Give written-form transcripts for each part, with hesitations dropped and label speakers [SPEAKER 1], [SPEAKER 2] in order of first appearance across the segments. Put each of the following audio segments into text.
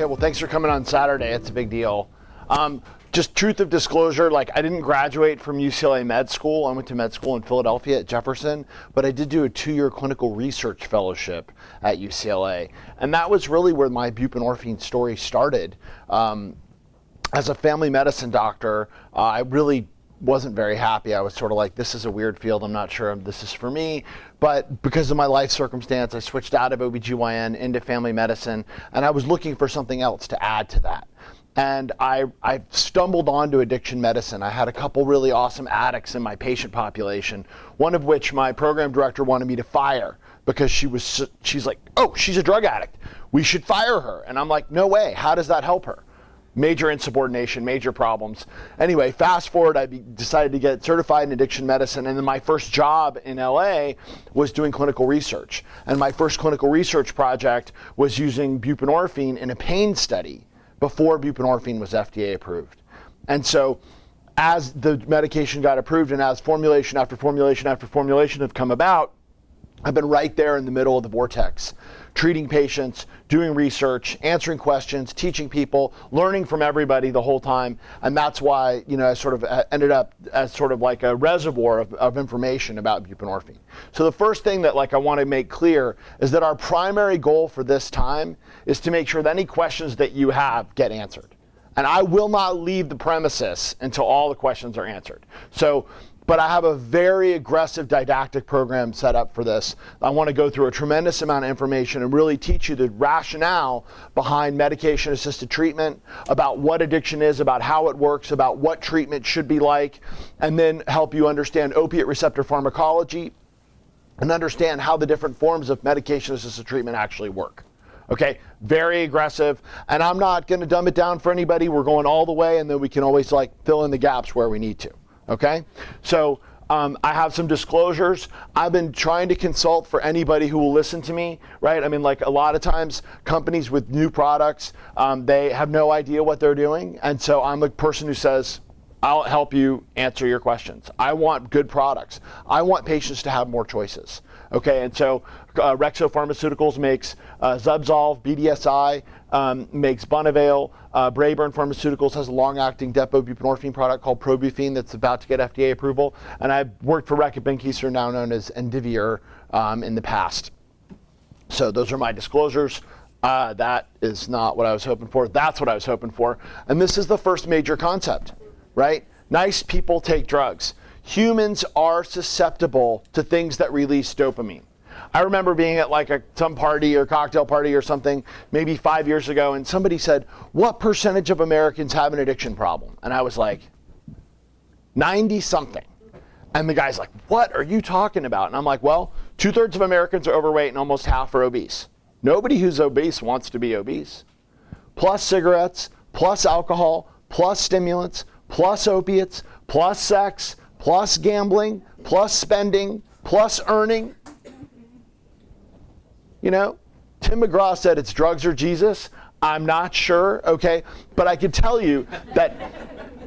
[SPEAKER 1] well, thanks for coming on Saturday. It's a big deal. Just truth of disclosure, like I didn't graduate from UCLA med school. I went to med school in Philadelphia at Jefferson, but I did do a 2-year clinical research fellowship at UCLA. And that was really where my buprenorphine story started. As a family medicine doctor, I really wasn't very happy. I was sort of like, this is a weird field. I'm not sure this is for me. But because of my life circumstance, I switched out of OBGYN into family medicine, and I was looking for something else to add to that. And I stumbled onto addiction medicine. I had a couple really awesome addicts in my patient population, one of which my program director wanted me to fire because she's like, oh, she's a drug addict. We should fire her. And I'm like, no way. How does that help her? Major insubordination, major problems. Anyway, fast forward, I decided to get certified in addiction medicine, and then my first job in LA was doing clinical research. And my first clinical research project was using buprenorphine in a pain study before buprenorphine was FDA approved. And so as the medication got approved and as formulation after formulation after formulation have come about, I've been right there in the middle of the vortex, treating patients, doing research, answering questions, teaching people, learning from everybody the whole time. And that's why, I sort of ended up as sort of like a reservoir of information about buprenorphine. So the first thing that I want to make clear is that our primary goal for this time is to make sure that any questions that you have get answered. And I will not leave the premises until all the questions are answered. But I have a very aggressive didactic program set up for this. I want to go through a tremendous amount of information and really teach you the rationale behind medication-assisted treatment, about what addiction is, about how it works, about what treatment should be like, and then help you understand opiate receptor pharmacology and understand how the different forms of medication-assisted treatment actually work. Okay, very aggressive, and I'm not going to dumb it down for anybody. We're going all the way, and then we can always fill in the gaps where we need to. Okay, so I have some disclosures. I've been trying to consult for anybody who will listen to me, right? I mean, a lot of times companies with new products, they have no idea what they're doing. And so I'm the person who says, I'll help you answer your questions. I want good products. I want patients to have more choices. Okay, and so Rexo Pharmaceuticals makes Zubsolv, BDSI, makes Bonavail. Braeburn Pharmaceuticals has a long-acting depot buprenorphine product called Probufene that's about to get FDA approval. And I've worked for Reckitt Benckiser, now known as Indivior, in the past. So those are my disclosures. That is not what I was hoping for. That's what I was hoping for. And this is the first major concept, right? Nice people take drugs. Humans are susceptible to things that release dopamine. I remember being at some party or cocktail party or something maybe 5 years ago, and somebody said, what percentage of Americans have an addiction problem? And I was like, 90 something. And the guy's like, what are you talking about? And I'm like, well, 2/3 of Americans are overweight and almost half are obese. Nobody who's obese wants to be obese. Plus cigarettes, plus alcohol, plus stimulants, plus opiates, plus sex, plus gambling, plus spending, plus earning. Tim McGraw said it's drugs or Jesus. I'm not sure, okay? But I can tell you that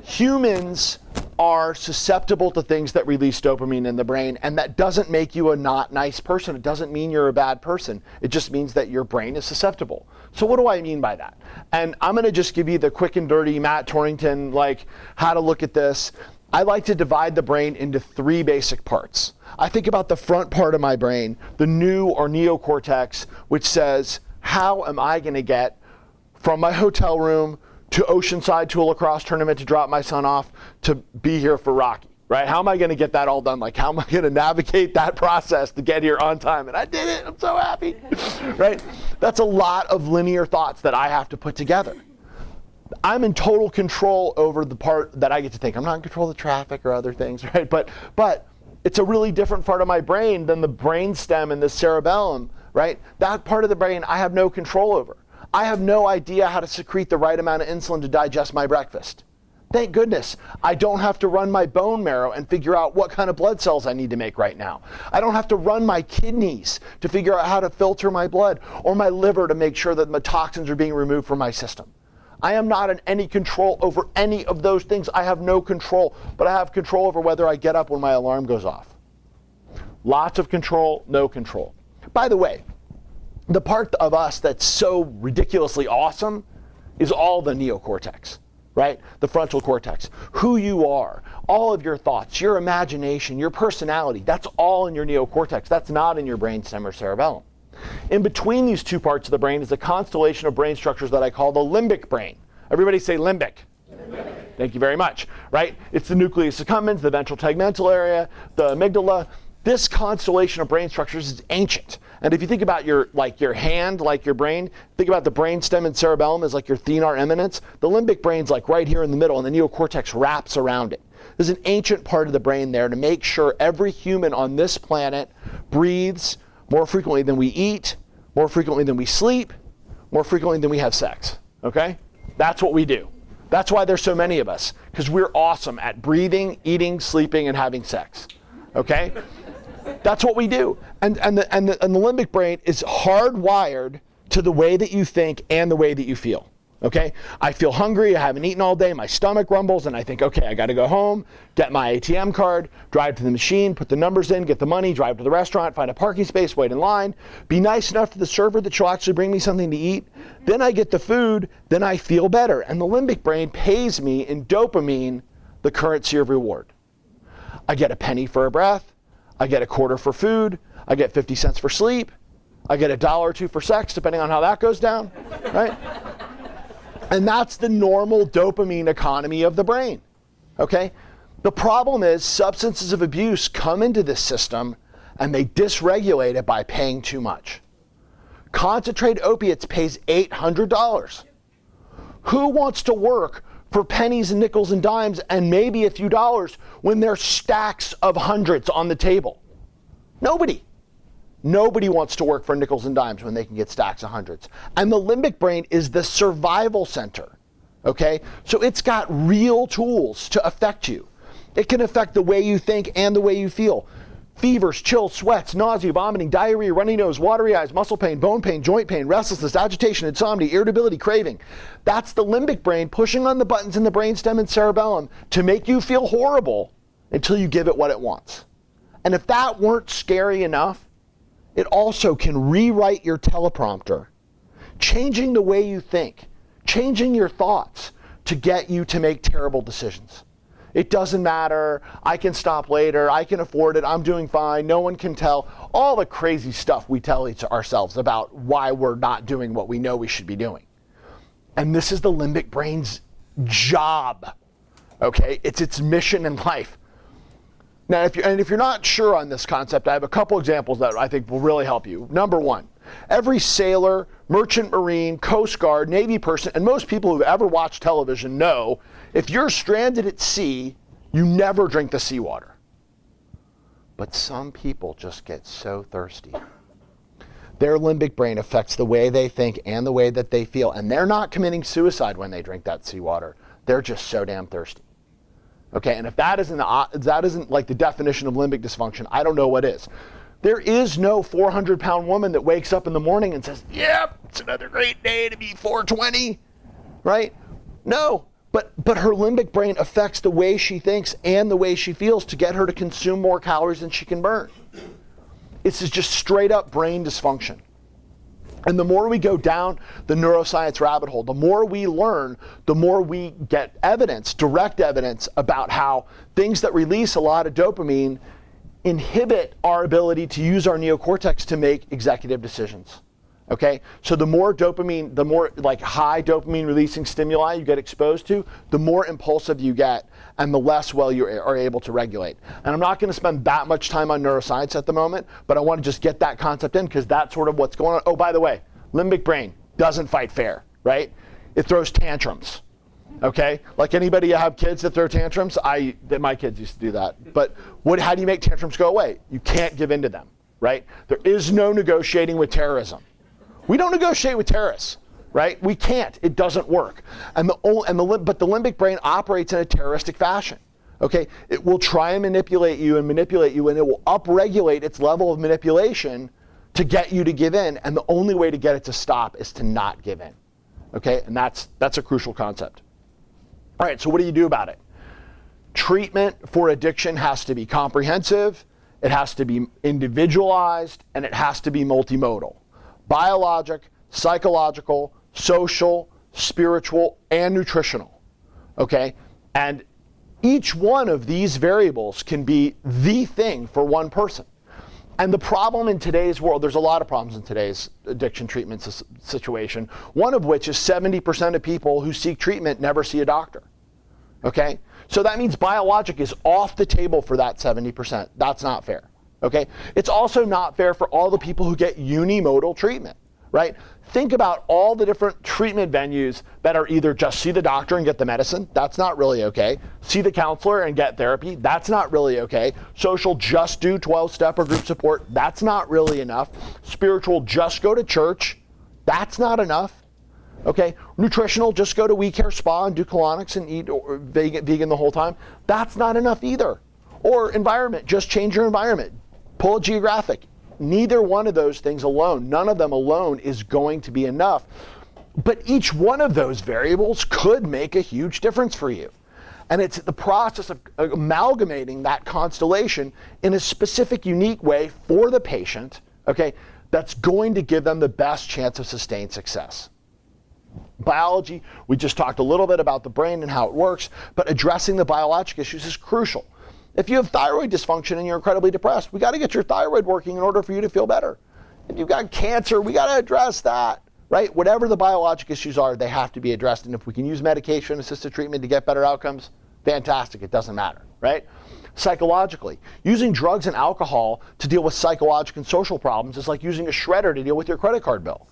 [SPEAKER 1] humans are susceptible to things that release dopamine in the brain, and that doesn't make you a not nice person. It doesn't mean you're a bad person. It just means that your brain is susceptible. So what do I mean by that? And I'm going to just give you the quick and dirty Matt Torrington, how to look at this. I like to divide the brain into 3 basic parts. I think about the front part of my brain, the new or neocortex, which says, how am I going to get from my hotel room to Oceanside to a lacrosse tournament to drop my son off to be here for Rocky, right? How am I going to get that all done? How am I going to navigate that process to get here on time? And I did it. I'm so happy, right? That's a lot of linear thoughts that I have to put together. I'm in total control over the part that I get to think. I'm not in control of the traffic or other things, right? But it's a really different part of my brain than the brainstem and the cerebellum, right? That part of the brain I have no control over. I have no idea how to secrete the right amount of insulin to digest my breakfast. Thank goodness I don't have to run my bone marrow and figure out what kind of blood cells I need to make right now. I don't have to run my kidneys to figure out how to filter my blood, or my liver to make sure that the toxins are being removed from my system. I am not in any control over any of those things. I have no control, but I have control over whether I get up when my alarm goes off. Lots of control, no control. By the way, the part of us that's so ridiculously awesome, is all the neocortex, right? The frontal cortex. Who you are, all of your thoughts, your imagination, your personality, that's all in your neocortex. That's not in your brainstem or cerebellum. In between these two parts of the brain is a constellation of brain structures that I call the limbic brain. Everybody say limbic. Limbic. Thank you very much, right? It's the nucleus accumbens, the ventral tegmental area, the amygdala. This constellation of brain structures is ancient. And if you think about your hand, like your brain, think about the brainstem and cerebellum as like your thenar eminence. The limbic brain's like right here in the middle, and the neocortex wraps around it. There's an ancient part of the brain there to make sure every human on this planet breathes more frequently than we eat, more frequently than we sleep, more frequently than we have sex, okay? That's what we do. That's why there's so many of us, because we're awesome at breathing, eating, sleeping, and having sex, okay? That's what we do. And the limbic brain is hardwired to the way that you think and the way that you feel. Okay? I feel hungry, I haven't eaten all day, my stomach rumbles, and I think, okay, I gotta go home, get my ATM card, drive to the machine, put the numbers in, get the money, drive to the restaurant, find a parking space, wait in line, be nice enough to the server that she'll actually bring me something to eat. Then I get the food, then I feel better. And the limbic brain pays me in dopamine the currency of reward. I get a penny for a breath, I get a quarter for food, I get 50 cents for sleep, I get $1 or $2 for sex, depending on how that goes down, right? And that's the normal dopamine economy of the brain, okay? The problem is substances of abuse come into this system and they dysregulate it by paying too much. Concentrated opiates pays $800. Who wants to work for pennies and nickels and dimes and maybe a few dollars when there's stacks of hundreds on the table? Nobody. Nobody wants to work for nickels and dimes when they can get stacks of hundreds. And the limbic brain is the survival center, okay? So it's got real tools to affect you. It can affect the way you think and the way you feel. Fevers, chills, sweats, nausea, vomiting, diarrhea, runny nose, watery eyes, muscle pain, bone pain, joint pain, restlessness, agitation, insomnia, irritability, craving. That's the limbic brain pushing on the buttons in the brainstem and cerebellum to make you feel horrible until you give it what it wants. And if that weren't scary enough, it also can rewrite your teleprompter, changing the way you think, changing your thoughts to get you to make terrible decisions. It doesn't matter, I can stop later, I can afford it, I'm doing fine, no one can tell. All the crazy stuff we tell ourselves about why we're not doing what we know we should be doing. And this is the limbic brain's job, okay? It's its mission in life. Now, if you're not sure on this concept, I have a couple examples that I think will really help you. Number one, every sailor, merchant marine, Coast Guard, Navy person, and most people who've ever watched television know if you're stranded at sea, you never drink the seawater. But some people just get so thirsty. Their limbic brain affects the way they think and the way that they feel, and they're not committing suicide when they drink that seawater. They're just so damn thirsty. Okay, and if that isn't like the definition of limbic dysfunction, I don't know what is. There is no 400-pound woman that wakes up in the morning and says, yep, it's another great day to be 420, right? No, but her limbic brain affects the way she thinks and the way she feels to get her to consume more calories than she can burn. It's just straight up brain dysfunction. And the more we go down the neuroscience rabbit hole, the more we learn, the more we get evidence, direct evidence about how things that release a lot of dopamine inhibit our ability to use our neocortex to make executive decisions. Okay? So the more dopamine, the more like high dopamine releasing stimuli you get exposed to, the more impulsive you get and the less well you are able to regulate. And I'm not going to spend that much time on neuroscience at the moment, but I want to just get that concept in because that's sort of what's going on. Oh, by the way, limbic brain doesn't fight fair, right? It throws tantrums. Okay? Like anybody have kids that throw tantrums? My kids used to do that. But how do you make tantrums go away? You can't give in to them, right? There is no negotiating with terrorism. We don't negotiate with terrorists, right? We can't. It doesn't work. But the limbic brain operates in a terroristic fashion. Okay? It will try and manipulate you, and it will upregulate its level of manipulation to get you to give in. And the only way to get it to stop is to not give in. Okay? And that's a crucial concept. All right, so what do you do about it? Treatment for addiction has to be comprehensive, it has to be individualized, and it has to be multimodal. Biologic, psychological, social, spiritual, and nutritional, okay? And each one of these variables can be the thing for one person. And the problem in today's world, there's a lot of problems in today's addiction treatment situation, one of which is 70% of people who seek treatment never see a doctor, okay? So that means biologic is off the table for that 70%. That's not fair, okay? It's also not fair for all the people who get unimodal treatment, right? Think about all the different treatment venues that are either just see the doctor and get the medicine. That's not really okay. See the counselor and get therapy. That's not really okay. Social, just do 12-step or group support. That's not really enough. Spiritual, just go to church. That's not enough. Okay. Nutritional, just go to We Care Spa and do colonics and eat vegan the whole time. That's not enough either. Or environment, just change your environment. Pull a geographic. Neither one of those things alone, none of them alone is going to be enough. But each one of those variables could make a huge difference for you. And it's the process of amalgamating that constellation in a specific, unique way for the patient, okay, that's going to give them the best chance of sustained success. Biology, we just talked a little bit about the brain and how it works, but addressing the biologic issues is crucial. If you have thyroid dysfunction and you're incredibly depressed, we got to get your thyroid working in order for you to feel better. If you've got cancer, we got to address that, right? Whatever the biologic issues are, they have to be addressed. And if we can use medication, assisted treatment to get better outcomes, fantastic, it doesn't matter, right? Psychologically, using drugs and alcohol to deal with psychological and social problems is like using a shredder to deal with your credit card bill.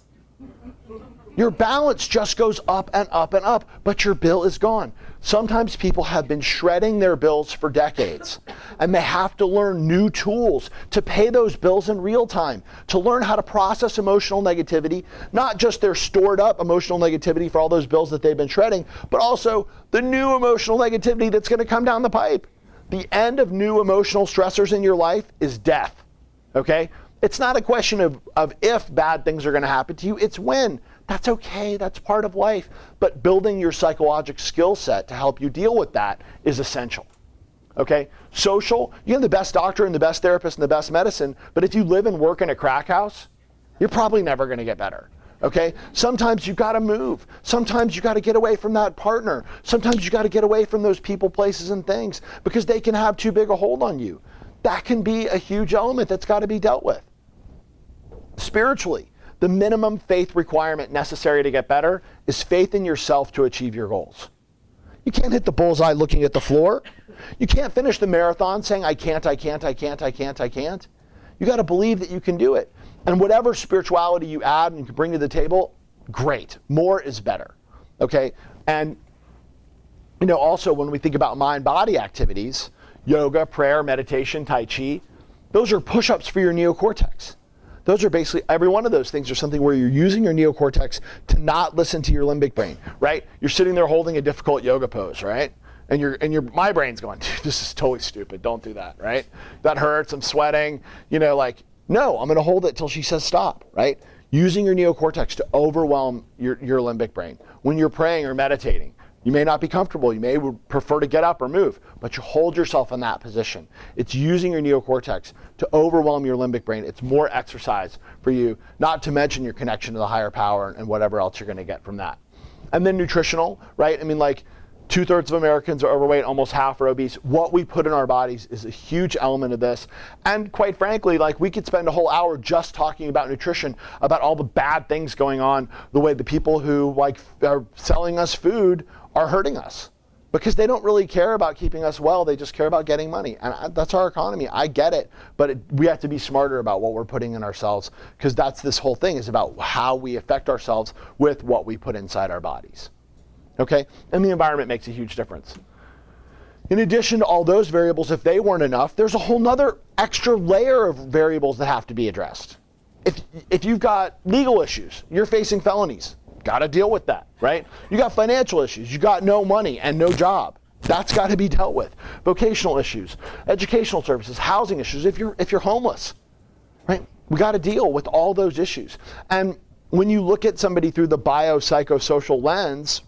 [SPEAKER 1] Your balance just goes up and up and up, but your bill is gone. Sometimes people have been shredding their bills for decades, and they have to learn new tools to pay those bills in real time, to learn how to process emotional negativity, not just their stored up emotional negativity for all those bills that they've been shredding, but also the new emotional negativity that's going to come down the pipe. The end of new emotional stressors in your life is death, okay? It's not a question of if bad things are going to happen to you, it's when. That's okay, that's part of life. But building your psychological skill set to help you deal with that is essential. Okay? Social, you have the best doctor and the best therapist and the best medicine, but if you live and work in a crack house, you're probably never going to get better. Okay? Sometimes you got to move. Sometimes you got to get away from that partner. Sometimes you got to get away from those people, places, and things because they can have too big a hold on you. That can be a huge element that's got to be dealt with. Spiritually, the minimum faith requirement necessary to get better is faith in yourself to achieve your goals. You can't hit the bullseye looking at the floor. You can't finish the marathon saying, I can't, I can't, I can't, I can't, I can't. You got to believe that you can do it. And whatever spirituality you add and you can bring to the table, great. More is better. Okay? And, also when we think about mind-body activities, yoga, prayer, meditation, Tai Chi, those are push-ups for your neocortex. Those are basically, every one of those things are something where you're using your neocortex to not listen to your limbic brain, right? You're sitting there holding a difficult yoga pose, right? And my brain's going, dude, this is totally stupid. Don't do that, right? That hurts, I'm sweating, no, I'm gonna hold it till she says stop, right? Using your neocortex to overwhelm your limbic brain. When you're praying or meditating, you may not be comfortable. You may prefer to get up or move, but you hold yourself in that position. It's using your neocortex to overwhelm your limbic brain. It's more exercise for you, not to mention your connection to the higher power and whatever else you're going to get from that. And then nutritional, right? 2/3 of Americans are overweight, almost half are obese. What we put in our bodies is a huge element of this. And quite frankly, we could spend a whole hour just talking about nutrition, about all the bad things going on, the way the people who are selling us food are hurting us. Because they don't really care about keeping us well, they just care about getting money. And that's our economy, I get it. But we have to be smarter about what we're putting in ourselves, because that's this whole thing is about how we affect ourselves with what we put inside our bodies. Okay? And the environment makes a huge difference. In addition to all those variables, if they weren't enough, there's a whole nother extra layer of variables that have to be addressed. If you've got legal issues, you're facing felonies, got to deal with that, right? You got financial issues, you got no money and no job. That's got to be dealt with. Vocational issues, educational services, housing issues, if you're homeless, right? We got to deal with all those issues. And when you look at somebody through the biopsychosocial lens,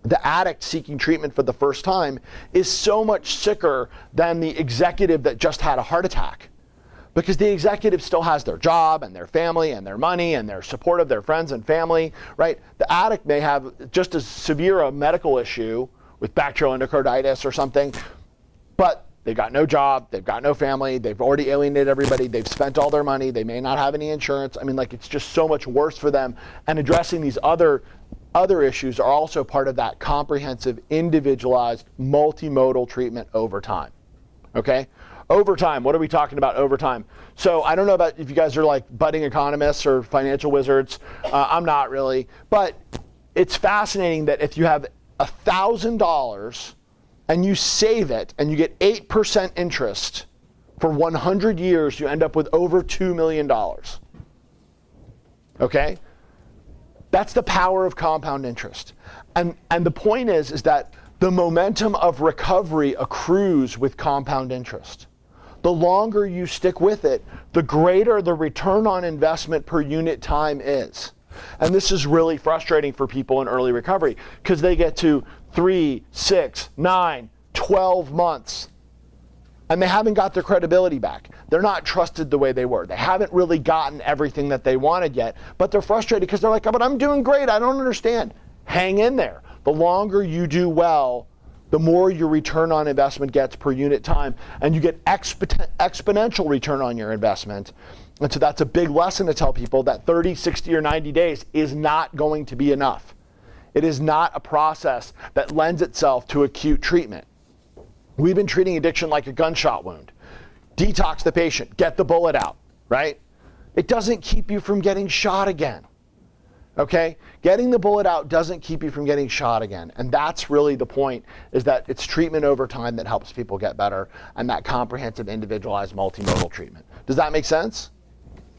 [SPEAKER 1] the addict seeking treatment for the first time is so much sicker than the executive that just had a heart attack. Because the executive still has their job and their family and their money and their support of their friends and family, right? The addict may have just as severe a medical issue with bacterial endocarditis or something, but they've got no job, they've got no family, they've already alienated everybody, they've spent all their money, they may not have any insurance. I mean, like, it's just so much worse for them. And addressing these other issues are also part of that comprehensive, individualized, multimodal treatment over time, okay? Over time, what are we talking about over time? So I don't know about if you guys are like budding economists or financial wizards. I'm not really. But it's fascinating that if you have $1,000 and you save it and you get 8% interest for 100 years, you end up with over $2 million. Okay? That's the power of compound interest. And the point is that the momentum of recovery accrues with compound interest. The longer you stick with it, the greater the return on investment per unit time is. And this is really frustrating for people in early recovery because they get to 3, 6, 9, 12 months and they haven't got their credibility back. They're not trusted the way they were. They haven't really gotten everything that they wanted yet, but they're frustrated because they're like, oh, but I'm doing great. I don't understand. Hang in there. The longer you do well, the more your return on investment gets per unit time, and you get exponential return on your investment. And so that's a big lesson to tell people that 30, 60, or 90 days is not going to be enough. It is not a process that lends itself to acute treatment. We've been treating addiction like a gunshot wound. Detox the patient, get the bullet out, right? It doesn't keep you from getting shot again. Okay? Getting the bullet out doesn't keep you from getting shot again. And that's really the point, is that it's treatment over time that helps people get better, and that comprehensive, individualized, multimodal treatment. Does that make sense?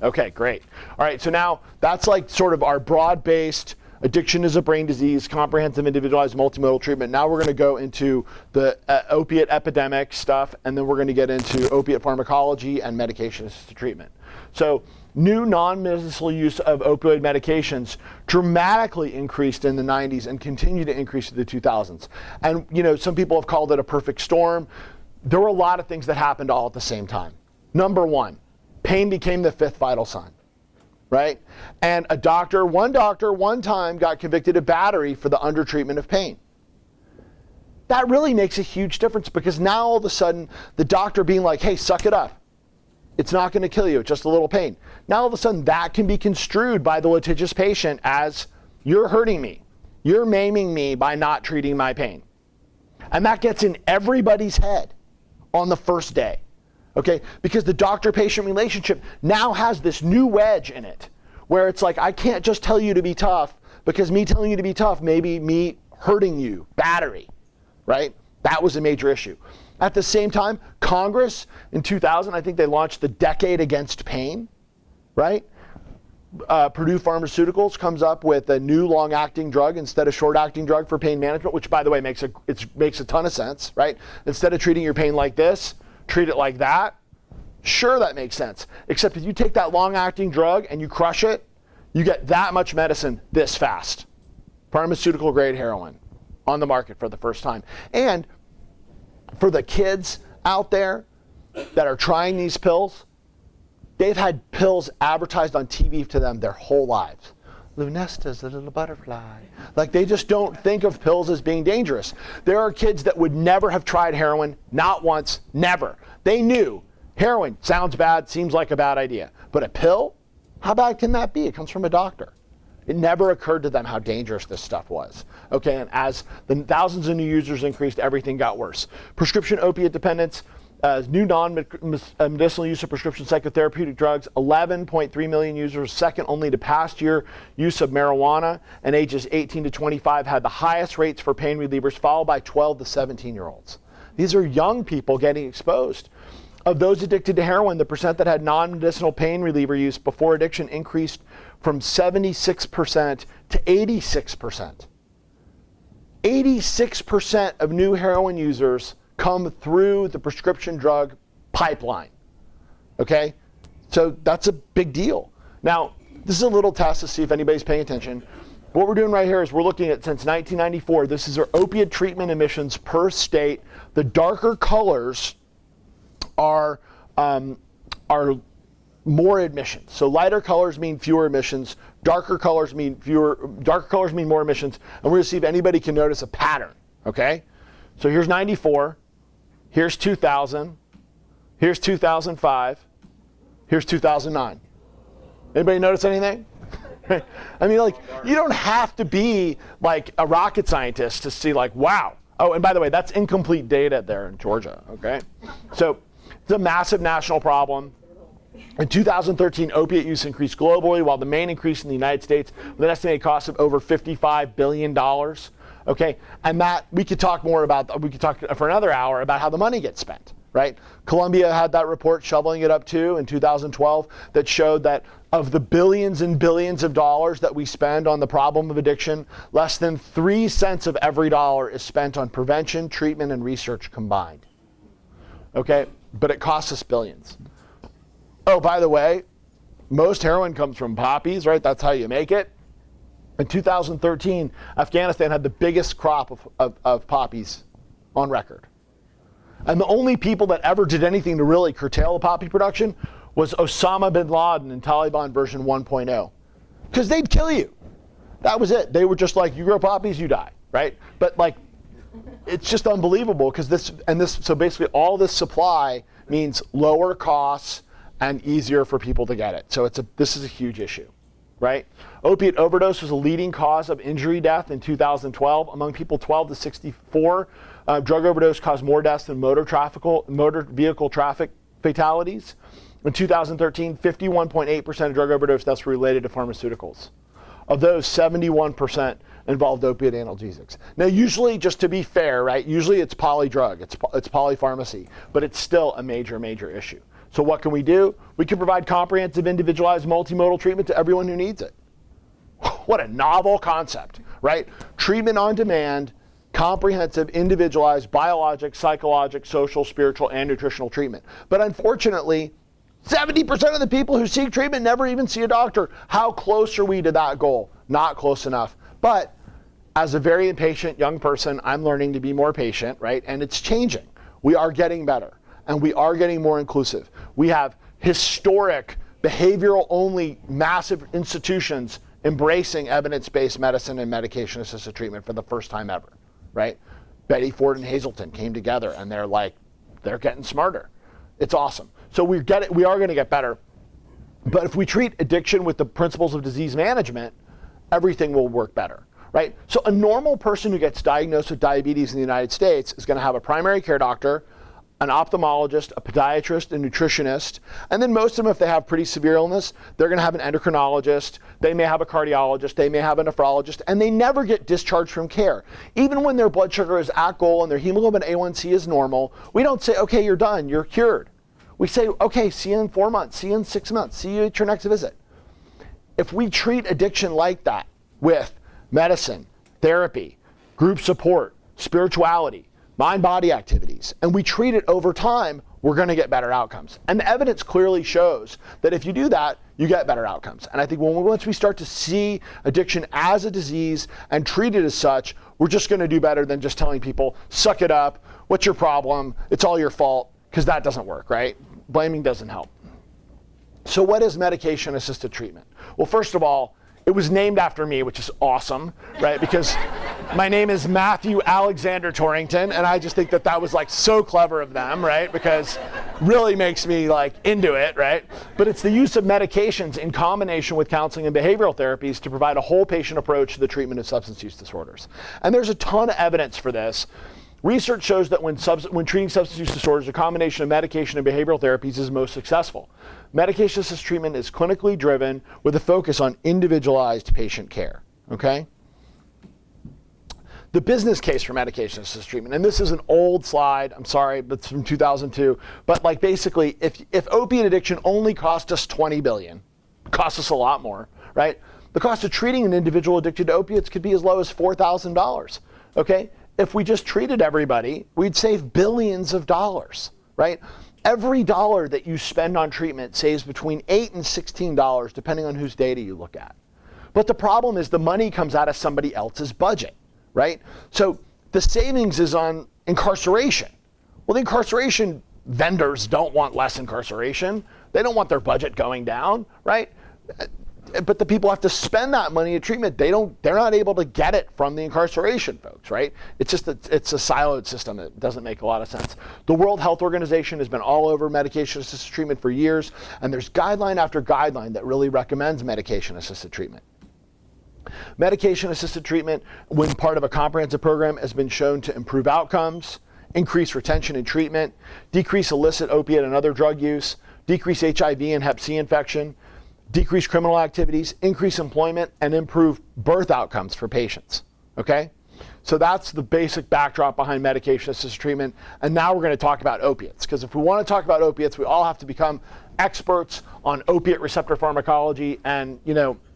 [SPEAKER 1] Okay, great. All right, so now that's like sort of our broad-based addiction is a brain disease, comprehensive, individualized, multimodal treatment. Now we're going to go into the opiate epidemic stuff, and then we're going to get into opiate pharmacology and medication-assisted treatment. So new non-medicinal use of opioid medications dramatically increased in the 90s and continue to increase in the 2000s. And you know, some people have called it a perfect storm. There were a lot of things that happened all at the same time. Number one, pain became the fifth vital sign, right? And one doctor one time got convicted of battery for the undertreatment of pain. That really makes a huge difference, because now all of a sudden the doctor being like, hey, suck it up. It's not going to kill you, it's just a little pain. Now all of a sudden that can be construed by the litigious patient as, you're hurting me. You're maiming me by not treating my pain. And that gets in everybody's head on the first day. Okay, because the doctor-patient relationship now has this new wedge in it, where it's like, I can't just tell you to be tough, because me telling you to be tough may be me hurting you, battery, right? That was a major issue. At the same time, Congress in 2000, I think they launched the Decade Against Pain, right? Purdue Pharmaceuticals comes up with a new long-acting drug instead of short-acting drug for pain management, which, by the way, makes a ton of sense, right? Instead of treating your pain like this, treat it like that. Sure, that makes sense. Except if you take that long-acting drug and you crush it, you get that much medicine this fast. Pharmaceutical-grade heroin on the market for the first time. And for the kids out there that are trying these pills, they've had pills advertised on TV to them their whole lives. Lunesta's the little butterfly. Like, they just don't think of pills as being dangerous. There are kids that would never have tried heroin, not once, never. They knew heroin sounds bad, seems like a bad idea. But a pill? How bad can that be? It comes from a doctor. It never occurred to them how dangerous this stuff was. Okay, and as the thousands of new users increased, everything got worse. Prescription opiate dependence, new non-medicinal use of prescription psychotherapeutic drugs, 11.3 million users, second only to past year use of marijuana, and ages 18 to 25 had the highest rates for pain relievers, followed by 12 to 17-year-olds. These are young people getting exposed. Of those addicted to heroin, the percent that had non-medicinal pain reliever use before addiction increased from 76% to 86%. 86% of new heroin users come through the prescription drug pipeline. Okay? So that's a big deal. Now, this is a little test to see if anybody's paying attention. What we're doing right here is we're looking at, since 1994, this is our opiate treatment emissions per state. The darker colors are are more admissions. So lighter colors mean fewer admissions, darker colors mean more admissions, and we're going to see if anybody can notice a pattern, okay? So here's 94, here's 2000, here's 2005, here's 2009. Anybody notice anything? I mean, like, you don't have to be like a rocket scientist to see like, wow. Oh, and by the way, that's incomplete data there in Georgia, okay? So it's a massive national problem. In 2013, opiate use increased globally, while the main increase in the United States with an estimated cost of over $55 billion. Okay, and that we could talk more about. We could talk for another hour about how the money gets spent. Right? Columbia had that report, Shoveling It Up too, in 2012, that showed that of the billions and billions of dollars that we spend on the problem of addiction, less than 3 cents of every dollar is spent on prevention, treatment, and research combined. Okay, but it costs us billions. Oh, by the way, most heroin comes from poppies, right? That's how you make it. In 2013, Afghanistan had the biggest crop of poppies on record. And the only people that ever did anything to really curtail the poppy production was Osama bin Laden in Taliban version 1.0. Because they'd kill you. That was it. They were just like, you grow poppies, you die, right? But like, it's just unbelievable because so basically all this supply means lower costs and easier for people to get it. So this is a huge issue, right? Opiate overdose was a leading cause of injury death in 2012. Among people 12 to 64, drug overdose caused more deaths than motor vehicle traffic fatalities. In 2013, 51.8% of drug overdose deaths were related to pharmaceuticals. Of those, 71% involved opiate analgesics. Now, usually, just to be fair, right, usually it's polydrug, it's polypharmacy, but it's still a major, major issue. So what can we do? We can provide comprehensive, individualized, multimodal treatment to everyone who needs it. What a novel concept, right? Treatment on demand, comprehensive, individualized, biologic, psychologic, social, spiritual, and nutritional treatment. But unfortunately, 70% of the people who seek treatment never even see a doctor. How close are we to that goal? Not close enough. But as a very impatient young person, I'm learning to be more patient, right? And it's changing. We are getting better. And we are getting more inclusive. We have historic, behavioral-only, massive institutions embracing evidence-based medicine and medication-assisted treatment for the first time ever, right? Betty Ford and Hazleton came together, and they're getting smarter. It's awesome. So we are going to get better. But if we treat addiction with the principles of disease management, everything will work better, right? So a normal person who gets diagnosed with diabetes in the United States is going to have a primary care doctor, an ophthalmologist, a podiatrist, a nutritionist, and then most of them, if they have pretty severe illness, they're going to have an endocrinologist, they may have a cardiologist, they may have a nephrologist, and they never get discharged from care. Even when their blood sugar is at goal and their hemoglobin A1C is normal, we don't say, okay, you're done, you're cured. We say, okay, see you in 4 months, see you in 6 months, see you at your next visit. If we treat addiction like that with medicine, therapy, group support, spirituality, mind-body activities, and we treat it over time, we're going to get better outcomes. And the evidence clearly shows that if you do that, you get better outcomes. And I think once we start to see addiction as a disease and treat it as such, we're just going to do better than just telling people, suck it up, what's your problem, it's all your fault, because that doesn't work, right? Blaming doesn't help. So what is medication-assisted treatment? Well, first of all, it was named after me, which is awesome, right? Because my name is Matthew Alexander Torrington, and I just think that was like so clever of them, right? Because really makes me like into it, right? But it's the use of medications in combination with counseling and behavioral therapies to provide a whole patient approach to the treatment of substance use disorders. And there's a ton of evidence for this. Research shows that when treating substance use disorders, a combination of medication and behavioral therapies is most successful. Medication-assisted treatment is clinically driven with a focus on individualized patient care, okay? The business case for medication-assisted treatment, and this is an old slide, I'm sorry, but it's from 2002, but like basically, if opiate addiction only cost us $20 billion, it costs us a lot more, right? The cost of treating an individual addicted to opiates could be as low as $4,000, okay? If we just treated everybody, we'd save billions of dollars, right? Every dollar that you spend on treatment saves between $8 and $16, depending on whose data you look at. But the problem is the money comes out of somebody else's budget, right? So the savings is on incarceration. Well, the incarceration vendors don't want less incarceration. They don't want their budget going down, right? But the people have to spend that money in treatment. They're not able to get it from the incarceration folks, right? It's a siloed system. It doesn't make a lot of sense. The World Health Organization has been all over medication-assisted treatment for years, and there's guideline after guideline that really recommends medication-assisted treatment. Medication-assisted treatment, when part of a comprehensive program, has been shown to improve outcomes, increase retention in treatment, decrease illicit opiate and other drug use, decrease HIV and Hep C infection, decrease criminal activities, increase employment, and improve birth outcomes for patients, okay? So that's the basic backdrop behind medication-assisted treatment. And now we're going to talk about opiates, because if we want to talk about opiates, we all have to become experts on opiate receptor pharmacology. And,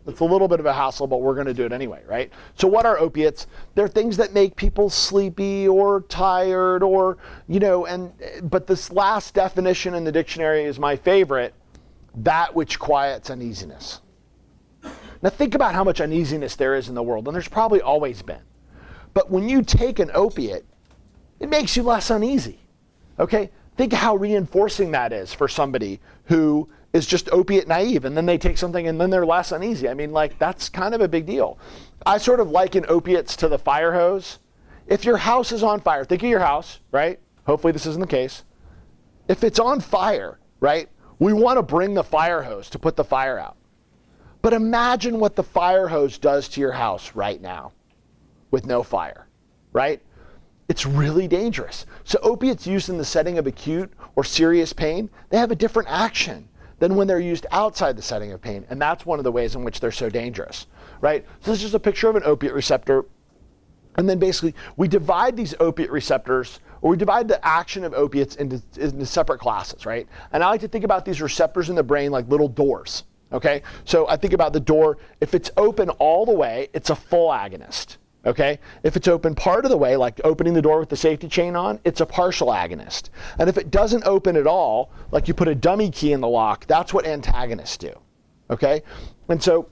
[SPEAKER 1] it's a little bit of a hassle, but we're going to do it anyway, right? So what are opiates? They're things that make people sleepy or tired or, but this last definition in the dictionary is my favorite: that which quiets uneasiness. Now think about how much uneasiness there is in the world, and there's probably always been. But when you take an opiate, it makes you less uneasy, okay? Think how reinforcing that is for somebody who is just opiate naive, and then they take something and then they're less uneasy. I mean, that's kind of a big deal. I sort of liken opiates to the fire hose. If your house is on fire, think of your house, right? Hopefully this isn't the case. If it's on fire, right? We want to bring the fire hose to put the fire out. But imagine what the fire hose does to your house right now with no fire, right? It's really dangerous. So opiates used in the setting of acute or serious pain, they have a different action than when they're used outside the setting of pain. And that's one of the ways in which they're so dangerous, right? So this is just a picture of an opiate receptor. And then basically we divide these opiate receptors, or we divide the action of opiates into separate classes, right? And I like to think about these receptors in the brain like little doors, okay? So I think about the door, if it's open all the way, it's a full agonist, okay? If it's open part of the way, like opening the door with the safety chain on, it's a partial agonist. And if it doesn't open at all, like you put a dummy key in the lock, that's what antagonists do, okay? And so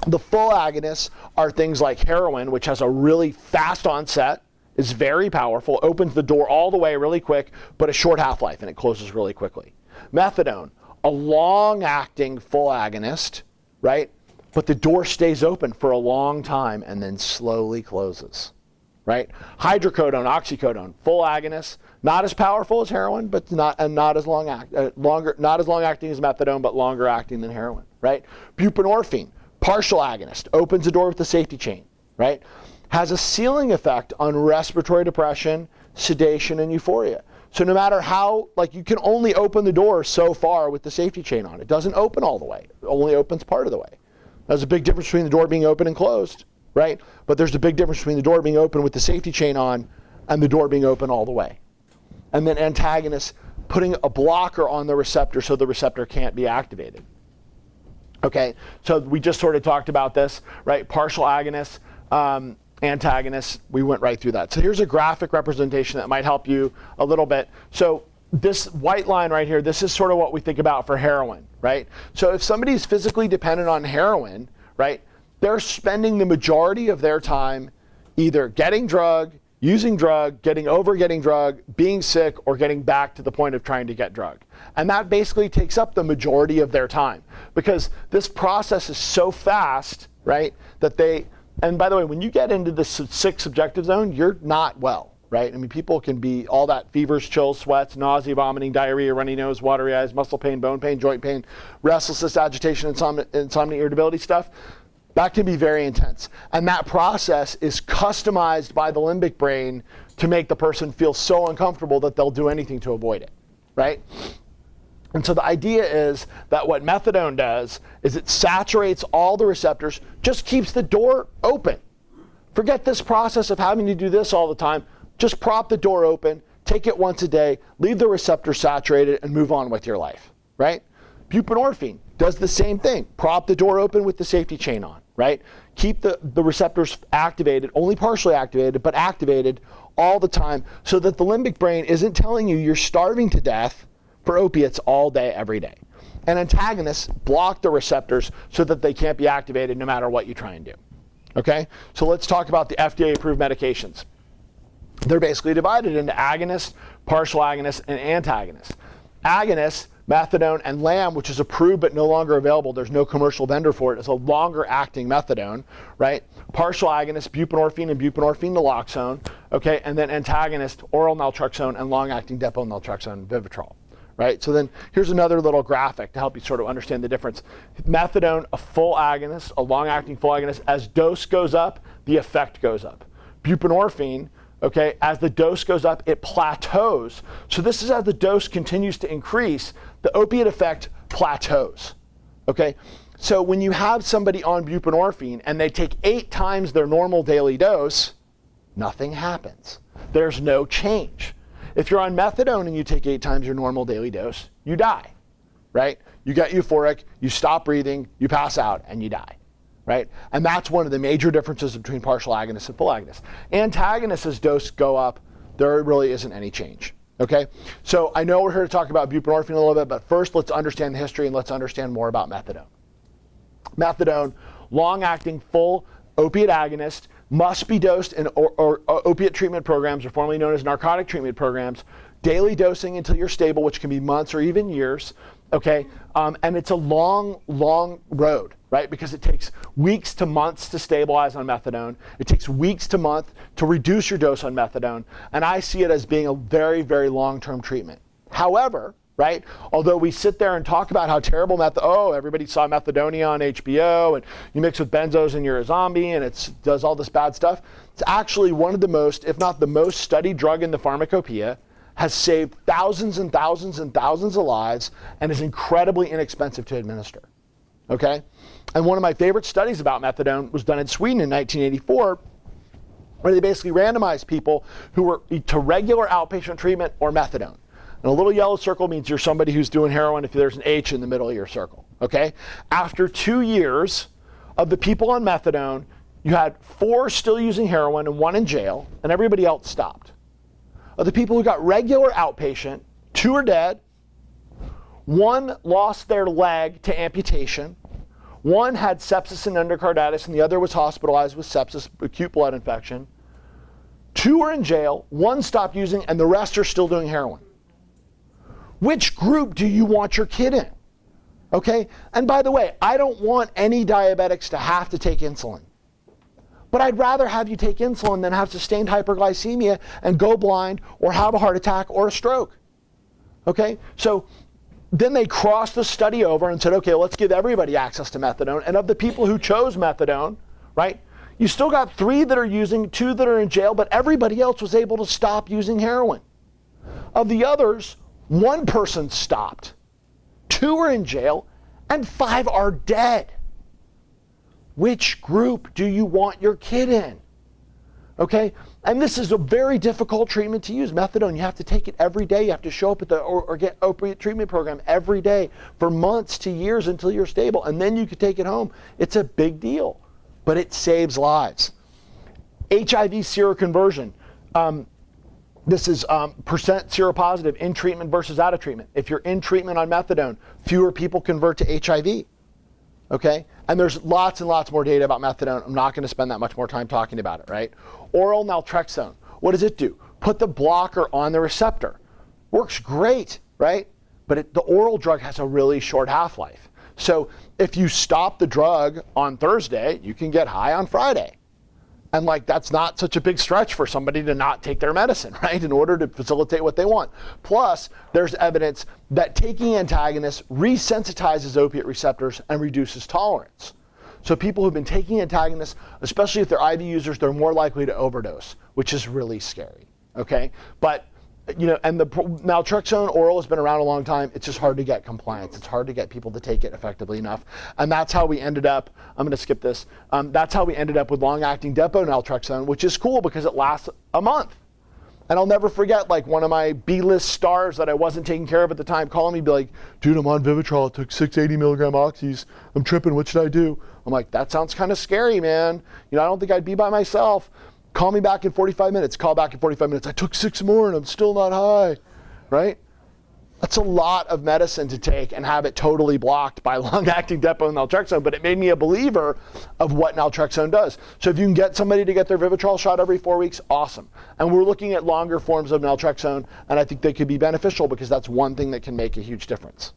[SPEAKER 1] the full agonists are things like heroin, which has a really fast onset, is very powerful, opens the door all the way really quick, but a short half-life, and it closes really quickly. Methadone, a long-acting full agonist, right? But the door stays open for a long time and then slowly closes, right? Hydrocodone, oxycodone, full agonist, not as powerful as heroin, but not as long acting as methadone, but longer acting than heroin, right? Buprenorphine, partial agonist, opens the door with the safety chain, right? Has a ceiling effect on respiratory depression, sedation, and euphoria. So no matter how, you can only open the door so far with the safety chain on. It doesn't open all the way. It only opens part of the way. There's a big difference between the door being open and closed, right? But there's a big difference between the door being open with the safety chain on and the door being open all the way. And then antagonists, putting a blocker on the receptor so the receptor can't be activated. Okay, so we just sort of talked about this, right? Partial agonists, antagonists, we went right through that. So here's a graphic representation that might help you a little bit. So this white line right here, this is sort of what we think about for heroin, right? So if somebody's physically dependent on heroin, right, they're spending the majority of their time either getting drug, using drug, getting over getting drug, being sick, or getting back to the point of trying to get drug. And that basically takes up the majority of their time, because this process is so fast, right, that and by the way, when you get into the sick subjective zone, you're not well, right? I mean, people can be all that fevers, chills, sweats, nausea, vomiting, diarrhea, runny nose, watery eyes, muscle pain, bone pain, joint pain, restlessness, agitation, insomnia, irritability stuff. That can be very intense. And that process is customized by the limbic brain to make the person feel so uncomfortable that they'll do anything to avoid it, right? And so the idea is that what methadone does is it saturates all the receptors, just keeps the door open. Forget this process of having to do this all the time. Just prop the door open, take it once a day, leave the receptor saturated, and move on with your life, right? Buprenorphine does the same thing. Prop the door open with the safety chain on, right? Keep the receptors activated, only partially activated, but activated all the time so that the limbic brain isn't telling you you're starving to death for opiates all day, every day. And antagonists block the receptors so that they can't be activated no matter what you try and do. Okay? So let's talk about the FDA-approved medications. they're basically divided into agonists, partial agonists, and antagonists. Agonists, methadone and LAM, which is approved but no longer available, there's no commercial vendor for it, is a longer acting methadone, right? Partial agonists, buprenorphine and buprenorphine naloxone, okay? And then antagonist, oral naltrexone and long acting depot naltrexone, Vivitrol, right? So then here's another little graphic to help you sort of understand the difference. Methadone, a full agonist, a long acting full agonist, as dose goes up, the effect goes up. Buprenorphine, okay, as the dose goes up, it plateaus. So this is as the dose continues to increase, the opiate effect plateaus, okay? So when you have somebody on buprenorphine and they take 8 times their normal daily dose, nothing happens. There's no change. If you're on methadone and you take 8 times your normal daily dose, you die, right? You get euphoric, you stop breathing, you pass out, and you die. Right? And that's one of the major differences between partial agonists and full agonists. Antagonists, as doses go up, there really isn't any change. Okay? So I know we're here to talk about buprenorphine a little bit, but first let's understand the history and let's understand more about methadone. Methadone, long-acting full opiate agonist, must be dosed in or opiate treatment programs, or formerly known as narcotic treatment programs, daily dosing until you're stable, which can be months or even years. Okay? And it's a long, long road, right? Because it takes weeks to months to stabilize on methadone. It takes weeks to months to reduce your dose on methadone. And I see it as being a very, very long-term treatment. However, right, although we sit there and talk about how terrible everybody saw Methadonia on HBO, and you mix with benzos and you're a zombie, and it does all this bad stuff. It's actually one of the most, if not the most studied drug in the pharmacopoeia, has saved thousands and thousands and thousands of lives, and is incredibly inexpensive to administer. Okay? And one of my favorite studies about methadone was done in Sweden in 1984, where they basically randomized people who were to regular outpatient treatment or methadone. And a little yellow circle means you're somebody who's doing heroin if there's an H in the middle of your circle. Okay? After 2 years of the people on methadone, you had 4 still using heroin and 1 in jail, and everybody else stopped. Of the people who got regular outpatient, 2 are dead, 1 lost their leg to amputation, 1 had sepsis and endocarditis, and the other was hospitalized with sepsis, acute blood infection. 2 are in jail, 1 stopped using, and the rest are still doing heroin. Which group do you want your kid in? Okay? And by the way, I don't want any diabetics to have to take insulin. But I'd rather have you take insulin than have sustained hyperglycemia and go blind or have a heart attack or a stroke. Okay? So then they crossed the study over and said, okay, let's give everybody access to methadone. And of the people who chose methadone, right, you still got 3 that are using, 2 that are in jail, but everybody else was able to stop using heroin. Of the others, 1 person stopped, 2 are in jail, and 5 are dead. Which group do you want your kid in? Okay? And this is a very difficult treatment to use. Methadone, you have to take it every day. You have to show up at the or get opiate treatment program every day for months to years until you're stable, and then you can take it home. It's a big deal, but it saves lives. HIV seroconversion. This is percent seropositive in treatment versus out of treatment. If you're in treatment on methadone, fewer people convert to HIV. Okay? And there's lots and lots more data about methadone. I'm not going to spend that much more time talking about it, right? Oral naltrexone. What does it do? Put the blocker on the receptor. Works great, right? But the oral drug has a really short half-life. So if you stop the drug on Thursday, you can get high on Friday. And that's not such a big stretch for somebody to not take their medicine, right, in order to facilitate what they want. Plus, there's evidence that taking antagonists resensitizes opiate receptors and reduces tolerance. So people who've been taking antagonists, especially if they're IV users, they're more likely to overdose, which is really scary, okay? But, and the naltrexone oral has been around a long time. It's just hard to get compliance. It's hard to get people to take it effectively enough. And that's how we ended up, I'm going to skip this, that's how we ended up with long-acting depot naltrexone, which is cool because it lasts a month. And I'll never forget, one of my B-list stars that I wasn't taking care of at the time calling me, be like, dude, I'm on Vivitrol. I took 6 80 milligram oxys. I'm tripping. What should I do? I'm like, that sounds kind of scary, man. I don't think I'd be by myself. Call me back in 45 minutes. Call back in 45 minutes. I took 6 more and I'm still not high, right? That's a lot of medicine to take and have it totally blocked by long-acting depot naltrexone, but it made me a believer of what naltrexone does. So if you can get somebody to get their Vivitrol shot every 4 weeks, awesome. And we're looking at longer forms of naltrexone, and I think they could be beneficial because that's one thing that can make a huge difference.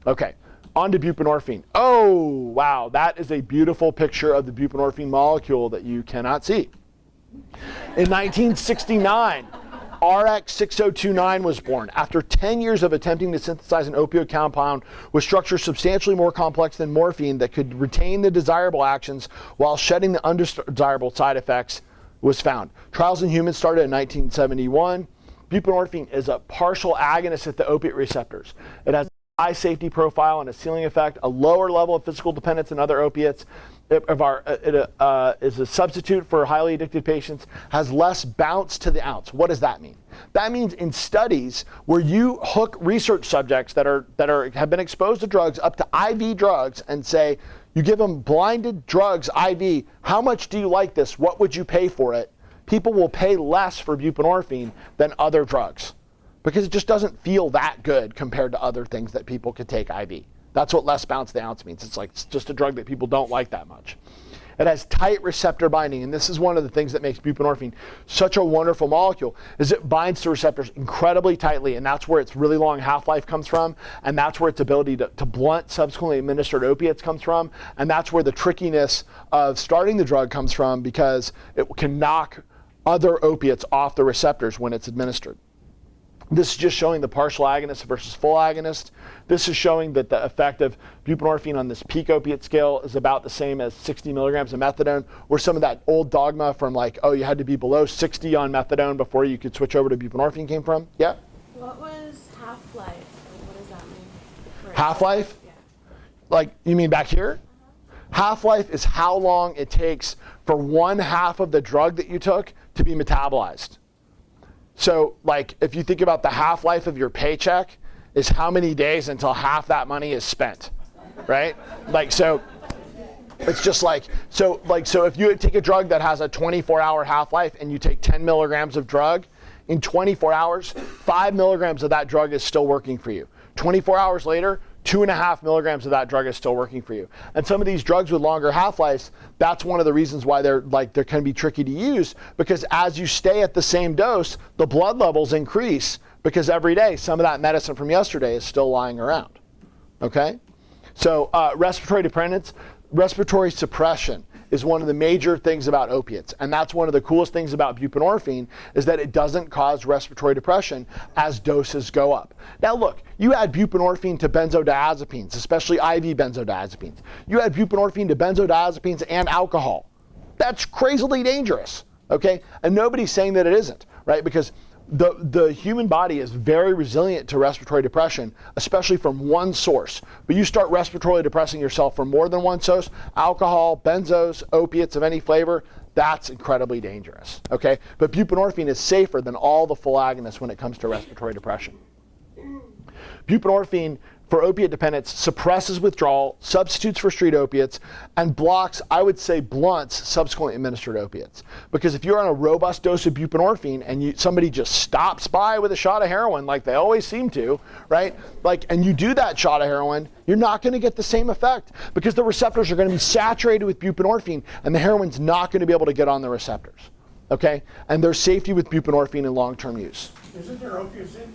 [SPEAKER 1] Okay, on to buprenorphine. Oh, wow, that is a beautiful picture of the buprenorphine molecule that you cannot see. In 1969, RX-6029 was born. After 10 years of attempting to synthesize an opioid compound with structures substantially more complex than morphine that could retain the desirable actions while shedding the undesirable side effects, was found. Trials in humans started in 1971. Buprenorphine is a partial agonist at the opiate receptors. It has a high safety profile and a ceiling effect, a lower level of physical dependence than other opiates. It is a substitute for highly addicted patients, has less bounce to the ounce. What does that mean? That means in studies where you hook research subjects that have been exposed to drugs up to IV drugs and say, you give them blinded drugs IV, how much do you like this? What would you pay for it? People will pay less for buprenorphine than other drugs because it just doesn't feel that good compared to other things that people could take IV. That's what less bounce the ounce means. It's just a drug that people don't like that much. It has tight receptor binding, and this is one of the things that makes buprenorphine such a wonderful molecule, is it binds to receptors incredibly tightly, and that's where its really long half-life comes from, and that's where its ability to blunt subsequently administered opiates comes from, and that's where the trickiness of starting the drug comes from because it can knock other opiates off the receptors when it's administered. This is just showing the partial agonist versus full agonist. This is showing that the effect of buprenorphine on this peak opiate scale is about the same as 60 milligrams of methadone, or some of that old dogma from like, oh, you had to be below 60 on methadone before you could switch over to buprenorphine came from. Yeah?
[SPEAKER 2] What was half-life? Like, what does that mean?
[SPEAKER 1] Half-life?
[SPEAKER 2] Yeah.
[SPEAKER 1] Like, you mean back here? Half-life is how long it takes for one half of the drug that you took to be metabolized. So, like, if you think about the half-life of your paycheck is how many days until half that money is spent, right? Like, so it's just like, so if you take a drug that has a 24-hour half-life and you take 10 milligrams of drug, in 24 hours, 5 milligrams of that drug is still working for you. 24 hours later, 2.5 milligrams of that drug is still working for you. And some of these drugs with longer half-lives, that's one of the reasons why they can be tricky to use, because as you stay at the same dose, the blood levels increase because every day some of that medicine from yesterday is still lying around. Okay? So respiratory suppression is one of the major things about opiates. And that's one of the coolest things about buprenorphine is that it doesn't cause respiratory depression as doses go up. Now look, you add buprenorphine to benzodiazepines, especially IV benzodiazepines. You add buprenorphine to benzodiazepines and alcohol. That's crazily dangerous, okay? And nobody's saying that it isn't, right? Because the human body is very resilient to respiratory depression, especially from one source. But you start respiratorily depressing yourself from more than one source, alcohol, benzos, opiates of any flavor, that's incredibly dangerous, okay? But buprenorphine is safer than all the full agonists when it comes to respiratory depression. Buprenorphine for opiate dependence suppresses withdrawal, substitutes for street opiates, and blocks, I would say blunts, subsequently administered opiates. Because if you're on a robust dose of buprenorphine and somebody just stops by with a shot of heroin like they always seem to, right? And you do that shot of heroin, you're not going to get the same effect because the receptors are going to be saturated with buprenorphine and the heroin's not going to be able to get on the receptors, okay? And there's safety with buprenorphine in long-term use.
[SPEAKER 3] Isn't there opiates in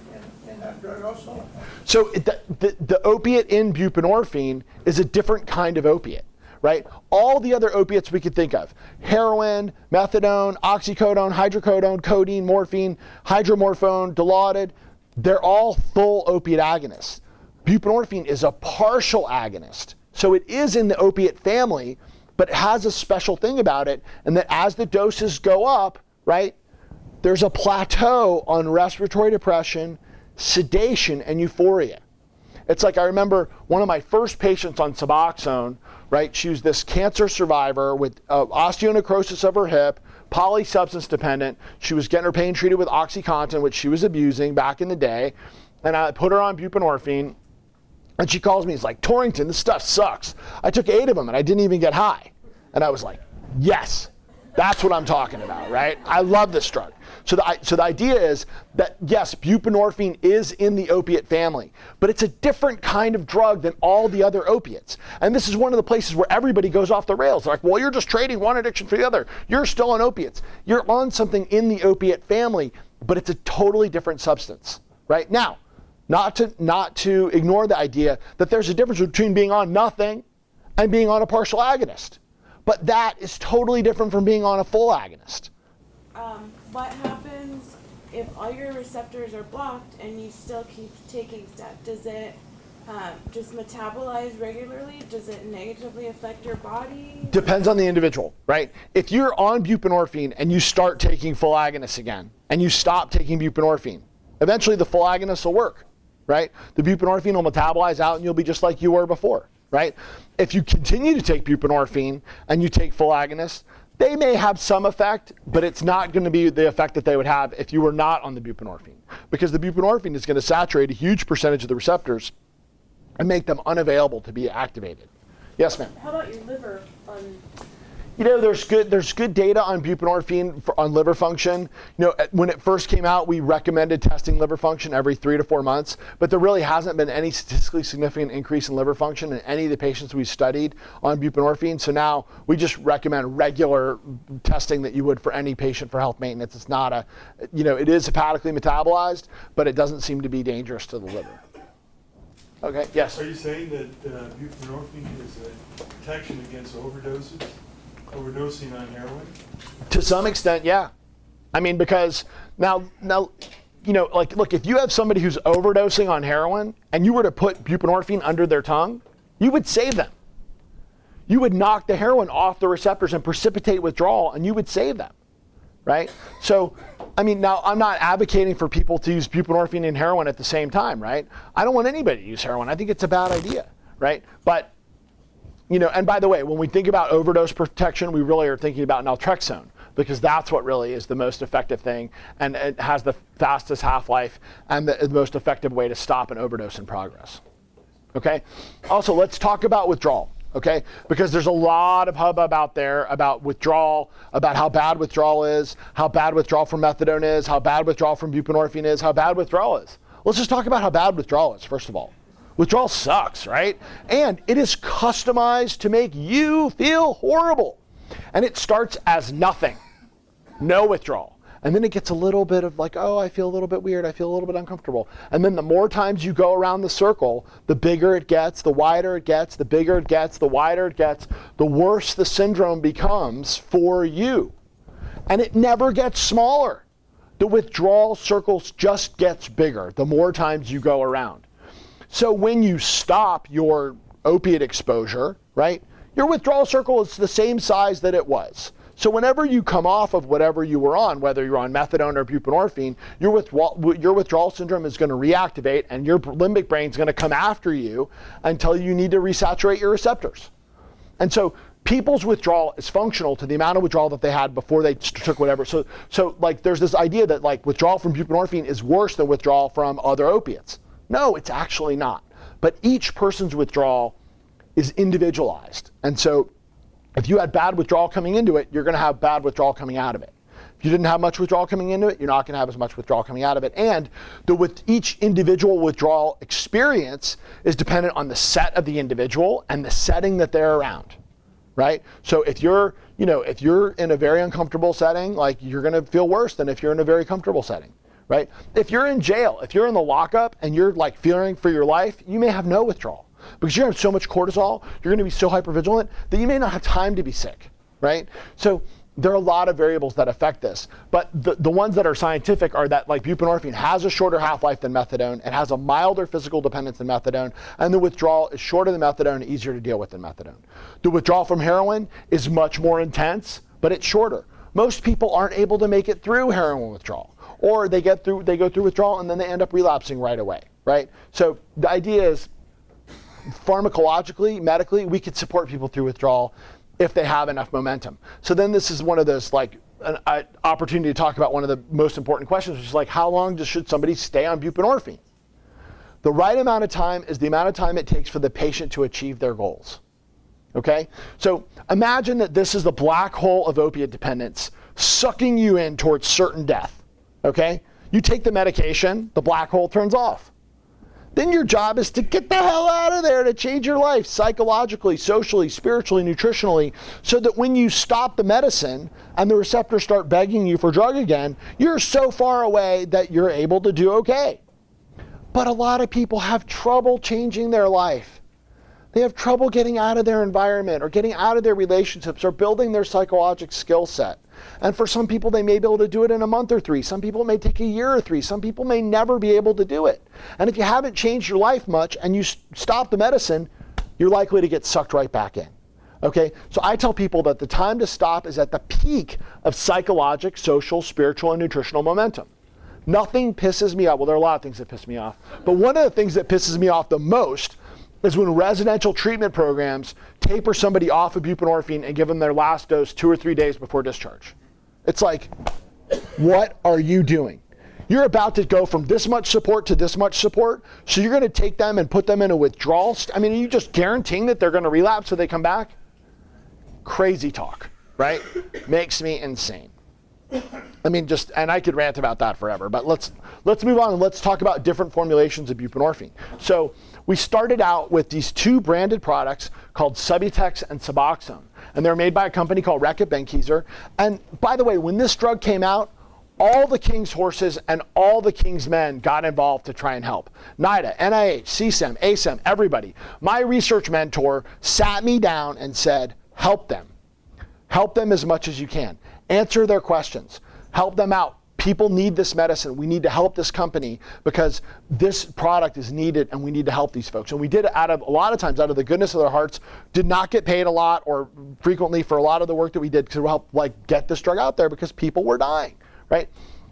[SPEAKER 3] that drug also?
[SPEAKER 1] So the opiate in buprenorphine is a different kind of opiate, right? All the other opiates we could think of, heroin, methadone, oxycodone, hydrocodone, codeine, morphine, hydromorphone, Dilaudid, they're all full opiate agonists. Buprenorphine is a partial agonist. So it is in the opiate family, but it has a special thing about it, and that as the doses go up, right, there's a plateau on respiratory depression, sedation, and euphoria. It's like I remember one of my first patients on Suboxone, right? She was this cancer survivor with osteonecrosis of her hip, polysubstance dependent. She was getting her pain treated with OxyContin, which she was abusing back in the day. And I put her on buprenorphine, and she calls me, it's like, Torrington, this stuff sucks. I took 8 of them and I didn't even get high. And I was like, yes, that's what I'm talking about, right? I love this drug. So the idea is that, yes, buprenorphine is in the opiate family, but it's a different kind of drug than all the other opiates. And this is one of the places where everybody goes off the rails. They're like, well, you're just trading one addiction for the other. You're still on opiates. You're on something in the opiate family, but it's a totally different substance, right? Now, not to ignore the idea that there's a difference between being on nothing and being on a partial agonist. But that is totally different from being on a full agonist.
[SPEAKER 2] What happens if all your receptors are blocked and you still keep taking stuff? Does it just metabolize regularly? Does it negatively affect your body?
[SPEAKER 1] Depends on the individual, right? If you're on buprenorphine and you start taking full agonists again, and you stop taking buprenorphine, eventually the full agonists will work, right? The buprenorphine will metabolize out and you'll be just like you were before, right? If you continue to take buprenorphine and you take full agonists, they may have some effect, but it's not going to be the effect that they would have if you were not on the buprenorphine, because the buprenorphine is going to saturate a huge percentage of the receptors and make them unavailable to be activated. Yes, ma'am?
[SPEAKER 2] How about your liver?
[SPEAKER 1] You know, there's good data on buprenorphine on liver function. You know, when it first came out, we recommended testing liver function every 3 to 4 months, but there really hasn't been any statistically significant increase in liver function in any of the patients we studied on buprenorphine. So now we just recommend regular testing that you would for any patient for health maintenance. It's not a, you know, it is hepatically metabolized, but it doesn't seem to be dangerous to the liver. Okay, yes?
[SPEAKER 4] Are you saying that buprenorphine is a protection against overdoses? Overdosing on heroin?
[SPEAKER 1] To some extent, yeah. I mean, because now, you know, like, look, if you have somebody who's overdosing on heroin and you were to put buprenorphine under their tongue, you would save them. You would knock the heroin off the receptors and precipitate withdrawal, and you would save them, right? So, I mean, now I'm not advocating for people to use buprenorphine and heroin at the same time, right? I don't want anybody to use heroin. I think it's a bad idea, right? But, you know, and by the way, when we think about overdose protection, we really are thinking about naltrexone, because that's what really is the most effective thing, and it has the fastest half-life and the most effective way to stop an overdose in progress. Okay? Also, let's talk about withdrawal, okay? Because there's a lot of hubbub out there about withdrawal, about how bad withdrawal is, how bad withdrawal from methadone is, how bad withdrawal from buprenorphine is, how bad withdrawal is. Let's just talk about how bad withdrawal is, first of all. Withdrawal sucks, right? And it is customized to make you feel horrible. And it starts as nothing, no withdrawal. And then it gets a little bit of like, oh, I feel a little bit weird, I feel a little bit uncomfortable. And then the more times you go around the circle, the bigger it gets, the wider it gets, the bigger it gets, the wider it gets, the worse the syndrome becomes for you. And it never gets smaller. The withdrawal circles just gets bigger the more times you go around. So when you stop your opiate exposure, right, your withdrawal circle is the same size that it was. So whenever you come off of whatever you were on, whether you're on methadone or buprenorphine, your withdrawal syndrome is going to reactivate, and your limbic brain is going to come after you until you need to resaturate your receptors. And so people's withdrawal is functional to the amount of withdrawal that they had before they took whatever. So like there's this idea that like withdrawal from buprenorphine is worse than withdrawal from other opiates. No, it's actually not. But each person's withdrawal is individualized. And so if you had bad withdrawal coming into it, you're going to have bad withdrawal coming out of it. If you didn't have much withdrawal coming into it, you're not going to have as much withdrawal coming out of it. And with each individual withdrawal experience is dependent on the set of the individual and the setting that they're around, right? So if you're in a very uncomfortable setting, like you're going to feel worse than if you're in a very comfortable setting. Right? If you're in jail, if you're in the lockup and you're like fearing for your life, you may have no withdrawal because you're going to have so much cortisol, you're going to be so hypervigilant that you may not have time to be sick, right? So there are a lot of variables that affect this, but the ones that are scientific are that like buprenorphine has a shorter half-life than methadone, it has a milder physical dependence than methadone, and the withdrawal is shorter than methadone and easier to deal with than methadone. The withdrawal from heroin is much more intense, but it's shorter. Most people aren't able to make it through heroin withdrawal, or they go through withdrawal and then they end up relapsing right away, right? So the idea is pharmacologically, medically, we could support people through withdrawal if they have enough momentum. So then this is one of those like an opportunity to talk about one of the most important questions, which is like, how long should somebody stay on buprenorphine? The right amount of time is the amount of time it takes for the patient to achieve their goals. Okay? So imagine that this is the black hole of opiate dependence sucking you in towards certain death. okay? You take the medication, the black hole turns off. Then your job is to get the hell out of there, to change your life psychologically, socially, spiritually, nutritionally, so that when you stop the medicine and the receptors start begging you for drug again, you're so far away that you're able to do okay. But a lot of people have trouble changing their life. They have trouble getting out of their environment or getting out of their relationships or building their psychological skill set. And for some people, they may be able to do it in a month or 3. Some people, it may take a year or 3. Some people may never be able to do it. And if you haven't changed your life much and you stop the medicine, you're likely to get sucked right back in. Okay? So I tell people that the time to stop is at the peak of psychological, social, spiritual, and nutritional momentum. Nothing pisses me off. Well, there are a lot of things that piss me off. But one of the things that pisses me off the most is when residential treatment programs taper somebody off of buprenorphine and give them their last dose 2 or 3 days before discharge. It's like, what are you doing? You're about to go from this much support to this much support, so you're going to take them and put them in a withdrawal. I mean, are you just guaranteeing that they're going to relapse so they come back? Crazy talk, right? Makes me insane. I mean, and I could rant about that forever, but let's move on and let's talk about different formulations of buprenorphine. So we started out with these 2 branded products called Subutex and Suboxone, and they're made by a company called Reckitt Benckiser. And by the way, when this drug came out, all the king's horses and all the king's men got involved to try and help. NIDA, NIH, CSEM, ASEM, everybody. My research mentor sat me down and said, help them. Help them as much as you can. Answer their questions. Help them out. People need this medicine. We need to help this company because this product is needed and we need to help these folks. And we did it a lot of times out of the goodness of their hearts, did not get paid a lot or frequently for a lot of the work that we did to help get this drug out there because people were dying, right?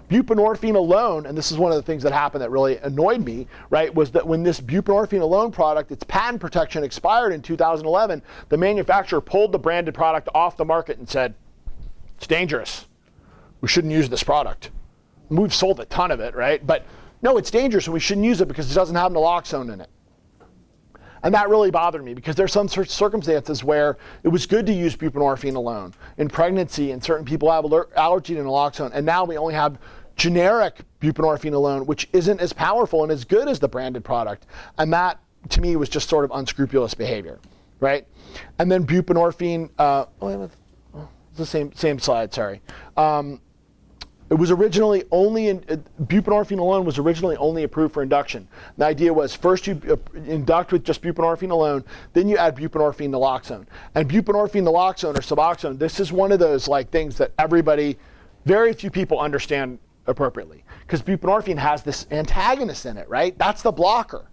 [SPEAKER 1] Buprenorphine alone, and this is one of the things that happened that really annoyed me, right, was that when this buprenorphine alone product, its patent protection expired in 2011, the manufacturer pulled the branded product off the market and said, it's dangerous. We shouldn't use this product. We've sold a ton of it, right? But no, it's dangerous and we shouldn't use it because it doesn't have naloxone in it. And that really bothered me because there's some circumstances where it was good to use buprenorphine alone. In pregnancy, and certain people have allergy to naloxone, and now we only have generic buprenorphine alone, which isn't as powerful and as good as the branded product. And that, to me, was just sort of unscrupulous behavior, right? And then buprenorphine, the same slide, sorry. It was originally buprenorphine alone was originally only approved for induction. The idea was first you induct with just buprenorphine alone, then you add buprenorphine naloxone. And buprenorphine naloxone or Suboxone, this is one of those things that very few people understand appropriately. Because buprenorphine has this antagonist in it, right? That's the blocker.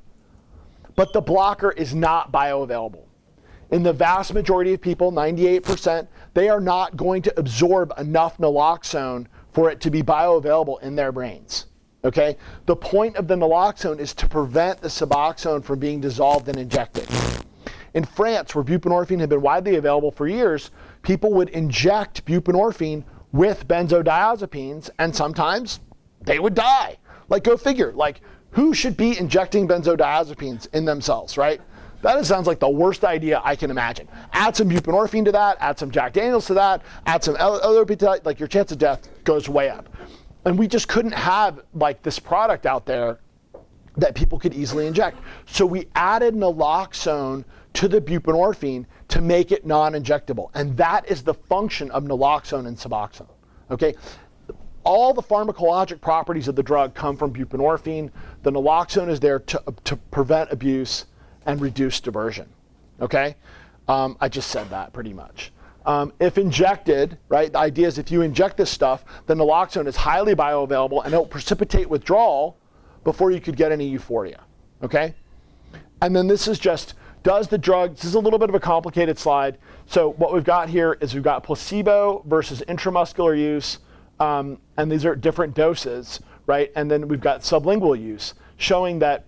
[SPEAKER 1] But the blocker is not bioavailable. In the vast majority of people, 98%, they are not going to absorb enough naloxone for it to be bioavailable in their brains, okay? The point of the naloxone is to prevent the Suboxone from being dissolved and injected. In France, where buprenorphine had been widely available for years, people would inject buprenorphine with benzodiazepines, and sometimes they would die. Go figure, who should be injecting benzodiazepines in themselves, right? That sounds like the worst idea I can imagine. Add some buprenorphine to that, add some Jack Daniels to that, add some other, your chance of death goes way up. And we just couldn't have this product out there that people could easily inject. So we added naloxone to the buprenorphine to make it non-injectable. And that is the function of naloxone and Suboxone, okay? All the pharmacologic properties of the drug come from buprenorphine. The naloxone is there to prevent abuse and reduce diversion, okay? I just said that pretty much. If injected, right, the idea is if you inject this stuff, the naloxone is highly bioavailable and it'll precipitate withdrawal before you could get any euphoria, okay? And then this is just, this is a little bit of a complicated slide. So what we've got here is we've got placebo versus intramuscular use, and these are different doses, right? And then we've got sublingual use, showing that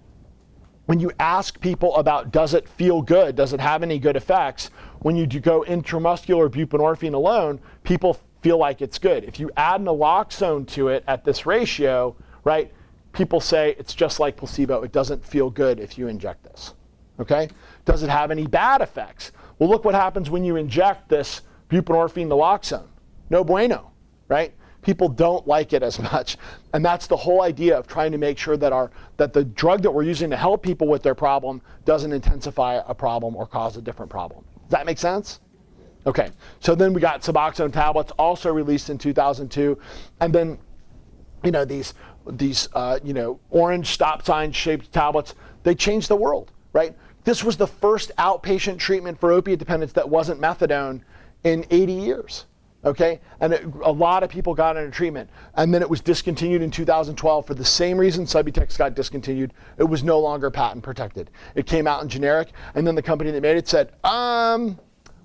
[SPEAKER 1] when you ask people about does it feel good, does it have any good effects, when you do go intramuscular buprenorphine alone, people feel like it's good. If you add naloxone to it at this ratio, right, people say it's just like placebo. It doesn't feel good if you inject this, okay? Does it have any bad effects? Well, look what happens when you inject this buprenorphine naloxone. No bueno, right? people don't like it as much. And that's the whole idea of trying to make sure that the drug that we're using to help people with their problem doesn't intensify a problem or cause a different problem. Does that make sense? Okay, so then we got Suboxone tablets, also released in 2002. And then, these orange stop sign shaped tablets, they changed the world, right? This was the first outpatient treatment for opiate dependence that wasn't methadone in 80 years. Okay, and a lot of people got into treatment, and then it was discontinued in 2012 for the same reason Subutex got discontinued. It was no longer patent protected. It came out in generic, and then the company that made it said,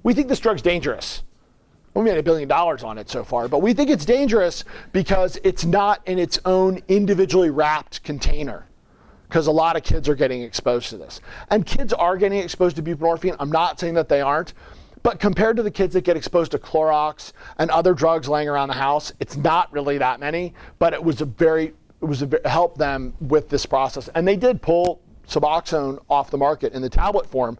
[SPEAKER 1] we think this drug's dangerous. We made $1 billion on it so far, but we think it's dangerous because it's not in its own individually wrapped container, because a lot of kids are getting exposed to this. And kids are getting exposed to buprenorphine. I'm not saying that they aren't. But compared to the kids that get exposed to Clorox and other drugs laying around the house, it's not really that many, but it helped them with this process. And they did pull Suboxone off the market in the tablet form.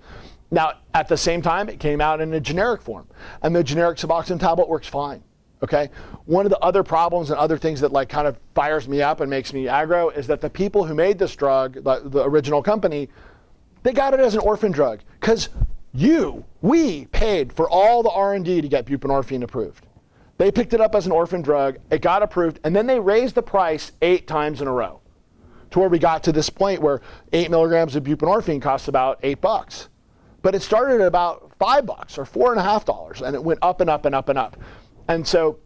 [SPEAKER 1] Now, at the same time, it came out in a generic form, and the generic Suboxone tablet works fine. Okay? One of the other problems and other things that kind of fires me up and makes me aggro is that the people who made this drug, the original company, they got it as an orphan drug, because we paid for all the R&D to get buprenorphine approved. They picked it up as an orphan drug, it got approved, and then they raised the price 8 times in a row to where we got to this point where 8 milligrams of buprenorphine costs about $8. But it started at about $5 or $4.50, and it went up and up and up and up. And so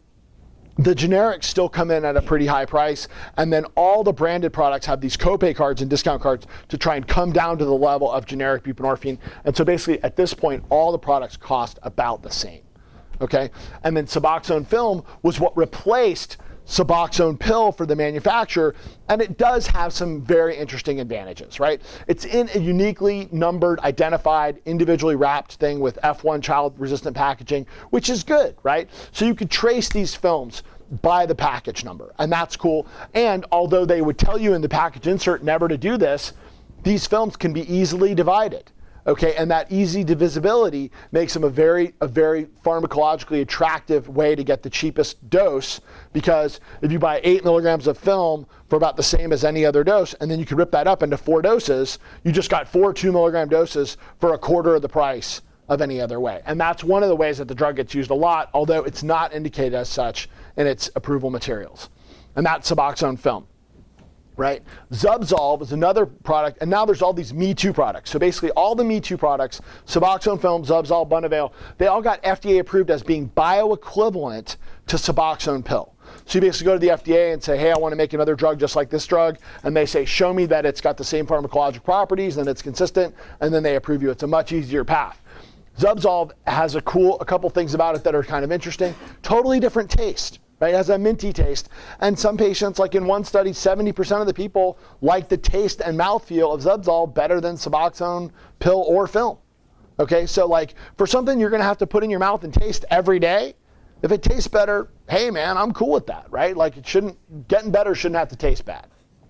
[SPEAKER 1] the generics still come in at a pretty high price, and then all the branded products have these copay cards and discount cards to try and come down to the level of generic buprenorphine. And so basically, at this point, all the products cost about the same, okay? And then Suboxone film was what replaced Suboxone pill for the manufacturer, and it does have some very interesting advantages, right? It's in a uniquely numbered, identified, individually wrapped thing with F1 child-resistant packaging, which is good, right? So you could trace these films by the package number, and that's cool. And although they would tell you in the package insert never to do this, these films can be easily divided. Okay, and that easy divisibility makes them a very pharmacologically attractive way to get the cheapest dose, because if you buy 8 milligrams of film for about the same as any other dose, and then you can rip that up into 4 doses, you just got 4 2-milligram doses for a quarter of the price of any other way. And that's one of the ways that the drug gets used a lot, although it's not indicated as such in its approval materials. And that's Suboxone film. Right? Zubsolv is another product, and now there's all these Me Too products. So basically all the Me Too products, Suboxone film, Zubsolv, Bunavail, they all got FDA approved as being bioequivalent to Suboxone pill. So you basically go to the FDA and say, hey, I want to make another drug just like this drug, and they say, show me that it's got the same pharmacologic properties and it's consistent, and then they approve you. It's a much easier path. Zubsolv has a couple things about it that are kind of interesting. Totally different taste. Right? It has a minty taste. And some patients, like in one study, 70% of the people like the taste and mouthfeel of Zubsolv better than Suboxone pill or film. Okay, so for something you're gonna have to put in your mouth and taste every day, if it tastes better, hey man, I'm cool with that, right? Getting better shouldn't have to taste bad.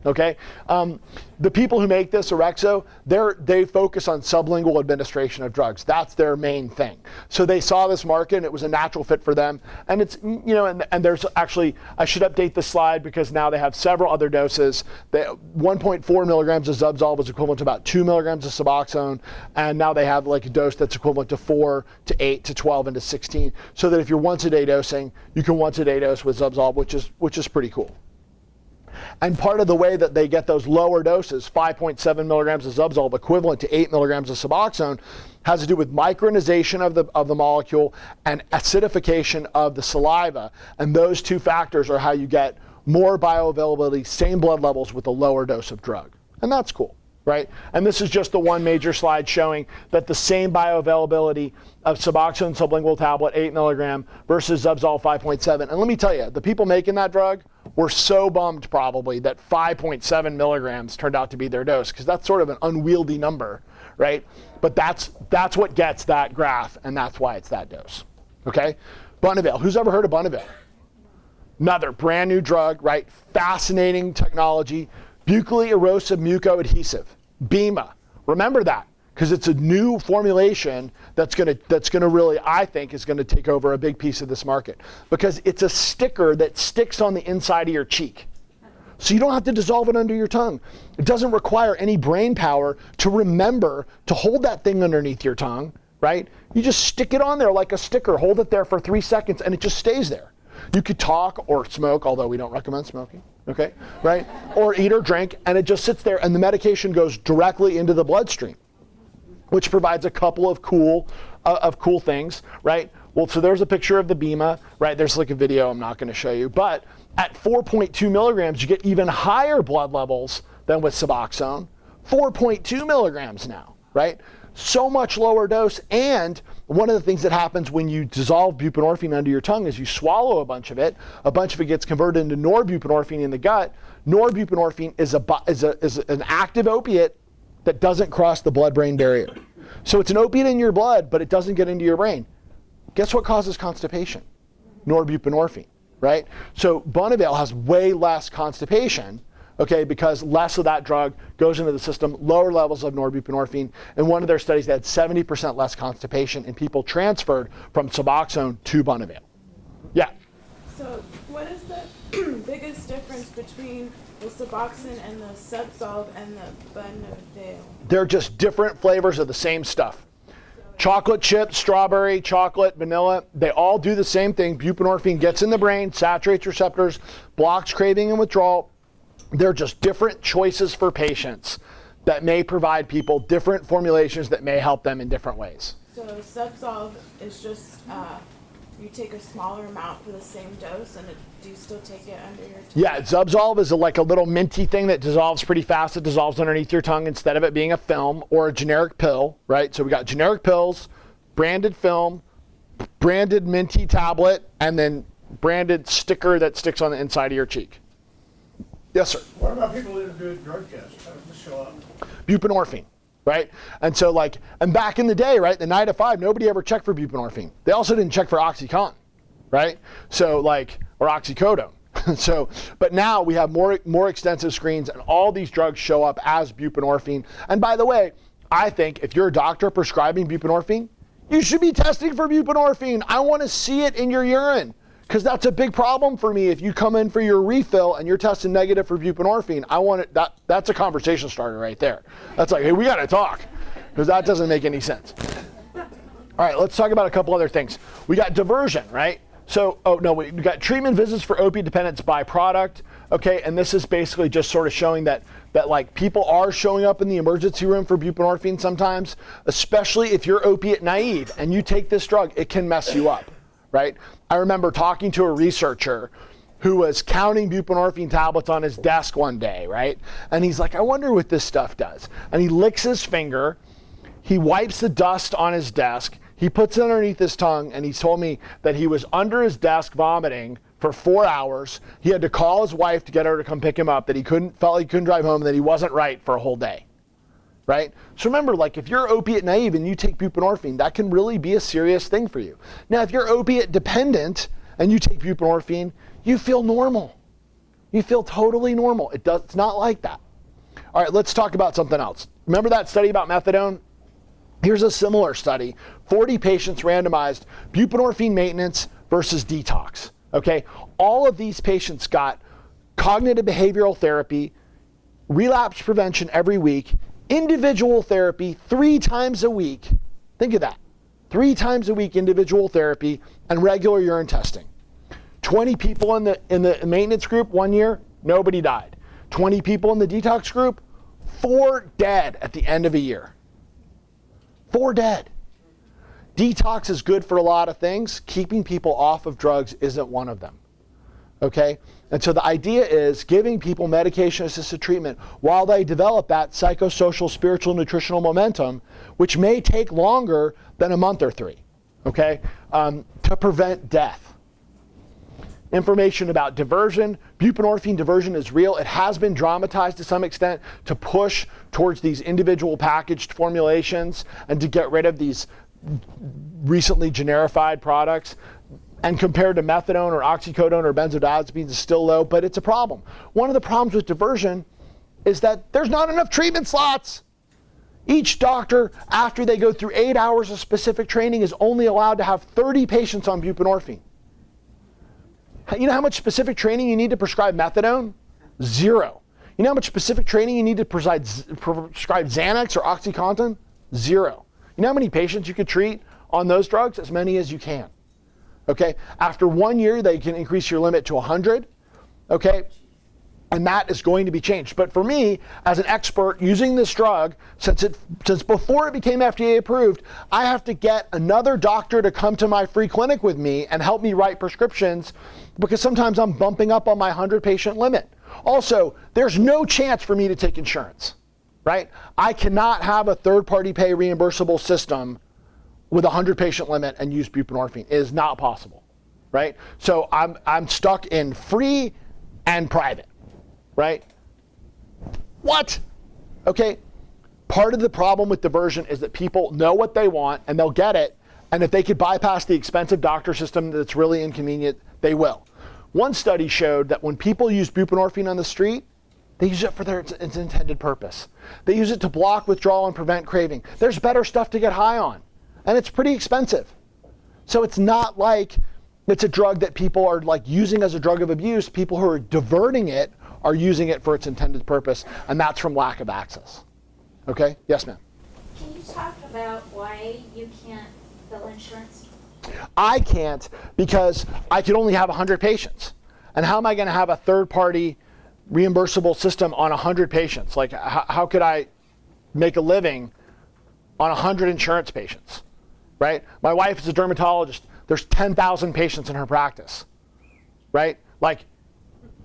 [SPEAKER 1] Okay, the people who make this, Orexo, they focus on sublingual administration of drugs. That's their main thing. So they saw this market, and it was a natural fit for them. And it's, and there's actually, I should update the slide because now they have several other doses. 1.4 milligrams of Zubsolv is equivalent to about 2 milligrams of Suboxone, and now they have a dose that's equivalent to 4 to 8 to 12 and to 16. So that if you're once a day dosing, you can once a day dose with Zubsolv, which is pretty cool. And part of the way that they get those lower doses, 5.7 milligrams of Zubsolv equivalent to 8 milligrams of Suboxone, has to do with micronization of the molecule and acidification of the saliva. And those two factors are how you get more bioavailability, same blood levels with a lower dose of drug. And that's cool, right? And this is just the one major slide showing that the same bioavailability of Suboxone sublingual tablet, 8 milligram, versus Zubsolv 5.7. And let me tell you, the people making that drug were so bummed probably that 5.7 milligrams turned out to be their dose, because that's sort of an unwieldy number, right? But that's what gets that graph, and that's why it's that dose, okay? Bunavail, who's ever heard of Bunavail? Another brand new drug, right? Fascinating technology. Buccally erosive mucoadhesive, BEMA. Remember that. because it's a new formulation that's gonna really, I think, is gonna take over a big piece of this market, because it's a sticker that sticks on the inside of your cheek. So you don't have to dissolve it under your tongue. It doesn't require any brain power to remember to hold that thing underneath your tongue, right? You just stick it on there like a sticker, hold it there for 3 seconds, and it just stays there. You could talk or smoke, although we don't recommend smoking, okay, right? Or eat or drink, and it just sits there, and the medication goes directly into the bloodstream, which provides a couple of cool things, right? Well, so there's a picture of the Bima, right? There's like a video I'm not going to show you, but at 4.2 milligrams, you get even higher blood levels than with Suboxone. 4.2 milligrams now, right? So much lower dose. And one of the things that happens when you dissolve buprenorphine under your tongue is you swallow a bunch of it gets converted into norbuprenorphine in the gut. Norbuprenorphine is an active opiate that doesn't cross the blood-brain barrier. So it's an opiate in your blood, but it doesn't get into your brain. Guess what causes constipation? Norbuprenorphine, right? So Bonneville has way less constipation, okay, because less of that drug goes into the system, lower levels of norbuprenorphine. In one of their studies, they had 70% less constipation in people transferred from Suboxone to Bonneville. Yeah?
[SPEAKER 2] So what is the biggest difference between the Suboxone and the Subsolve and the Bonneville?
[SPEAKER 1] They're just different flavors of the same stuff. Chocolate chip, strawberry, chocolate, vanilla, they all do the same thing. Buprenorphine gets in the brain, saturates receptors, blocks craving and withdrawal. They're just different choices for patients that may provide people different formulations that may help them in different ways.
[SPEAKER 2] So Subsolve is just, you take a smaller amount for the same dose, and do you still take it under your tongue?
[SPEAKER 1] Yeah, Subsolve is like a little minty thing that dissolves pretty fast. It dissolves underneath your tongue instead of it being a film or a generic pill, right? So we got generic pills, branded film, branded minty tablet, and then branded sticker that sticks on the inside of your cheek. Yes, sir.
[SPEAKER 3] What about people that do a drug test? How does this show up?
[SPEAKER 1] Buprenorphine, right? And so and back in the day, right, the 9 to 5, nobody ever checked for buprenorphine. They also didn't check for OxyContin, right? So or oxycodone. So, but now we have more extensive screens, and all these drugs show up as buprenorphine. And by the way, I think if you're a doctor prescribing buprenorphine, you should be testing for buprenorphine. I want to see it in your urine, because that's a big problem for me. If you come in for your refill and you're testing negative for buprenorphine, that's a conversation starter right there. That's like, hey, we got to talk, because that doesn't make any sense. All right, let's talk about a couple other things. We got diversion, right? So, we got treatment visits for opiate dependence by product, okay? And this is basically just sort of showing that like people are showing up in the emergency room for buprenorphine sometimes, especially if you're opiate naive and you take this drug, it can mess you up, right? I remember talking to a researcher who was counting buprenorphine tablets on his desk one day, right? And he's like, I wonder what this stuff does. And he licks his finger, he wipes the dust on his desk, he puts it underneath his tongue, and he told me that he was under his desk vomiting for 4 hours. He had to call his wife to get her to come pick him up, that felt he couldn't drive home, and that he wasn't right for a whole day, right? So remember, like if you're opiate naive and you take buprenorphine, that can really be a serious thing for you. Now, if you're opiate dependent and you take buprenorphine, you feel normal. You feel totally normal. It's not like that. All right, let's talk about something else. Remember that study about methadone? Here's a similar study. 40 patients randomized buprenorphine maintenance versus detox, okay? All of these patients got cognitive behavioral therapy, relapse prevention every week, individual therapy 3 times a week. Think of that. 3 times a week individual therapy and regular urine testing. 20 people in the maintenance group 1 year, nobody died. 20 people in the detox group, 4 dead at the end of a year. 4 dead. Detox is good for a lot of things. Keeping people off of drugs isn't one of them. Okay? And so the idea is giving people medication-assisted treatment while they develop that psychosocial, spiritual, nutritional momentum, which may take longer than a month or 3, okay, to prevent death. Information about diversion. Buprenorphine diversion is real. It has been dramatized to some extent to push towards these individual packaged formulations and to get rid of these recently generified products. And compared to methadone or oxycodone or benzodiazepines, is still low, but it's a problem. One of the problems with diversion is that there's not enough treatment slots. Each doctor, after they go through 8 hours of specific training, is only allowed to have 30 patients on buprenorphine. You know how much specific training you need to prescribe methadone? 0. You know how much specific training you need to prescribe Xanax or OxyContin? 0. You know how many patients you could treat on those drugs? As many as you can. Okay? After 1 year, they can increase your limit to 100. Okay? And that is going to be changed. But for me, as an expert using this drug, since before it became FDA approved, I have to get another doctor to come to my free clinic with me and help me write prescriptions, because sometimes I'm bumping up on my 100 patient limit. Also, there's no chance for me to take insurance, right? I cannot have a third-party pay reimbursable system with a 100 patient limit and use buprenorphine. It is not possible, right? So I'm stuck in free and private. Right? What? Okay. Part of the problem with diversion is that people know what they want and they'll get it. And if they could bypass the expensive doctor system that's really inconvenient, they will. One study showed that when people use buprenorphine on the street, they use it for its intended purpose. They use it to block withdrawal and prevent craving. There's better stuff to get high on. And it's pretty expensive. So it's not like it's a drug that people are like using as a drug of abuse. People who are diverting it are using it for its intended purpose, and that's from lack of access. Okay? Yes, ma'am.
[SPEAKER 5] Can you talk about why you can't bill insurance?
[SPEAKER 1] I can't, because I could only have 100 patients. And how am I going to have a third-party reimbursable system on 100 patients? Like, how could I make a living on 100 insurance patients, right? My wife is a dermatologist. There's 10,000 patients in her practice, right? Like,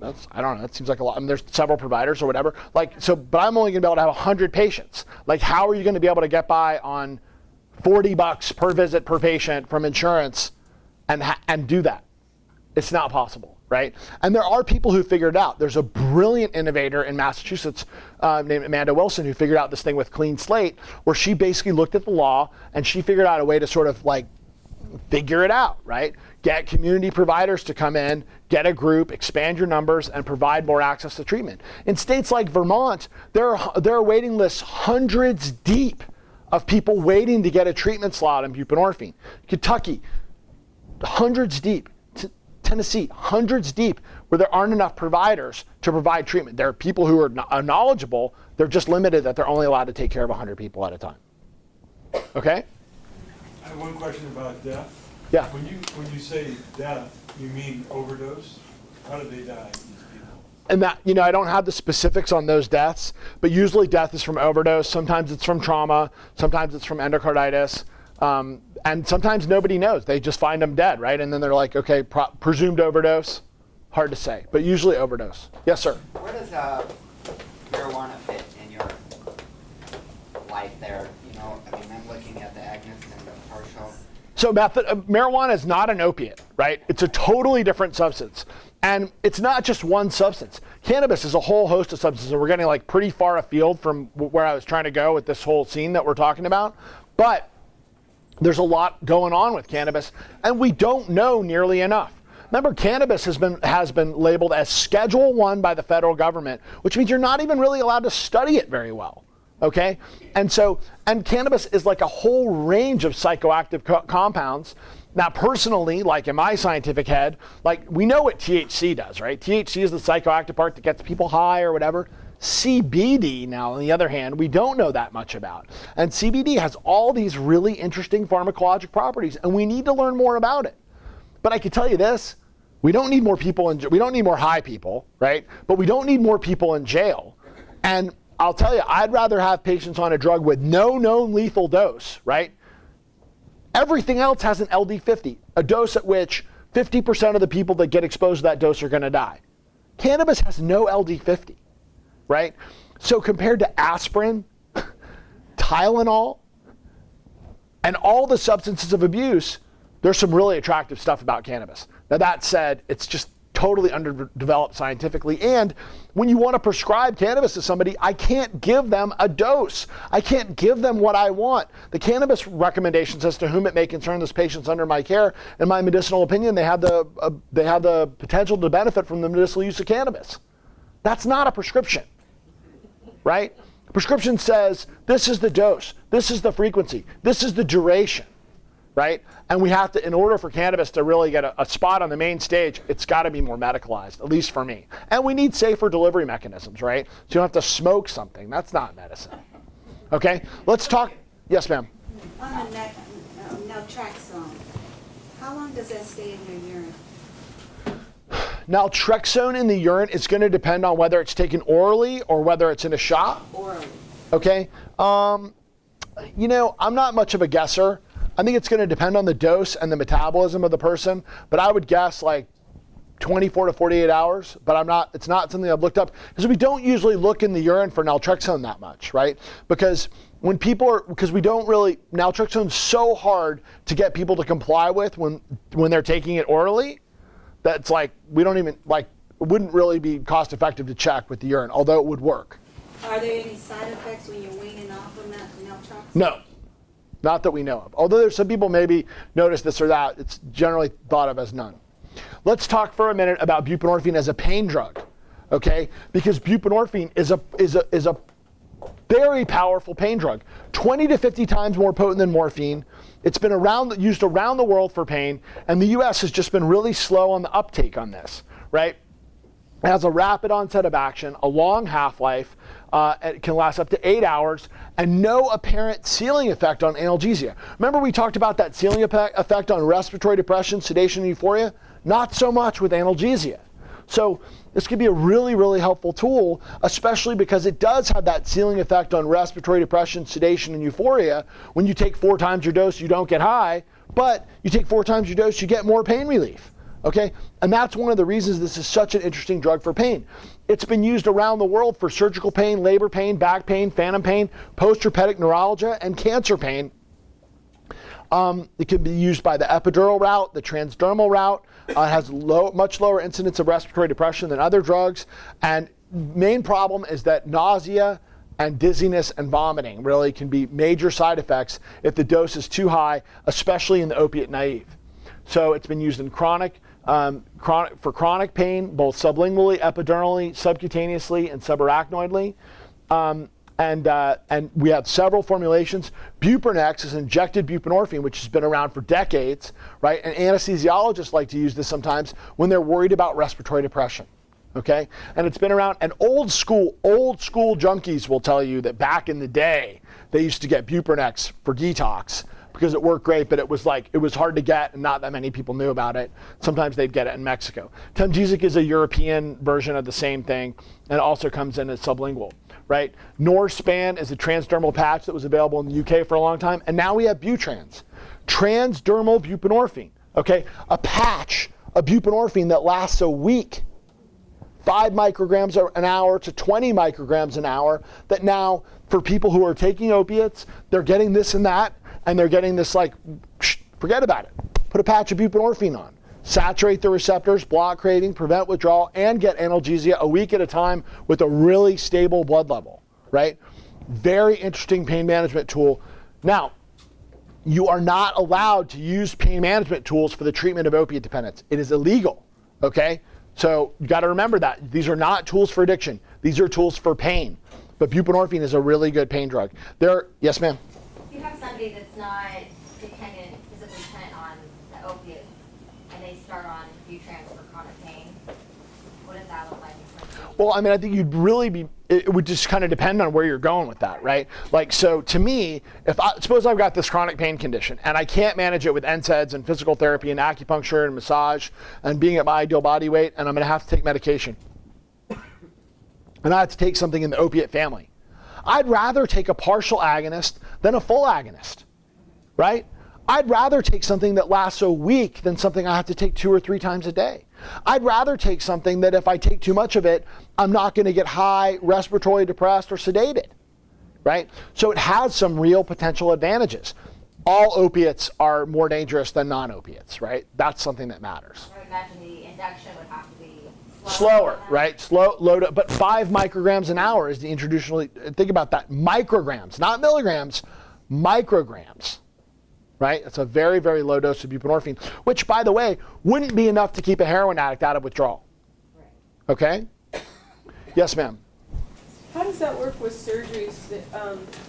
[SPEAKER 1] I don't know, that seems like a lot. I mean, there's several providers or whatever. Like, so, but I'm only gonna be able to have 100 patients. Like, how are you gonna be able to get by on $40 per visit per patient from insurance and do that? It's not possible, right? And there are people who figured it out. There's a brilliant innovator in Massachusetts named Amanda Wilson who figured out this thing with Clean Slate, where she basically looked at the law and she figured out a way to sort of like figure it out, right? Get community providers to come in, get a group, expand your numbers, and provide more access to treatment. In states like Vermont, there are waiting lists hundreds deep of people waiting to get a treatment slot on buprenorphine. Kentucky, hundreds deep. Tennessee, hundreds deep, where there aren't enough providers to provide treatment. There are people who are knowledgeable. They're just limited that they're only allowed to take care of 100 people at a time. Okay?
[SPEAKER 4] I have one question about death.
[SPEAKER 1] Yeah.
[SPEAKER 4] When you say death, you mean overdose? How do they die, these people?
[SPEAKER 1] And that, you know, I don't have the specifics on those deaths, but usually death is from overdose. Sometimes it's from trauma. Sometimes it's from endocarditis. And sometimes nobody knows. They just find them dead, right? And then they're like, okay, presumed overdose. Hard to say, but usually overdose. Yes, sir.
[SPEAKER 6] Where does marijuana fit in your life there? You know, I mean, I'm looking at the Agnes and the partial.
[SPEAKER 1] So marijuana is not an opiate, right? It's a totally different substance. And it's not just one substance. Cannabis is a whole host of substances. And we're getting like pretty far afield from where I was trying to go with this whole scene that we're talking about. But there's a lot going on with cannabis, and we don't know nearly enough. Remember, cannabis has been labeled as Schedule I by the federal government, which means you're not even really allowed to study it very well. Okay? And cannabis is like a whole range of psychoactive compounds. Now, personally, like in my scientific head, like we know what THC does, right? THC is the psychoactive part that gets people high or whatever. CBD, now, on the other hand, we don't know that much about. And CBD has all these really interesting pharmacologic properties, and we need to learn more about it. But I can tell you this, we don't need more people, we don't need more high people, right? But we don't need more people in jail. And I'll tell you, I'd rather have patients on a drug with no known lethal dose, right? Everything else has an LD50, a dose at which 50% of the people that get exposed to that dose are gonna die. Cannabis has no LD50. Right? So compared to aspirin, Tylenol, and all the substances of abuse, there's some really attractive stuff about cannabis. Now that said, it's just totally underdeveloped scientifically. And when you want to prescribe cannabis to somebody, I can't give them a dose. I can't give them what I want. The cannabis recommendation says, to whom it may concern this patient's under my care. In my medicinal opinion, they have the potential to benefit from the medicinal use of cannabis. That's not a prescription. Right? Prescription says this is the dose, this is the frequency, this is the duration, right? And we have to, in order for cannabis to really get a spot on the main stage, it's got to be more medicalized, at least for me. And we need safer delivery mechanisms, right? So you don't have to smoke something. That's not medicine. Okay, let's talk. Yes, ma'am.
[SPEAKER 7] On the naltrexone, how long does that stay in your urine?
[SPEAKER 1] Naltrexone in the urine is going to depend on whether it's taken orally or whether it's in a shot.
[SPEAKER 7] Orally.
[SPEAKER 1] Okay. You know, I'm not much of a guesser. I think it's going to depend on the dose and the metabolism of the person, but I would guess like 24 to 48 hours, but it's not something I've looked up because we don't usually look in the urine for naltrexone that much, right? Because naltrexone's so hard to get people to comply with when they're taking it orally, that's like, we don't even, like, it wouldn't really be cost effective to check with the urine, although it would work.
[SPEAKER 7] Are there any side effects when you're weaning off of naltrexone?
[SPEAKER 1] No, not that we know of. Although there's some people maybe notice this or that, it's generally thought of as none. Let's talk for a minute about buprenorphine as a pain drug, okay? Because buprenorphine is a very powerful pain drug, 20 to 50 times more potent than morphine. It's been used around the world for pain, and the U.S. has just been really slow on the uptake on this, right? It has a rapid onset of action, a long half-life, it can last up to 8 hours, and no apparent ceiling effect on analgesia. Remember we talked about that ceiling effect on respiratory depression, sedation, and euphoria? Not so much with analgesia. So this could be a really, really helpful tool, especially because it does have that ceiling effect on respiratory depression, sedation, and euphoria. When you take 4 times your dose, you don't get high, but you take 4 times your dose, you get more pain relief. Okay, and that's one of the reasons this is such an interesting drug for pain. It's been used around the world for surgical pain, labor pain, back pain, phantom pain, post-herpetic neuralgia, and cancer pain. It can be used by the epidural route, the transdermal route. It has much lower incidence of respiratory depression than other drugs. And main problem is that nausea and dizziness and vomiting really can be major side effects if the dose is too high, especially in the opiate naive. So it's been used in chronic chronic pain, both sublingually, epidurally, subcutaneously, and subarachnoidally. And we have several formulations. Buprenex is injected buprenorphine, which has been around for decades, right? And anesthesiologists like to use this sometimes when they're worried about respiratory depression, okay? And it's been around, and old school junkies will tell you that back in the day, they used to get Buprenex for detox because it worked great, but it was hard to get and not that many people knew about it. Sometimes they'd get it in Mexico. Temgesic is a European version of the same thing and also comes in as sublingual, right? Norspan is a transdermal patch that was available in the UK for a long time, and now we have Butrans, transdermal buprenorphine, okay? A patch of buprenorphine that lasts a week, 5 micrograms an hour to 20 micrograms an hour, that now for people who are taking opiates, they're getting this and that, and they're getting this like, forget about it. Put a patch of buprenorphine on. Saturate the receptors, block craving, prevent withdrawal, and get analgesia a week at a time with a really stable blood level, right? Very interesting pain management tool. Now, you are not allowed to use pain management tools for the treatment of opiate dependence. It is illegal, okay? So you got to remember that. These are not tools for addiction. These are tools for pain. But buprenorphine is a really good pain drug. Yes, ma'am?
[SPEAKER 5] If you have somebody that's not physically dependent on the opiates, and they start on Butrans for chronic pain, what does that look like?
[SPEAKER 1] Well, I mean, I think it would just kind of depend on where you're going with that, right? Like, so to me, suppose I've got this chronic pain condition and I can't manage it with NSAIDs and physical therapy and acupuncture and massage and being at my ideal body weight, and I'm going to have to take medication. And I have to take something in the opiate family. I'd rather take a partial agonist than a full agonist, right? I'd rather take something that lasts a week than something I have to take 2 or 3 times a day. I'd rather take something that if I take too much of it, I'm not going to get high, respiratory depressed, or sedated, right? So it has some real potential advantages. All opiates are more dangerous than non-opiates, right? That's something that matters.
[SPEAKER 5] I would imagine the induction would have to be
[SPEAKER 1] slower, right? But 5 micrograms an hour is the introductional. Think about that. Micrograms, not milligrams, micrograms, right? It's a very, very low dose of buprenorphine, which, by the way, wouldn't be enough to keep a heroin addict out of withdrawal.
[SPEAKER 5] Right.
[SPEAKER 1] Okay? Yes, ma'am.
[SPEAKER 8] How does that work with surgeries that,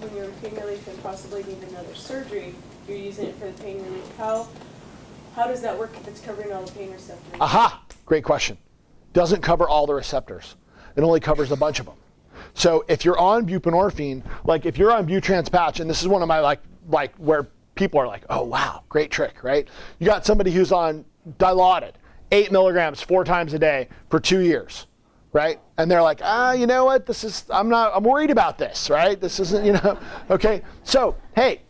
[SPEAKER 8] when you're in pain relief and possibly need another surgery, you're using it for the pain relief? How does that work if it's covering all the pain receptors?
[SPEAKER 1] Aha, great question. Doesn't cover all the receptors. It only covers a bunch of them. So if you're on buprenorphine, like if you're on Butrans patch, and this is one of my like where people are like, oh wow, great trick, right? You got somebody who's on Dilaudid, 8 milligrams 4 times a day for 2 years, right? And they're like, you know what? I'm worried about this, right? This isn't, okay. So hey,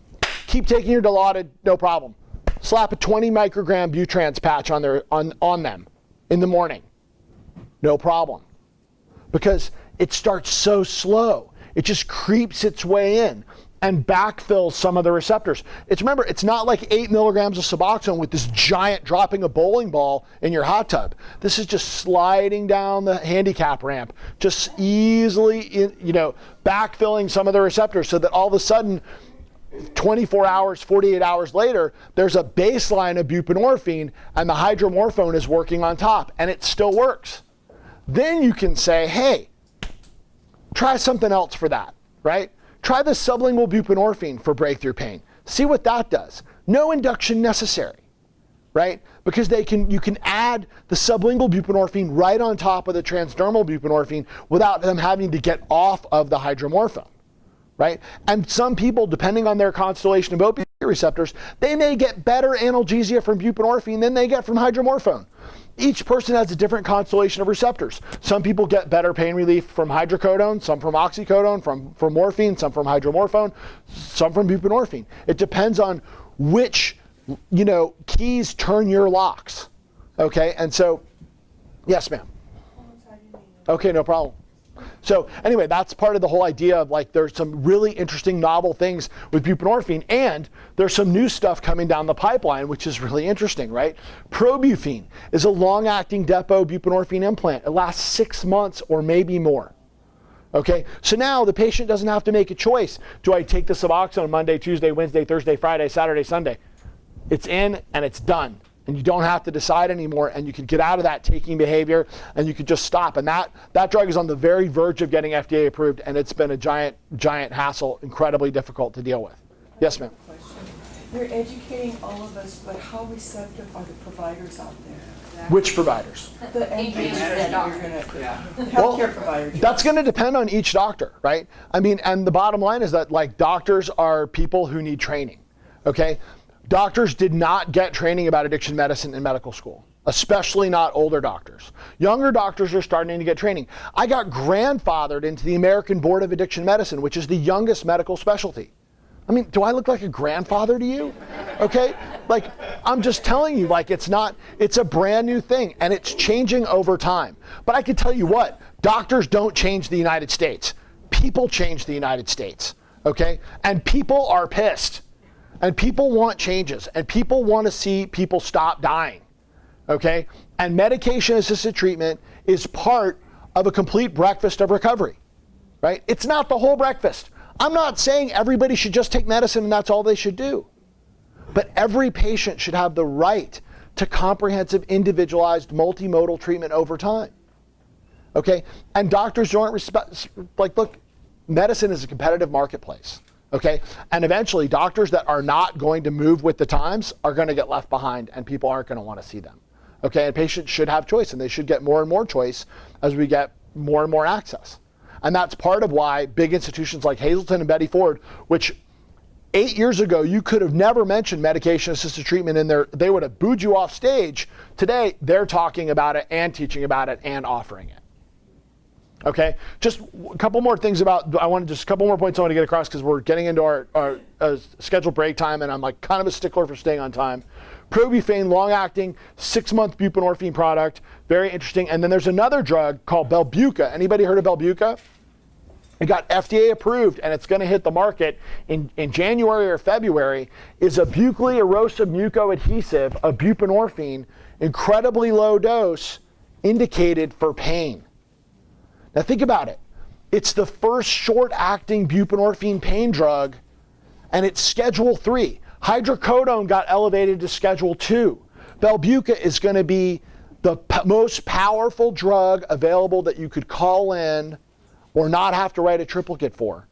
[SPEAKER 1] keep taking your Dilaudid, no problem. Slap a 20 microgram Butrans patch on them in the morning, no problem, because it starts so slow. It just creeps its way in and backfills some of the receptors. Remember, it's not like 8 milligrams of Suboxone with this giant dropping a bowling ball in your hot tub. This is just sliding down the handicap ramp, just easily, backfilling some of the receptors so that all of a sudden, 24 hours, 48 hours later, there's a baseline of buprenorphine and the hydromorphone is working on top and it still works. Then you can say, hey, try something else for that, right? Try the sublingual buprenorphine for breakthrough pain. See what that does. No induction necessary, right? Because you can add the sublingual buprenorphine right on top of the transdermal buprenorphine without them having to get off of the hydromorphone, right? And some people, depending on their constellation of opioid receptors, they may get better analgesia from buprenorphine than they get from hydromorphone. Each person has a different constellation of receptors. Some people get better pain relief from hydrocodone, some from oxycodone, from morphine, some from hydromorphone, some from buprenorphine. It depends on which, keys turn your locks. Okay, and so, yes, ma'am. Okay, no problem. So anyway, that's part of the whole idea of there's some really interesting novel things with buprenorphine, and there's some new stuff coming down the pipeline, which is really interesting, right? Probufene is a long-acting depot buprenorphine implant. It lasts 6 months or maybe more. Okay, so now the patient doesn't have to make a choice. Do I take the Suboxone Monday, Tuesday, Wednesday, Thursday, Friday, Saturday, Sunday? It's in and it's done. And you don't have to decide anymore, and you can get out of that taking behavior, and you can just stop. And that drug is on the very verge of getting FDA approved, and it's been a giant hassle, incredibly difficult to deal with. Yes, ma'am.
[SPEAKER 9] You're educating all of us, but how receptive are the providers out there?
[SPEAKER 1] Which providers?
[SPEAKER 9] The end users that you're going to,
[SPEAKER 1] Well,
[SPEAKER 9] healthcare providers.
[SPEAKER 1] that's going to depend on each doctor, right? I mean, and the bottom line is that doctors are people who need training, okay? Doctors did not get training about addiction medicine in medical school, especially not older doctors. Younger doctors are starting to get training. I got grandfathered into the American Board of Addiction Medicine, which is the youngest medical specialty. I mean, do I look like a grandfather to you? Okay? I'm just telling you, it's a brand new thing, and it's changing over time. But I can tell you what, doctors don't change the United States. People change the United States, okay? And people are pissed. And people want changes, and people want to see people stop dying, okay? And medication-assisted treatment is part of a complete breakfast of recovery, right? It's not the whole breakfast. I'm not saying everybody should just take medicine and that's all they should do. But every patient should have the right to comprehensive, individualized, multimodal treatment over time, okay? And doctors don't look, medicine is a competitive marketplace. Okay, and eventually doctors that are not going to move with the times are going to get left behind, and people aren't going to want to see them. Okay, and patients should have choice, and they should get more and more choice as we get more and more access. And that's part of why big institutions like Hazleton and Betty Ford, which 8 years ago you could have never mentioned medication-assisted treatment in there, they would have booed you off stage. Today they're talking about it and teaching about it and offering it. Okay, just a couple more things just a couple more points I want to get across because we're getting into our scheduled break time, and I'm kind of a stickler for staying on time. Probufene, long-acting, 6-month buprenorphine product, very interesting. And then there's another drug called Belbuca. Anybody heard of Belbuca? It got FDA approved, and it's going to hit the market in January or February. Is a buccally erosive mucoadhesive of buprenorphine, incredibly low dose, indicated for pain. Now think about it. It's the first short-acting buprenorphine pain drug, and it's Schedule 3. Hydrocodone got elevated to Schedule 2. Belbuca is going to be the most powerful drug available that you could call in or not have to write a triplicate for.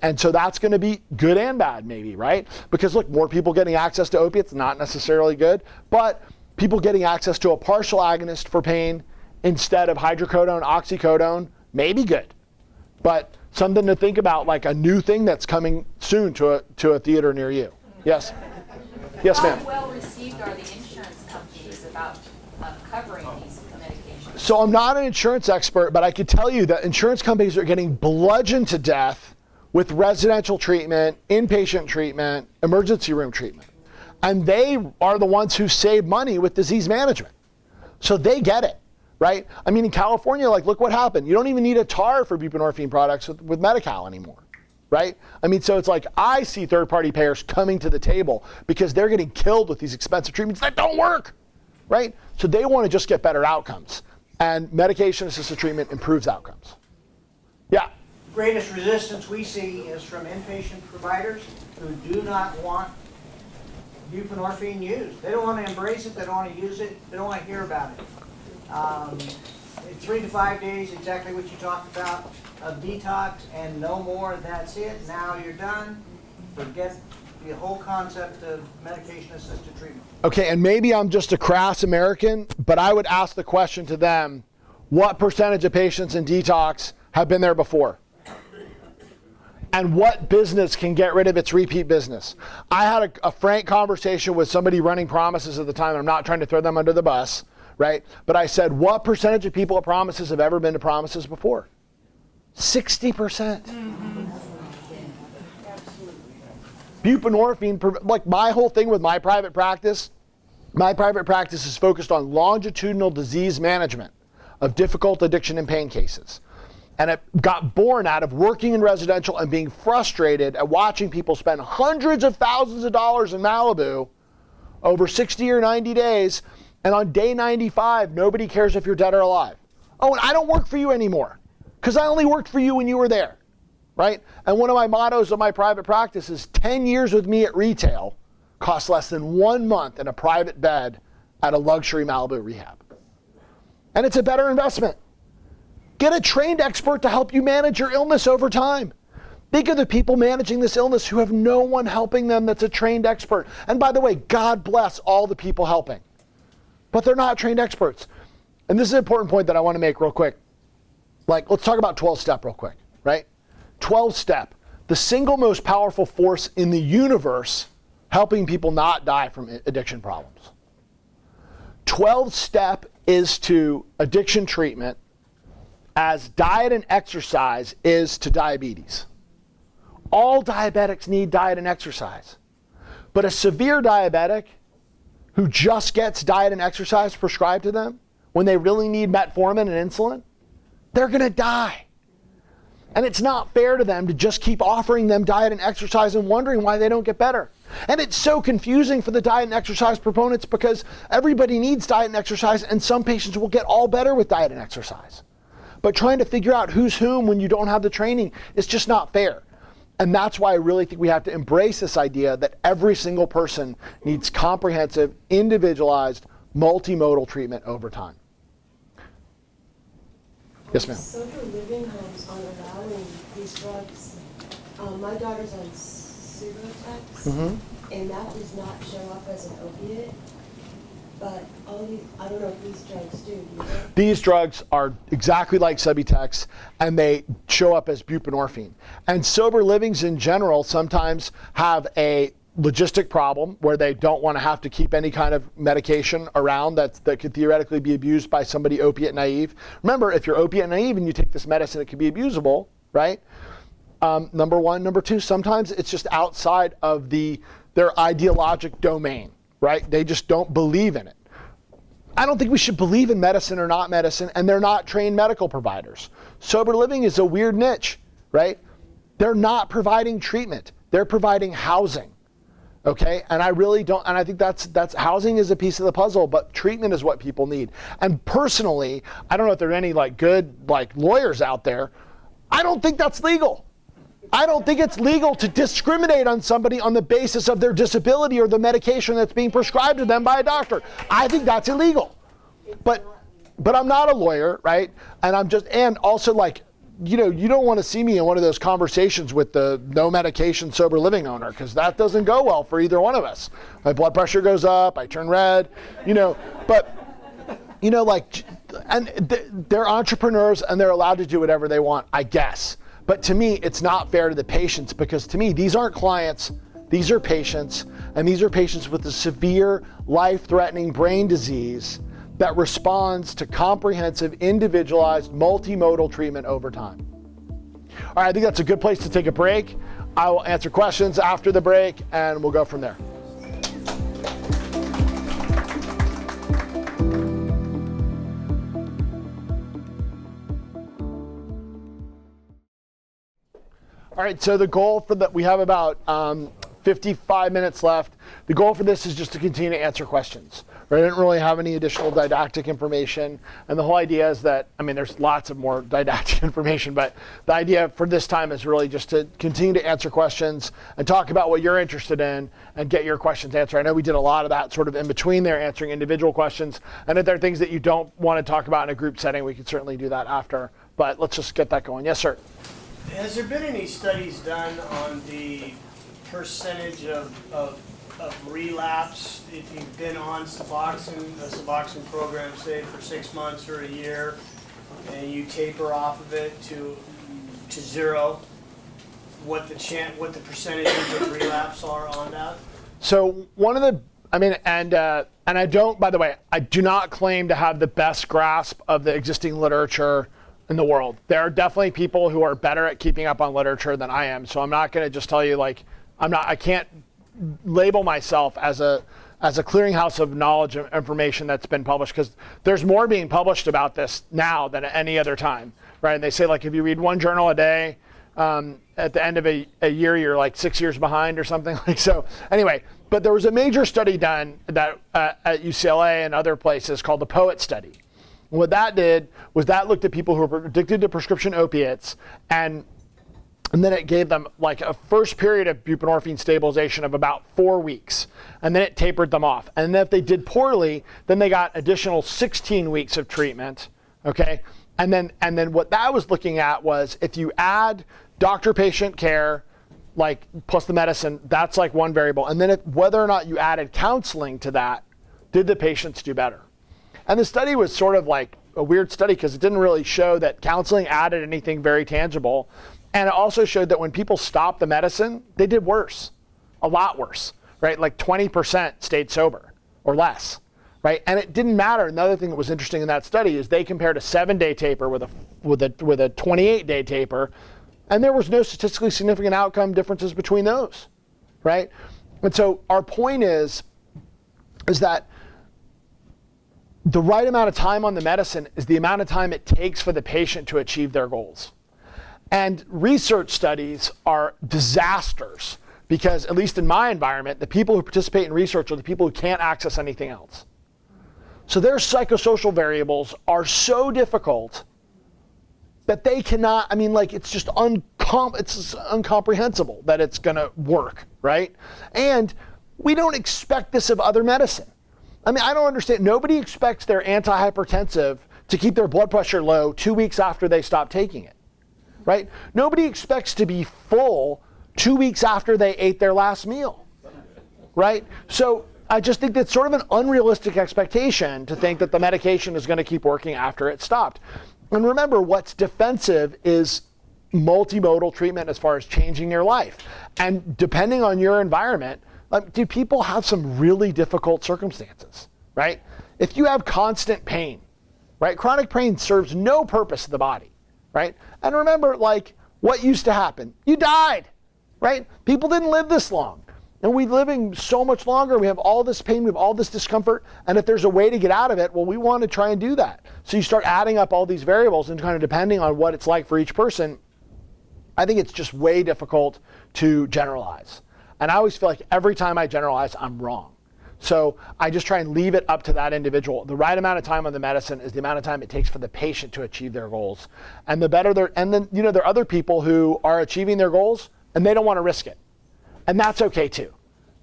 [SPEAKER 1] And so that's going to be good and bad maybe, right? Because look, more people getting access to opiates, not necessarily good, but people getting access to a partial agonist for pain instead of hydrocodone, oxycodone, may be good. But something to think about, like a new thing that's coming soon to a theater near you. Yes? Yes, ma'am.
[SPEAKER 10] How well received are the insurance companies about covering these medications?
[SPEAKER 1] So I'm not an insurance expert, but I could tell you that insurance companies are getting bludgeoned to death with residential treatment, inpatient treatment, emergency room treatment. And they are the ones who save money with disease management. So they get it, right? I mean, in California, like, look what happened. You don't even need a TAR for buprenorphine products with Medi-Cal anymore, right? I mean, so it's like I see third-party payers coming to the table because they're getting killed with these expensive treatments that don't work, right? So they want to just get better outcomes. And medication-assisted treatment improves outcomes. Yeah?
[SPEAKER 3] Greatest resistance we see is from inpatient providers who do not want buprenorphine used. They don't want to embrace it, they don't want to use it, they don't want to hear about it. 3 to 5 days, exactly what you talked about, of detox and no more, that's it, now you're done. Forget the whole concept of medication-assisted treatment.
[SPEAKER 1] Okay, and maybe I'm just a crass American, but I would ask the question to them, what percentage of patients in detox have been there before? And what business can get rid of its repeat business? I had a frank conversation with somebody running Promises at the time. I'm not trying to throw them under the bus, right? But I said, what percentage of people at Promises have ever been to Promises before? 60%. Buprenorphine, like my whole thing with my private practice is focused on longitudinal disease management of difficult addiction and pain cases. And it got born out of working in residential and being frustrated at watching people spend hundreds of thousands of dollars in Malibu over 60 or 90 days, and on day 95, nobody cares if you're dead or alive. Oh, and I don't work for you anymore, because I only worked for you when you were there, right? And one of my mottos of my private practice is 10 years with me at retail costs less than 1 month in a private bed at a luxury Malibu rehab. And it's a better investment. Get a trained expert to help you manage your illness over time. Think of the people managing this illness who have no one helping them that's a trained expert. And by the way, God bless all the people helping. But they're not trained experts. And this is an important point that I want to make real quick. Like, let's talk about 12-step real quick, right? 12-step, the single most powerful force in the universe helping people not die from addiction problems. 12-step is to addiction treatment as diet and exercise is to diabetes. All diabetics need diet and exercise. But a severe diabetic who just gets diet and exercise prescribed to them when they really need metformin and insulin, they're going to die. And it's not fair to them to just keep offering them diet and exercise and wondering why they don't get better. And it's so confusing for the diet and exercise proponents because everybody needs diet and exercise, and some patients will get all better with diet and exercise. But trying to figure out who's whom when you don't have the training is just not fair. And that's why I really think we have to embrace this idea that every single person needs comprehensive, individualized, multimodal treatment over time. Yes, ma'am.
[SPEAKER 11] Sober living homes aren't allowing these drugs. My daughter's on Subotex, and that does not show up as an opiate. But I don't know if these drugs do they?
[SPEAKER 1] These drugs are exactly like Subutex, and they show up as buprenorphine. And sober livings in general sometimes have a logistic problem where they don't want to have to keep any kind of medication around that could theoretically be abused by somebody opiate naive. Remember, if you're opiate naive and you take this medicine, it can be abusable, right? Number one. Number two, sometimes it's just outside of their ideologic domain, right? They just don't believe in it. I don't think we should believe in medicine or not medicine, and they're not trained medical providers. Sober living is a weird niche, right? They're not providing treatment. They're providing housing, okay? And I really don't, and I think that's housing is a piece of the puzzle, but treatment is what people need. And personally, I don't know if there are any good lawyers out there. I don't think that's legal. I don't think it's legal to discriminate on somebody on the basis of their disability or the medication that's being prescribed to them by a doctor. I think that's illegal. But I'm not a lawyer, right? And also you know, you don't want to see me in one of those conversations with the no medication sober living owner, because that doesn't go well for either one of us. My blood pressure goes up, I turn red, you know, but, you know, like, and they're entrepreneurs and they're allowed to do whatever they want, I guess. But to me, it's not fair to the patients, because to me, these aren't clients, these are patients, and these are patients with a severe, life-threatening brain disease that responds to comprehensive, individualized, multimodal treatment over time. All right, I think that's a good place to take a break. I will answer questions after the break, and we'll go from there. All right, so the goal for that, we have about 55 minutes left. The goal for this is just to continue to answer questions. Right? I didn't really have any additional didactic information. And the whole idea is that, I mean, there's lots of more didactic information, but the idea for this time is really just to continue to answer questions and talk about what you're interested in and get your questions answered. I know we did a lot of that sort of in between there, answering individual questions. And if there are things that you don't want to talk about in a group setting, we can certainly do that after. But let's just get that going. Yes, sir.
[SPEAKER 12] Has there been any studies done on the percentage of relapse if you've been on Suboxone, a Suboxone program, say for 6 months or a year, and you taper off of it to zero? What the percentages of relapse are on that?
[SPEAKER 1] So one of the, I mean, and I don't, by the way, I do not claim to have the best grasp of the existing literature in the world. There are definitely people who are better at keeping up on literature than I am. So I'm not going to just tell you like, I can't label myself as a clearinghouse of knowledge and information that's been published, because there's more being published about this now than at any other time, right? And they say like if you read one journal a day, at the end of a year, you're like 6 years behind or something like so. Anyway, but there was a major study done that at UCLA and other places called the POET study. And what that did was that looked at people who were addicted to prescription opiates, and then it gave them like a first period of buprenorphine stabilization of about 4 weeks, and then it tapered them off. And then if they did poorly, then they got additional 16 weeks of treatment, okay? And then what that was looking at was if you add doctor-patient care, like plus the medicine, that's like one variable. And then whether or not you added counseling to that, did the patients do better? And the study was sort of like a weird study because it didn't really show that counseling added anything very tangible. And it also showed that when people stopped the medicine, they did worse, a lot worse, right? Like 20% stayed sober or less, right? And it didn't matter. Another thing that was interesting in that study is they compared a 7-day taper with a 28-day taper, and there was no statistically significant outcome differences between those, right? And so our point is that the right amount of time on the medicine is the amount of time it takes for the patient to achieve their goals. And research studies are disasters because, at least in my environment, the people who participate in research are the people who can't access anything else. So their psychosocial variables are so difficult that they cannot, I mean, like, it's just it's incomprehensible that it's going to work, right? And we don't expect this of other medicine. I mean, I don't understand. Nobody expects their antihypertensive to keep their blood pressure low 2 weeks after they stop taking it, right? Nobody expects to be full 2 weeks after they ate their last meal, right? So I just think that's sort of an unrealistic expectation to think that the medication is going to keep working after it stopped. And remember, what's defensive is multimodal treatment as far as changing your life. And depending on your environment, do people have some really difficult circumstances, right? If you have constant pain, right? Chronic pain serves no purpose to the body, right? And remember, like, what used to happen? You died, right? People didn't live this long. And we're living so much longer. We have all this pain, we have all this discomfort. And if there's a way to get out of it, well, we want to try and do that. So you start adding up all these variables and kind of depending on what it's like for each person, I think it's just way difficult to generalize. And I always feel like every time I generalize, I'm wrong. So I just try and leave it up to that individual. The right amount of time on the medicine is the amount of time it takes for the patient to achieve their goals. And the better and then, there are other people who are achieving their goals and they don't want to risk it. And that's okay too,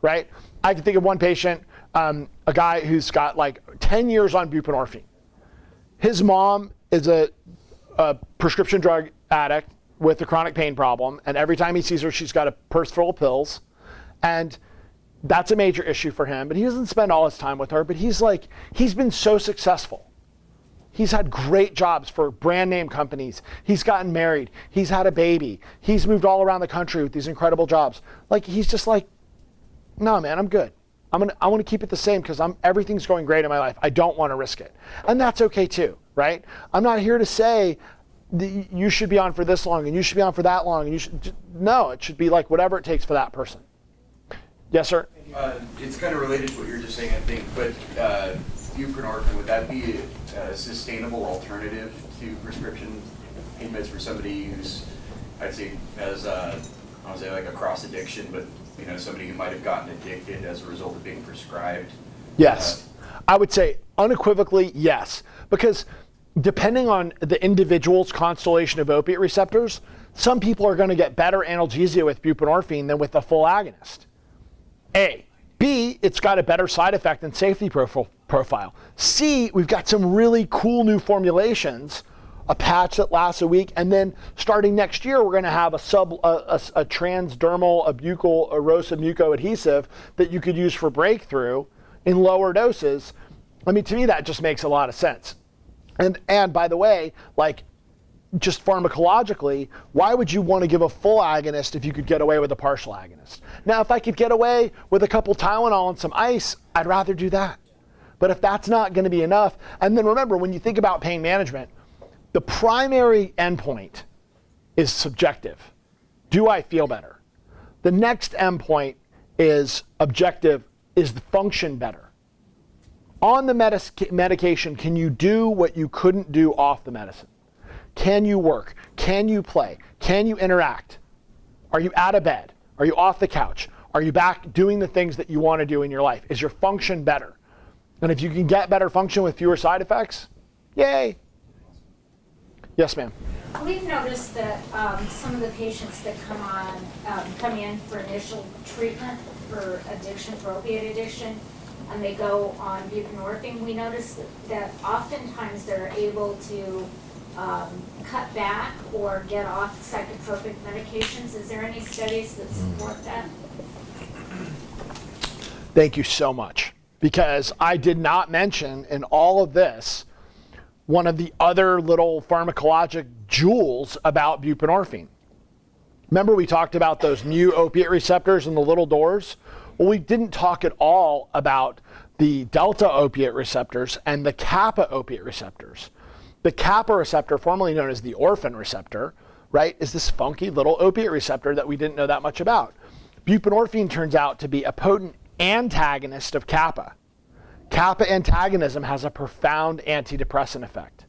[SPEAKER 1] right? I can think of one patient, a guy who's got like 10 years on buprenorphine. His mom is a prescription drug addict with a chronic pain problem, and every time he sees her, she's got a purse full of pills, and that's a major issue for him. But he doesn't spend all his time with her, but he's been so successful. He's had great jobs for brand name companies. He's gotten married. He's had a baby. He's moved all around the country with these incredible jobs. Like, he's just like, no, man, I'm good. I want to keep it the same because everything's going great in my life. I don't want to risk it. And that's okay too, right? I'm not here to say you should be on for this long and you should be on for that long. And no, it should be like whatever it takes for that person. Yes, sir?
[SPEAKER 13] It's kind of related to what you were just saying, I think, but buprenorphine, would that be a sustainable alternative to prescription pain meds for somebody who's, I'd say, has I don't say like a cross addiction, but somebody who might have gotten addicted as a result of being prescribed?
[SPEAKER 1] Yes. I would say unequivocally yes, because depending on the individual's constellation of opiate receptors, some people are going to get better analgesia with buprenorphine than with a full agonist. A. B, it's got a better side effect and safety profile. C, we've got some really cool new formulations, a patch that lasts a week, and then starting next year, we're going to have a transdermal abucal erosive mucoadhesive that you could use for breakthrough in lower doses. I mean, to me, that just makes a lot of sense. And by the way, like, just pharmacologically, why would you want to give a full agonist if you could get away with a partial agonist? Now, if I could get away with a couple Tylenol and some ice, I'd rather do that. But if that's not going to be enough, and then remember, when you think about pain management, the primary endpoint is subjective. Do I feel better? The next endpoint is objective. Is the function better? On the medication, can you do what you couldn't do off the medicine? Can you work? Can you play? Can you interact? Are you out of bed? Are you off the couch? Are you back doing the things that you want to do in your life? Is your function better? And if you can get better function with fewer side effects, yay. Yes, ma'am.
[SPEAKER 10] We've noticed that some of the patients that come in for initial treatment for addiction, for opiate addiction, and they go on buprenorphine, we notice that oftentimes they're able to cut back or get off psychotropic medications. Is there any studies that support that?
[SPEAKER 1] Thank you so much. Because I did not mention in all of this one of the other little pharmacologic jewels about buprenorphine. Remember we talked about those mu opiate receptors and the little doors? Well, we didn't talk at all about the delta opiate receptors and the kappa opiate receptors. The kappa receptor, formerly known as the orphan receptor, right, is this funky little opiate receptor that we didn't know that much about. Buprenorphine turns out to be a potent antagonist of kappa. Kappa antagonism has a profound antidepressant effect.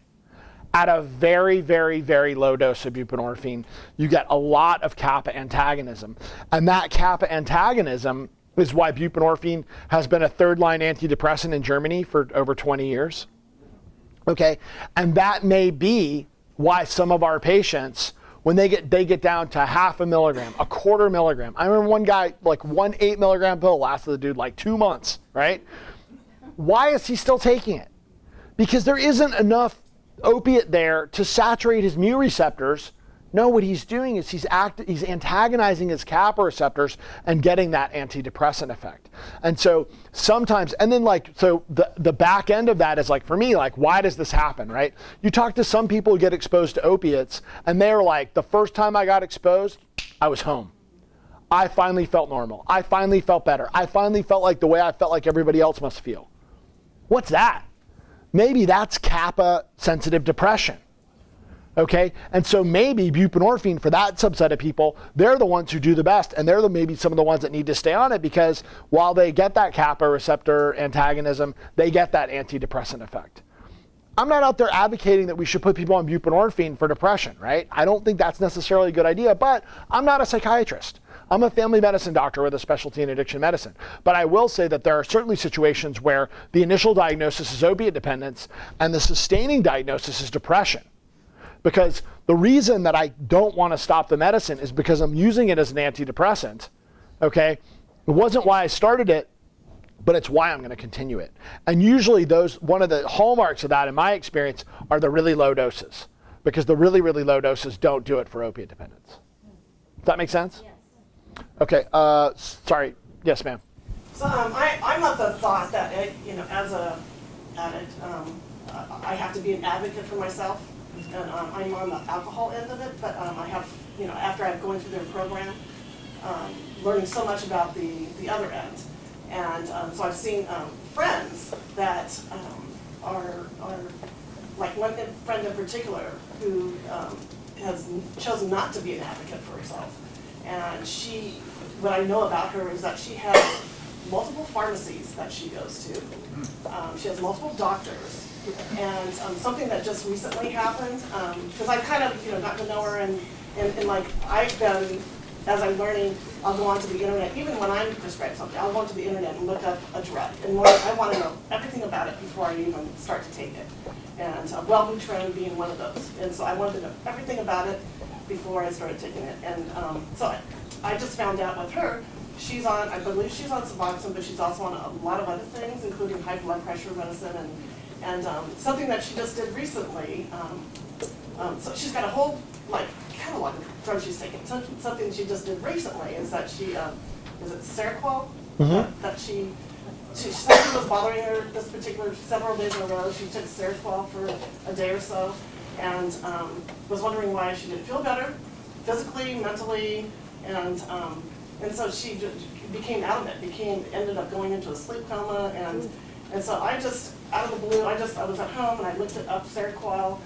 [SPEAKER 1] At a very, very, very low dose of buprenorphine, you get a lot of kappa antagonism. And that kappa antagonism is why buprenorphine has been a third-line antidepressant in Germany for over 20 years. Okay, and that may be why some of our patients, when they get down to half a milligram, a quarter milligram. I remember one guy, like 1 8 milligram pill lasted the dude like 2 months, right? Why is he still taking it? Because there isn't enough opiate there to saturate his mu receptors. No, what he's doing is he's antagonizing his kappa receptors and getting that antidepressant effect. And so sometimes, and then like, so the back end of that is like, for me, like, why does this happen, right? You talk to some people who get exposed to opiates and they're like, the first time I got exposed, I was home. I finally felt normal. I finally felt better. I finally felt like the way I felt like everybody else must feel. What's that? Maybe that's kappa sensitive depression. Okay, and so maybe buprenorphine for that subset of people, they're the ones who do the best, and they're maybe some of the ones that need to stay on it because while they get that kappa receptor antagonism, they get that antidepressant effect. I'm not out there advocating that we should put people on buprenorphine for depression, right? I don't think that's necessarily a good idea, but I'm not a psychiatrist. I'm a family medicine doctor with a specialty in addiction medicine. But I will say that there are certainly situations where the initial diagnosis is opiate dependence and the sustaining diagnosis is depression. Because the reason that I don't want to stop the medicine is because I'm using it as an antidepressant, okay? It wasn't why I started it, but it's why I'm going to continue it. And usually one of the hallmarks of that, in my experience, are the really low doses. because the really, really low doses don't do it for opiate dependence. Does that make sense?
[SPEAKER 5] Yes.
[SPEAKER 1] Okay, sorry. Yes, ma'am.
[SPEAKER 14] So I'm of the thought that, as a addict, I have to be an advocate for myself. And I'm on the alcohol end of it, but I have, after I've gone through their program, learning so much about the other end. And so I've seen friends that are, like one friend in particular who has chosen not to be an advocate for herself. And what I know about her is that she has multiple pharmacies that she goes to. She has multiple doctors. And something that just recently happened, because I've kind of, gotten to know her and like I've been, as I'm learning, I'll go onto the internet, even when I'm prescribed something, I'll go onto the internet and look up a drug. And I want to know everything about it before I even start to take it. And Wellbutrin being one of those. And so I wanted to know everything about it before I started taking it. And so I just found out with her, I believe she's on Suboxone, but she's also on a lot of other things, including high blood pressure medicine and something that she just did recently. So she's got a whole catalog of drugs she's taking. Something she just did recently is that she, is it Seroquel? That she said she was bothering her this particular several days in a row. She took Seroquel for a day or so and was wondering why she didn't feel better physically, mentally, and so she became out of it, ended up going into a sleep coma, and so I just, out of the blue, I was at home and I looked it up, Seroquel,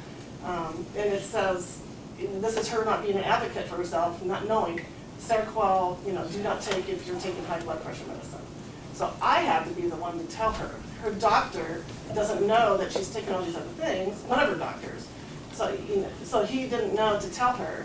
[SPEAKER 14] and it says, this is her not being an advocate for herself, not knowing, Seroquel, do not take if you're taking high blood pressure medicine. So I have to be the one to tell her. Her doctor doesn't know that she's taking all these other things, one of her doctors. So he didn't know to tell her.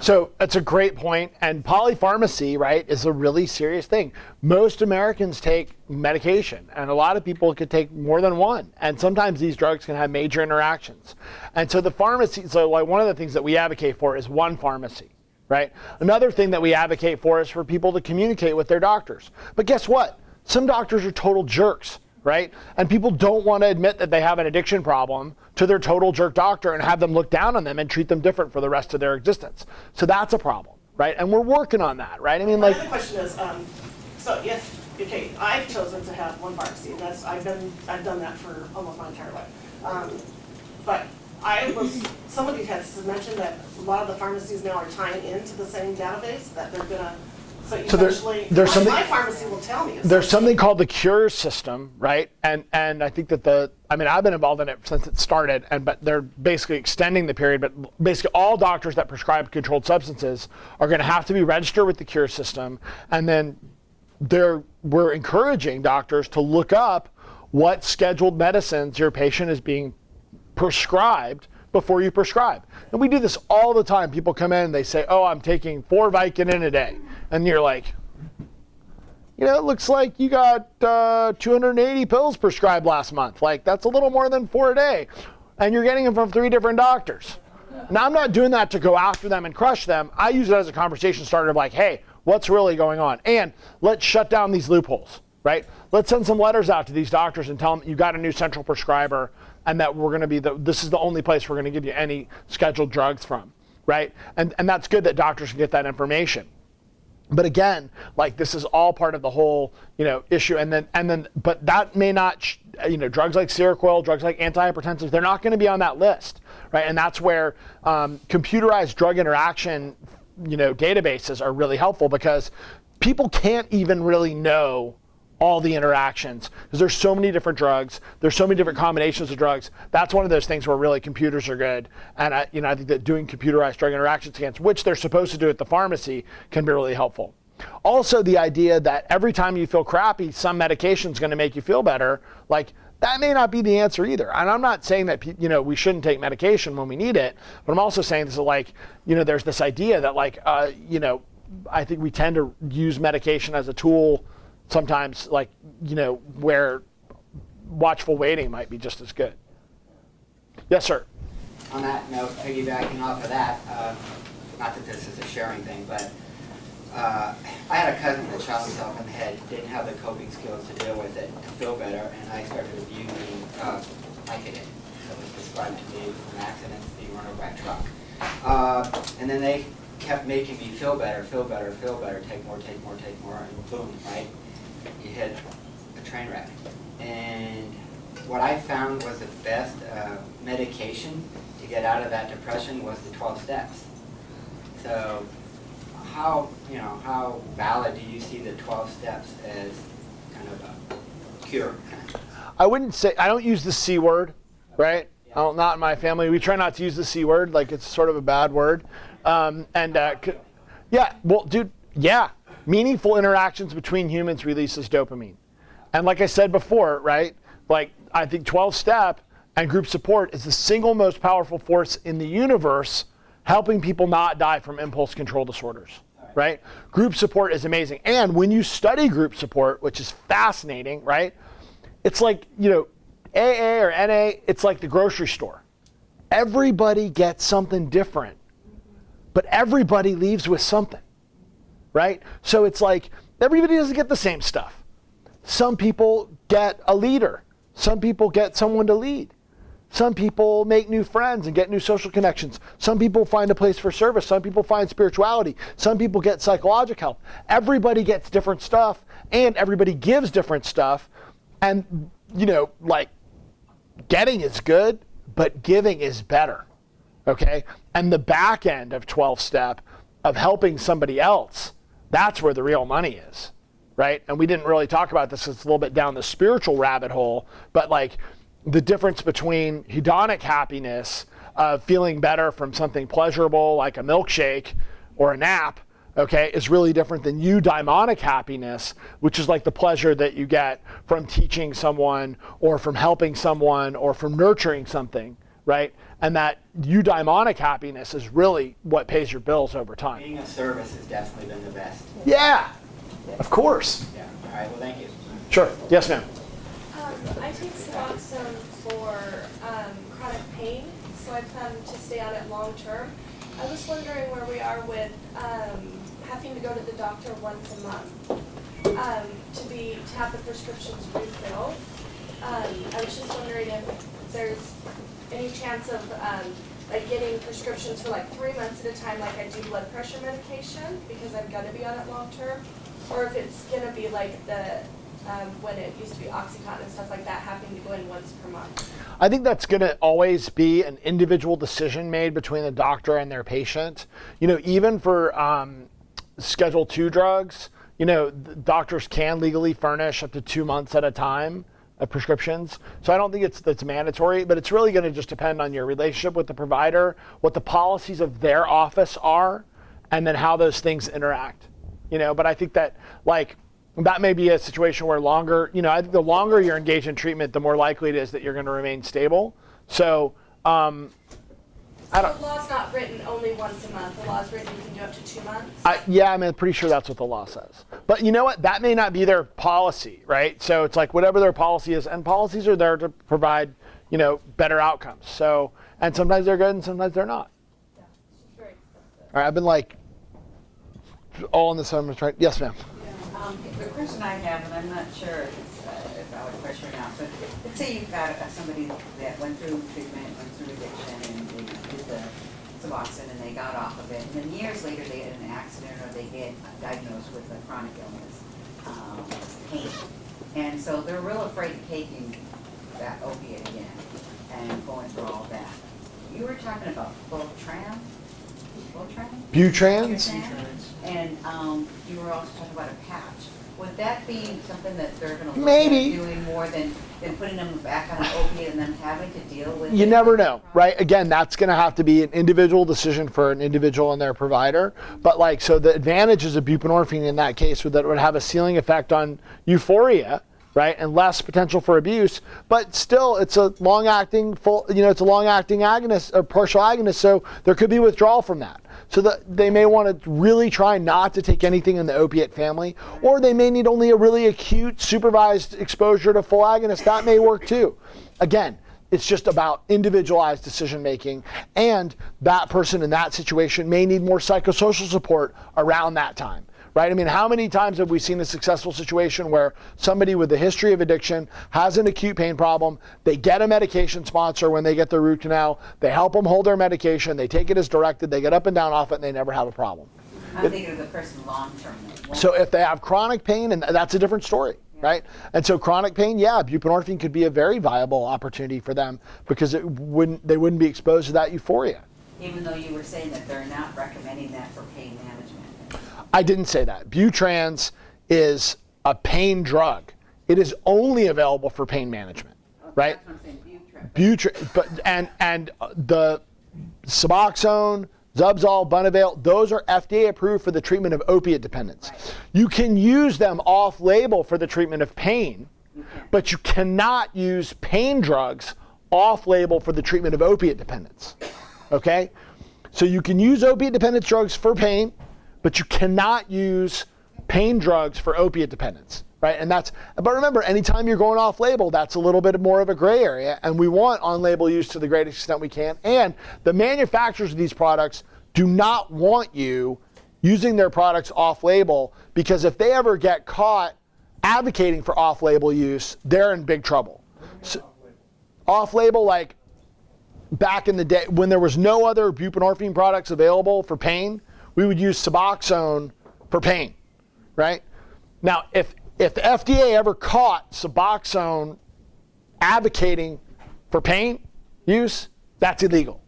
[SPEAKER 1] So that's a great point. And polypharmacy, right, is a really serious thing. Most Americans take medication, and a lot of people could take more than one. And sometimes these drugs can have major interactions. And so the pharmacy, one of the things that we advocate for is one pharmacy, right? Another thing that we advocate for is for people to communicate with their doctors. But guess what? Some doctors are total jerks, right? And people don't want to admit that they have an addiction problem to their total jerk doctor and have them look down on them and treat them different for the rest of their existence. So that's a problem, right? And we're working on that, right? I mean,
[SPEAKER 14] my other question is, I've chosen to have one pharmacy, and I've done that for almost my entire life. But somebody has mentioned that a lot of the pharmacies now are tying into the same database, that they're gonna. So eventually, my pharmacy will tell me.
[SPEAKER 1] There's something called the Cures system, right? And I think that I've been involved in it since it started, but they're basically extending the period. But basically, all doctors that prescribe controlled substances are going to have to be registered with the Cures system, and then we're encouraging doctors to look up what scheduled medicines your patient is being prescribed before you prescribe. And we do this all the time. People come in and they say, oh, I'm taking 4 Vicodin a day. And you're like, it looks like you got 280 pills prescribed last month. Like, that's a little more than 4 a day. And you're getting them from 3 different doctors. Now, I'm not doing that to go after them and crush them. I use it as a conversation starter of like, hey, what's really going on? And let's shut down these loopholes, right? Let's send some letters out to these doctors and tell them you got a new central prescriber and that we're going to be this is the only place we're going to give you any scheduled drugs from, right? And that's good that doctors can get that information. But again, this is all part of the whole, issue. But that may not, drugs like Seroquel, drugs like antihypertensives, they're not going to be on that list, right? And that's where computerized drug interaction, databases are really helpful because people can't even really know all the interactions because there's so many different drugs, there's so many different combinations of drugs. That's one of those things where really computers are good. And I think that doing computerized drug interaction scans, which they're supposed to do at the pharmacy, can be really helpful. Also, the idea that every time you feel crappy, some medication is going to make you feel better, that may not be the answer either. And I'm not saying that we shouldn't take medication when we need it, but I'm also saying this is there's this idea that I think we tend to use medication as a tool sometimes where watchful waiting might be just as good. Yes, sir.
[SPEAKER 6] On that note, piggybacking off of that, not that this is a sharing thing, but I had a cousin that shot himself in the head, didn't have the coping skills to deal with it, to feel better, and I started using Vicodin. that was prescribed to me from accidents, being run over by a truck. And then they kept making me feel better, take more, and boom, right? You hit a train wreck. And what I found was the best medication to get out of that depression was the 12 steps. So how valid do you see the 12 steps as kind of a cure?
[SPEAKER 1] I wouldn't say, I don't use the C word, right? Not in my family. We try not to use the C word, like it's sort of a bad word. Yeah, well, dude, yeah. Meaningful interactions between humans releases dopamine. And like I said before, right? Like, I think 12-step and group support is the single most powerful force in the universe helping people not die from impulse control disorders, right? Group support is amazing. And when you study group support, which is fascinating, right? It's like, AA or NA, it's like the grocery store. Everybody gets something different, but everybody leaves with something, right? So it's like, everybody doesn't get the same stuff. Some people get a leader. Some people get someone to lead. Some people make new friends and get new social connections. Some people find a place for service. Some people find spirituality. Some people get psychological help. Everybody gets different stuff, and everybody gives different stuff. And, like, getting is good, but giving is better, okay? And the back end of 12-step, of helping somebody else, that's where the real money is, right? And we didn't really talk about this. It's a little bit down the spiritual rabbit hole, but like the difference between hedonic happiness, feeling better from something pleasurable like a milkshake or a nap, okay, is really different than eudaimonic happiness, which is like the pleasure that you get from teaching someone or from helping someone or from nurturing something, right? And that eudaimonic happiness is really what pays your bills over time.
[SPEAKER 6] Being of service has definitely been the best.
[SPEAKER 1] Yeah, of course.
[SPEAKER 6] Yeah, all right, well, thank you.
[SPEAKER 1] Sure, yes ma'am.
[SPEAKER 15] I take Suboxone for chronic pain, so I plan to stay on it long term. I was wondering where we are with having to go to the doctor once a month to have the prescriptions refilled. I was just wondering if there's any chance of like getting prescriptions for like 3 months at a time, like I do blood pressure medication, because I'm gonna be on it long term, or if it's gonna be like the when it used to be Oxycontin and stuff like that, having to go in once per month.
[SPEAKER 1] I think that's going to always be an individual decision made between the doctor and their patient. Even for Schedule II drugs, doctors can legally furnish up to 2 months at a time of prescriptions. So I don't think it's mandatory, but it's really going to just depend on your relationship with the provider, what the policies of their office are, and then how those things interact. But I think that that may be a situation where I think the longer you're engaged in treatment, the more likely it is that you're going to remain stable. So,
[SPEAKER 15] The law's not written only once a month. The law's written you can do up to 2 months.
[SPEAKER 1] I'm pretty sure that's what the law says. But you know what? That may not be their policy, right? So it's like whatever their policy is, and policies are there to provide, better outcomes. So, and sometimes they're good and sometimes they're not.
[SPEAKER 15] Yeah, it's very expensive.
[SPEAKER 1] All right, I've been all in the summer trying. Yes, ma'am.
[SPEAKER 16] The question I have, and I'm not sure if it's a valid question or not, but let's say you've got somebody that went through treatment, went through addiction, and they did the Suboxone and they got off of it, and then years later they had an accident or they get diagnosed with a chronic illness, pain. And so they're real afraid of taking that opiate again and going through all that. You were talking about Voltaren?
[SPEAKER 1] Butrans?
[SPEAKER 16] And you were also talking about a patch. Would that be something that they're going to look
[SPEAKER 1] Maybe.
[SPEAKER 16] at doing more than putting them back on an opiate and then having to deal with
[SPEAKER 1] You
[SPEAKER 16] it?
[SPEAKER 1] never know, right? Again, that's going to have to be an individual decision for an individual and their provider. But so the advantages of buprenorphine in that case would have a ceiling effect on euphoria, right? And less potential for abuse. But still, it's a long-acting agonist or partial agonist, so there could be withdrawal from that. So they may want to really try not to take anything in the opiate family, or they may need only a really acute supervised exposure to full agonist. That may work too. Again, it's just about individualized decision making, and that person in that situation may need more psychosocial support around that time, right? I mean, how many times have we seen a successful situation where somebody with a history of addiction has an acute pain problem, they get a medication sponsor when they get their root canal, they help them hold their medication, they take it as directed, they get up and down off it, and they never have a problem.
[SPEAKER 16] I'm thinking of the person long-term.
[SPEAKER 1] So if they have chronic pain, and that's a different story, right? And so chronic pain, yeah, buprenorphine could be a very viable opportunity for them because they wouldn't be exposed to that euphoria.
[SPEAKER 16] Even though you were saying that they're not recommending that for pain management.
[SPEAKER 1] I didn't say that. Butrans is a pain drug. It is only available for pain management, right?
[SPEAKER 16] That's what I'm saying,
[SPEAKER 1] And the Suboxone, Zubzol, Bunavail, those are FDA approved for the treatment of opiate dependence.
[SPEAKER 16] Right.
[SPEAKER 1] You can use them off-label for the treatment of pain, but you cannot use pain drugs off-label for the treatment of opiate dependence. Okay? So you can use opiate dependence drugs for pain, but you cannot use pain drugs for opiate dependence. Right? But remember, anytime you're going off-label, that's a little bit more of a gray area, and we want on-label use to the greatest extent we can. And the manufacturers of these products do not want you using their products off-label, because if they ever get caught advocating for off-label use, they're in big trouble. So, off-label, like back in the day when there was no other buprenorphine products available for pain, we would use Suboxone for pain, right? Now, if the FDA ever caught Suboxone advocating for pain use, that's illegal,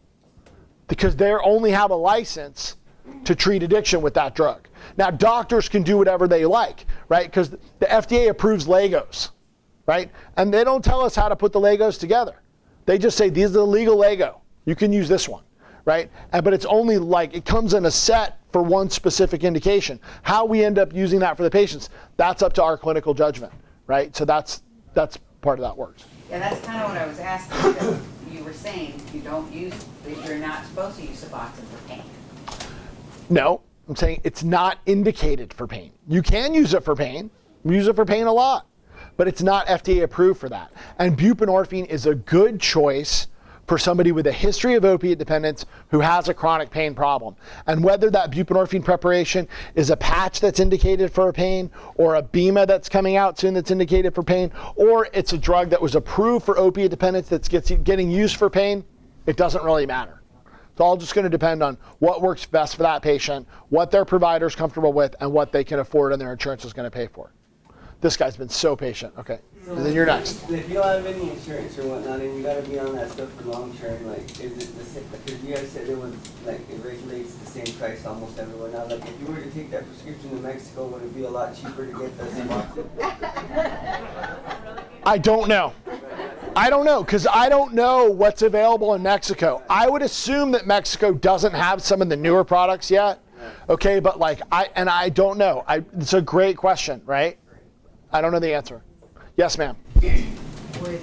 [SPEAKER 1] because they only have a license to treat addiction with that drug. Now, doctors can do whatever they like, right? Because the FDA approves Legos, right? And they don't tell us how to put the Legos together. They just say, these are the legal Lego. You can use this one, right? But it's only like, it comes in a set for one specific indication. How we end up using that for the patients, that's up to our clinical judgment, right? So that's part of that works.
[SPEAKER 16] Yeah, that's kind of what I was asking, because you were saying you're not supposed to use Suboxone for pain.
[SPEAKER 1] No, I'm saying it's not indicated for pain. You can use it for pain. We use it for pain a lot, but it's not FDA approved for that. And buprenorphine is a good choice for somebody with a history of opiate dependence who has a chronic pain problem. And whether that buprenorphine preparation is a patch that's indicated for a pain, or a Bema that's coming out soon that's indicated for pain, or it's a drug that was approved for opiate dependence that's getting used for pain, it doesn't really matter. It's all just going to depend on what works best for that patient, what their provider's comfortable with, and what they can afford and their insurance is going to pay for. This guy's been so patient. Okay. And then you're next.
[SPEAKER 17] If you don't have any insurance or whatnot, and you gotta be on that stuff for long term, like, is it the same? Because you guys said it was like it regulates the same price almost everywhere now. Like, if you were to take that prescription to Mexico, would it be a lot cheaper to get the Suboxone?
[SPEAKER 1] I don't know. Because I don't know what's available in Mexico. I would assume that Mexico doesn't have some of the newer products yet. Okay, but I don't know. It's a great question, right? I don't know the answer. Yes, ma'am.
[SPEAKER 10] Would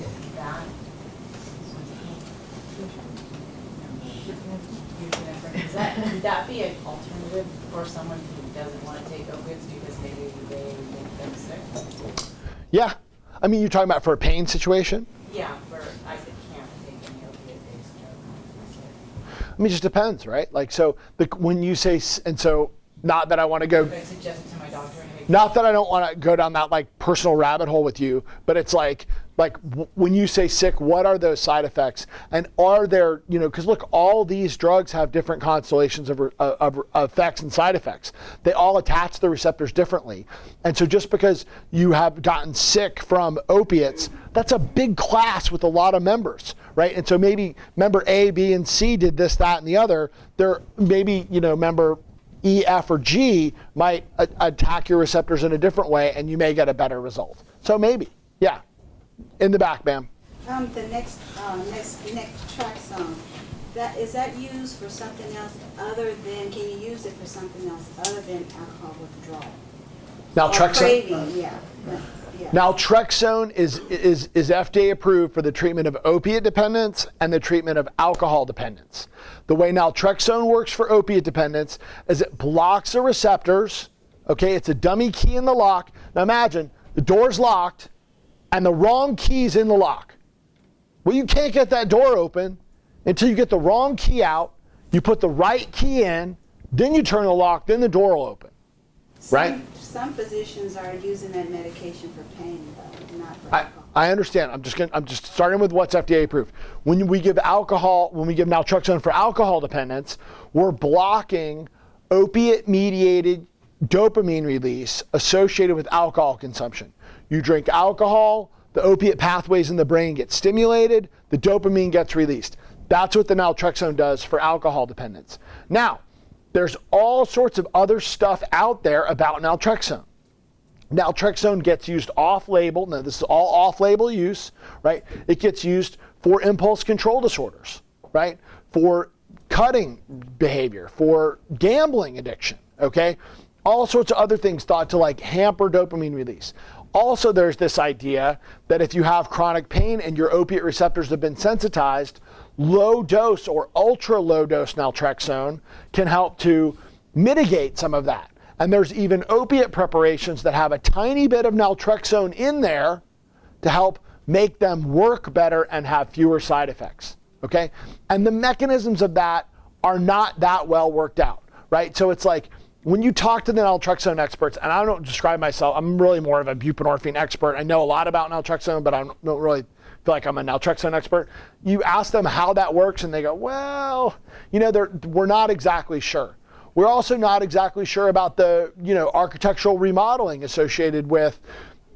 [SPEAKER 18] would that be an alternative for someone who doesn't want to take opiates because maybe they think they're sick?
[SPEAKER 1] Yeah. I mean, you're talking about for a pain situation?
[SPEAKER 18] Yeah, for I can't take any opiate-based drug.
[SPEAKER 1] I mean, it just depends, right? Like, so when you say, and so not that I want to go.
[SPEAKER 18] I suggest it to my doctor.
[SPEAKER 1] Not that I don't want to go down that like personal rabbit hole with you, but it's like when you say sick, what are those side effects? And are there, because look, all these drugs have different constellations of effects and side effects. They all attach to the receptors differently. And so just because you have gotten sick from opiates, that's a big class with a lot of members, right? And so maybe member A, B, and C did this, that, and the other. There maybe, member E, F, or G might attack your receptors in a different way, and you may get a better result. So maybe, yeah. In the back, ma'am.
[SPEAKER 7] The next Naltrexone, is that used for something else other than? Can you use it for something else other than alcohol withdrawal?
[SPEAKER 1] Naltrexone.
[SPEAKER 7] Craving, yeah.
[SPEAKER 1] Naltrexone is FDA approved for the treatment of opiate dependence and the treatment of alcohol dependence. The way naltrexone works for opiate dependence is it blocks the receptors. Okay, it's a dummy key in the lock. Now imagine the door's locked and the wrong key's in the lock. Well, you can't get that door open until you get the wrong key out, you put the right key in, then you turn the lock, then the door will open. right?
[SPEAKER 7] Some physicians are using that medication for pain, though, not for alcohol.
[SPEAKER 1] I understand. I'm just starting with what's FDA approved. When we give naltrexone for alcohol dependence, we're blocking opiate-mediated dopamine release associated with alcohol consumption. You drink alcohol, the opiate pathways in the brain get stimulated, the dopamine gets released. That's what the naltrexone does for alcohol dependence. Now, there's all sorts of other stuff out there about naltrexone. Naltrexone gets used off-label. Now, this is all off-label use, right? It gets used for impulse control disorders, right? For cutting behavior, for gambling addiction, okay? All sorts of other things thought to like hamper dopamine release. Also, there's this idea that if you have chronic pain and your opiate receptors have been sensitized, low dose or ultra low dose naltrexone can help to mitigate some of that. And there's even opiate preparations that have a tiny bit of naltrexone in there to help make them work better and have fewer side effects, okay? And the mechanisms of that are not that well worked out, right? So it's like, when you talk to the naltrexone experts, and I don't describe myself, I'm really more of a buprenorphine expert. I know a lot about naltrexone, but I don't really feel like I'm a naltrexone expert. You ask them how that works, and they go, well, we're not exactly sure. We're also not exactly sure about the, architectural remodeling associated with,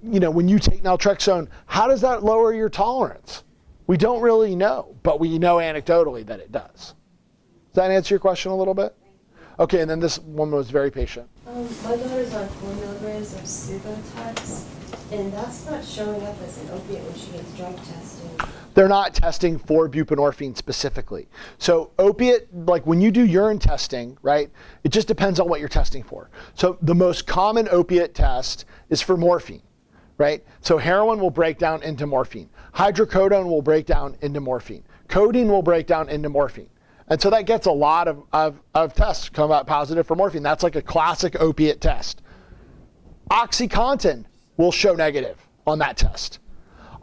[SPEAKER 1] when you take naltrexone, how does that lower your tolerance? We don't really know, but we know anecdotally that it does. Does that answer your question a little bit? Okay, and then this woman was very patient.
[SPEAKER 11] My daughter's on 4 milligrams of Suboxone, and that's not showing up as an opiate when she gets drug testing.
[SPEAKER 1] They're not testing for buprenorphine specifically. So opiate, like when you do urine testing, right, it just depends on what you're testing for. So the most common opiate test is for morphine, right? So heroin will break down into morphine. Hydrocodone will break down into morphine. Codeine will break down into morphine. And so that gets a lot of tests come out positive for morphine. That's like a classic opiate test. OxyContin will show negative on that test.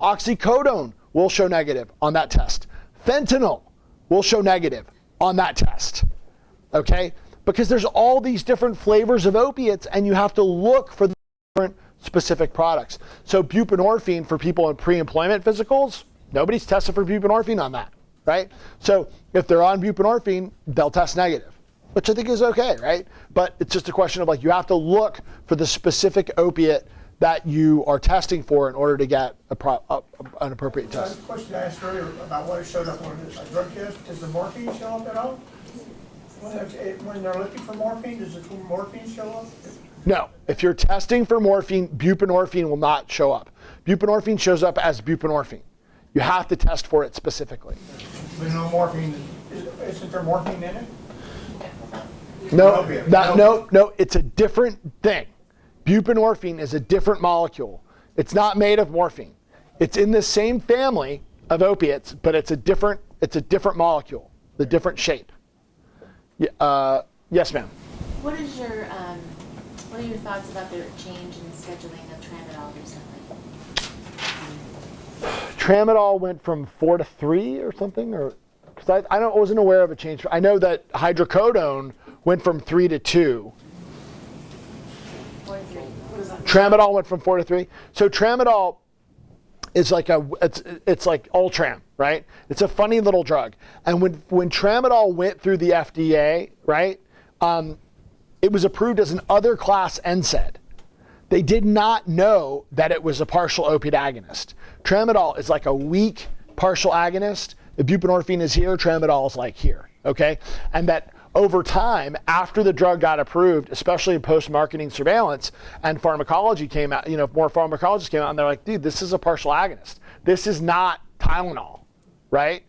[SPEAKER 1] Oxycodone will show negative on that test. Fentanyl will show negative on that test, okay? Because there's all these different flavors of opiates and you have to look for the different specific products. So buprenorphine for people in pre-employment physicals, nobody's tested for buprenorphine on that, right? So if they're on buprenorphine, they'll test negative, which I think is okay, right? But it's just a question of like, you have to look for the specific opiate that you are testing for in order to get an appropriate test.
[SPEAKER 19] The question I asked earlier about what it showed up on a drug test, does the morphine show up at all? When they're looking for morphine, does the morphine show up?
[SPEAKER 1] No, if you're testing for morphine, buprenorphine will not show up. Buprenorphine shows up as buprenorphine. You have to test for it specifically.
[SPEAKER 19] There's no morphine, isn't there morphine in it?
[SPEAKER 1] No, no, it's a different thing. Buprenorphine is a different molecule. It's not made of morphine. It's in the same family of opiates, but it's a different molecule, the different shape. Yes, ma'am.
[SPEAKER 20] What are your thoughts about the change in scheduling of tramadol recently?
[SPEAKER 1] Tramadol went from 4 to 3 or something, or because I wasn't aware of a change. I know that hydrocodone went from 3 to 2. Tramadol went from 4 to 3. So tramadol is like it's like Ultram, right? It's a funny little drug. And when tramadol went through the FDA, right, it was approved as an other class NSAID. They did not know that it was a partial opiate agonist. Tramadol is like a weak partial agonist. If buprenorphine is here, tramadol is like here, okay? And that over time, after the drug got approved, especially in post-marketing surveillance, and pharmacology came out, more pharmacologists came out, and they're like, dude, this is a partial agonist. This is not Tylenol, right?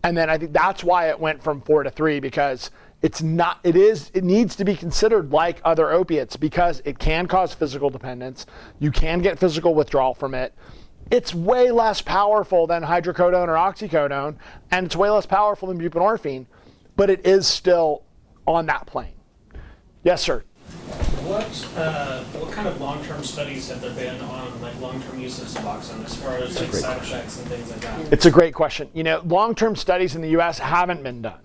[SPEAKER 1] And then I think that's why it went from 4 to 3, because it needs to be considered like other opiates because it can cause physical dependence. You can get physical withdrawal from it. It's way less powerful than hydrocodone or oxycodone, and it's way less powerful than buprenorphine, but it is still on that plane. Yes, sir.
[SPEAKER 21] What kind of long-term studies have there been on like long-term use of Suboxone as far as like side effects and things like that?
[SPEAKER 1] It's a great question. Long-term studies in the U.S. haven't been done,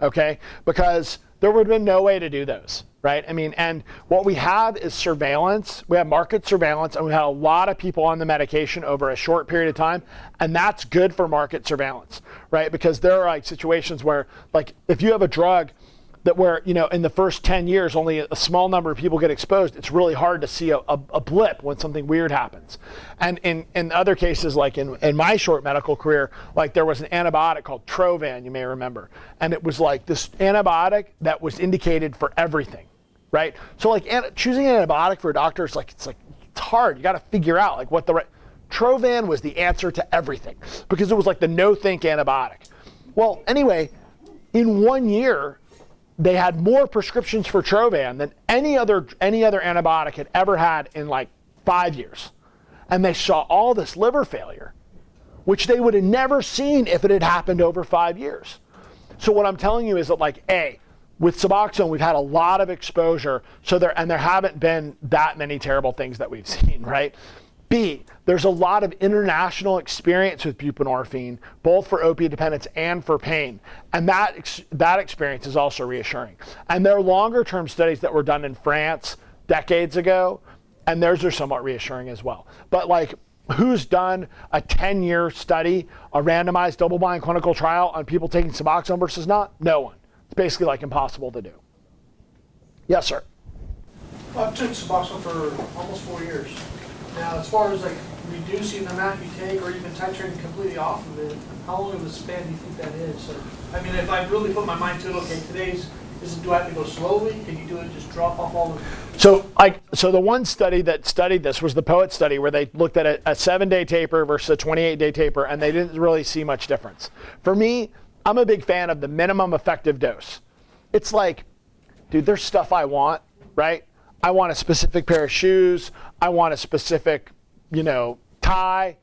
[SPEAKER 1] okay? Because there would have been no way to do those. right? I mean, and what we have is surveillance. We have market surveillance, and we had a lot of people on the medication over a short period of time, and that's good for market surveillance, right? Because there are like situations where, like, if you have a drug that where, you know, in the first 10 years, only a small number of people get exposed, it's really hard to see a blip when something weird happens. And in other cases, like in my short medical career, like there was an antibiotic called Trovan, you may remember. And it was like this antibiotic that was indicated for everything, right? So like choosing an antibiotic for a doctor is like, it's hard. You got to figure out like what the right, Trovan was the answer to everything because it was like the no-think antibiotic. Well, anyway, in 1 year, they had more prescriptions for Trovan than any other antibiotic had ever had in like 5 years. And they saw all this liver failure, which they would have never seen if it had happened over 5 years. So what I'm telling you is that like, A, with Suboxone, we've had a lot of exposure, so there haven't been that many terrible things that we've seen, right? B, there's a lot of international experience with buprenorphine, both for opiate dependence and for pain. And that experience is also reassuring. And there are longer term studies that were done in France decades ago, and theirs are somewhat reassuring as well. But like, who's done a 10-year study, a randomized double-blind clinical trial on people taking Suboxone versus not? No one. It's basically like impossible to do. Yes, sir.
[SPEAKER 19] I've took Suboxone for almost 4 years. Now, as far as like reducing the amount you take or even titrating completely off of it, how long of a span do you think that is? So, I mean, if I really put my mind to it, okay, do I have to go slowly? Can you do it, just drop off all the...
[SPEAKER 1] So the one study that studied this was the POET study where they looked at a 7-day taper versus a 28-day taper, and they didn't really see much difference. For me, I'm a big fan of the minimum effective dose. It's like, dude, there's stuff I want, right? I want a specific pair of shoes. I want a specific, tie.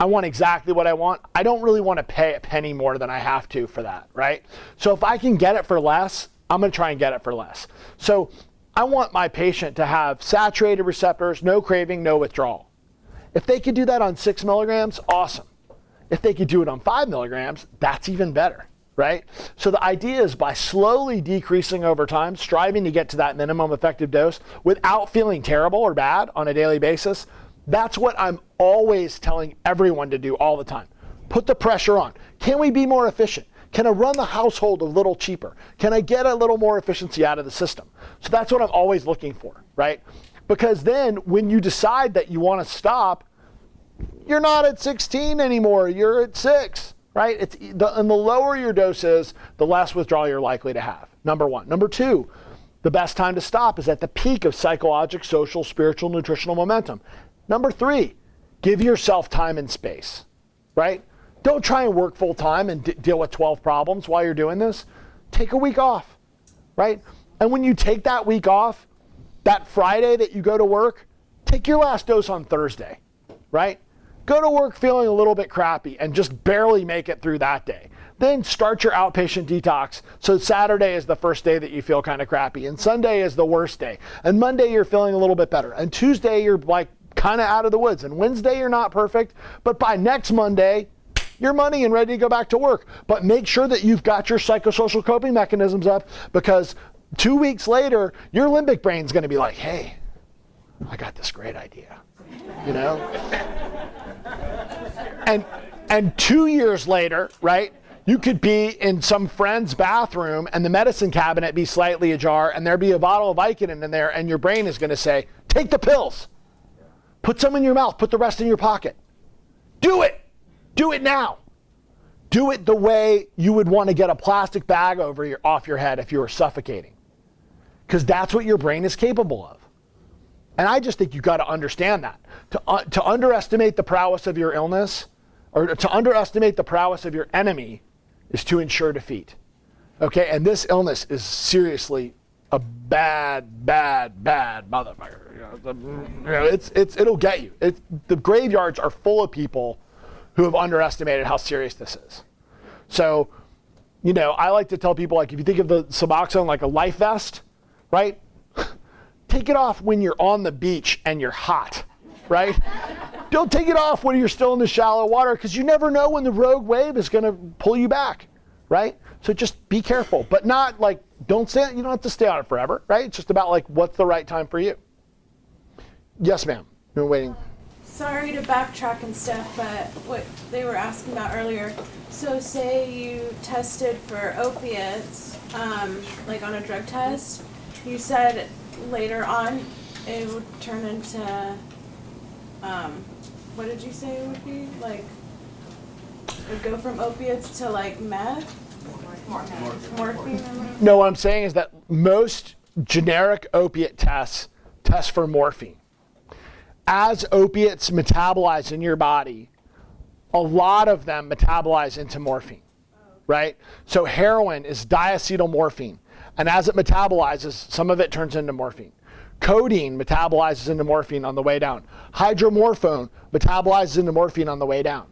[SPEAKER 1] I want exactly what I want. I don't really want to pay a penny more than I have to for that, right? So if I can get it for less, I'm going to try and get it for less. So I want my patient to have saturated receptors, no craving, no withdrawal. If they could do that on 6 milligrams, awesome. If they could do it on 5 milligrams, that's even better, right? So the idea is by slowly decreasing over time, striving to get to that minimum effective dose without feeling terrible or bad on a daily basis, that's what I'm always telling everyone to do all the time. Put the pressure on. Can we be more efficient? Can I run the household a little cheaper? Can I get a little more efficiency out of the system? So that's what I'm always looking for, right? Because then when you decide that you want to stop, you're not at 16 anymore, you're at 6, right? And the lower your dose is, the less withdrawal you're likely to have, number one. Number two, the best time to stop is at the peak of psychologic, social, spiritual, nutritional momentum. Number three, give yourself time and space, right? Don't try and work full time and deal with 12 problems while you're doing this. Take a week off, right? And when you take that week off, that Friday that you go to work, take your last dose on Thursday, right? Go to work feeling a little bit crappy and just barely make it through that day. Then start your outpatient detox. So Saturday is the first day that you feel kind of crappy, and Sunday is the worst day. And Monday you're feeling a little bit better. And Tuesday you're like kind of out of the woods. And Wednesday you're not perfect, but by next Monday, you're money and ready to go back to work. But make sure that you've got your psychosocial coping mechanisms up, because 2 weeks later, your limbic brain's going to be like, hey, I got this great idea, And 2 years later, right, you could be in some friend's bathroom and the medicine cabinet be slightly ajar and there be a bottle of Vicodin in there, and your brain is going to say, take the pills. Put some in your mouth. Put the rest in your pocket. Do it. Do it now. Do it the way you would want to get a plastic bag off your head if you were suffocating. Because that's what your brain is capable of. And I just think you've got to understand that. To underestimate the prowess of your illness, or to underestimate the prowess of your enemy, is to ensure defeat. Okay, and this illness is seriously a bad motherfucker. It'll get you. The graveyards are full of people who have underestimated how serious this is. So, I like to tell people, like, if you think of the Suboxone like a life vest, right? Take it off when you're on the beach and you're hot, right? Don't take it off when you're still in the shallow water, because you never know when the rogue wave is going to pull you back, right? So just be careful, but not like don't stay, you don't have to stay on it forever, right? It's just about like, what's the right time for you? Yes, ma'am. Been waiting.
[SPEAKER 8] Sorry to backtrack and stuff, but what they were asking about earlier, so say you tested for opiates, like on a drug test, you said later on it would turn into, what did you say it would be? Like, it would go from opiates to like meth? Morphine or whatever?
[SPEAKER 1] No, what I'm saying is that most generic opiate tests test for morphine. As opiates metabolize in your body, a lot of them metabolize into morphine, right? So heroin is diacetylmorphine, and as it metabolizes, some of it turns into morphine. Codeine metabolizes into morphine on the way down. Hydromorphone metabolizes into morphine on the way down.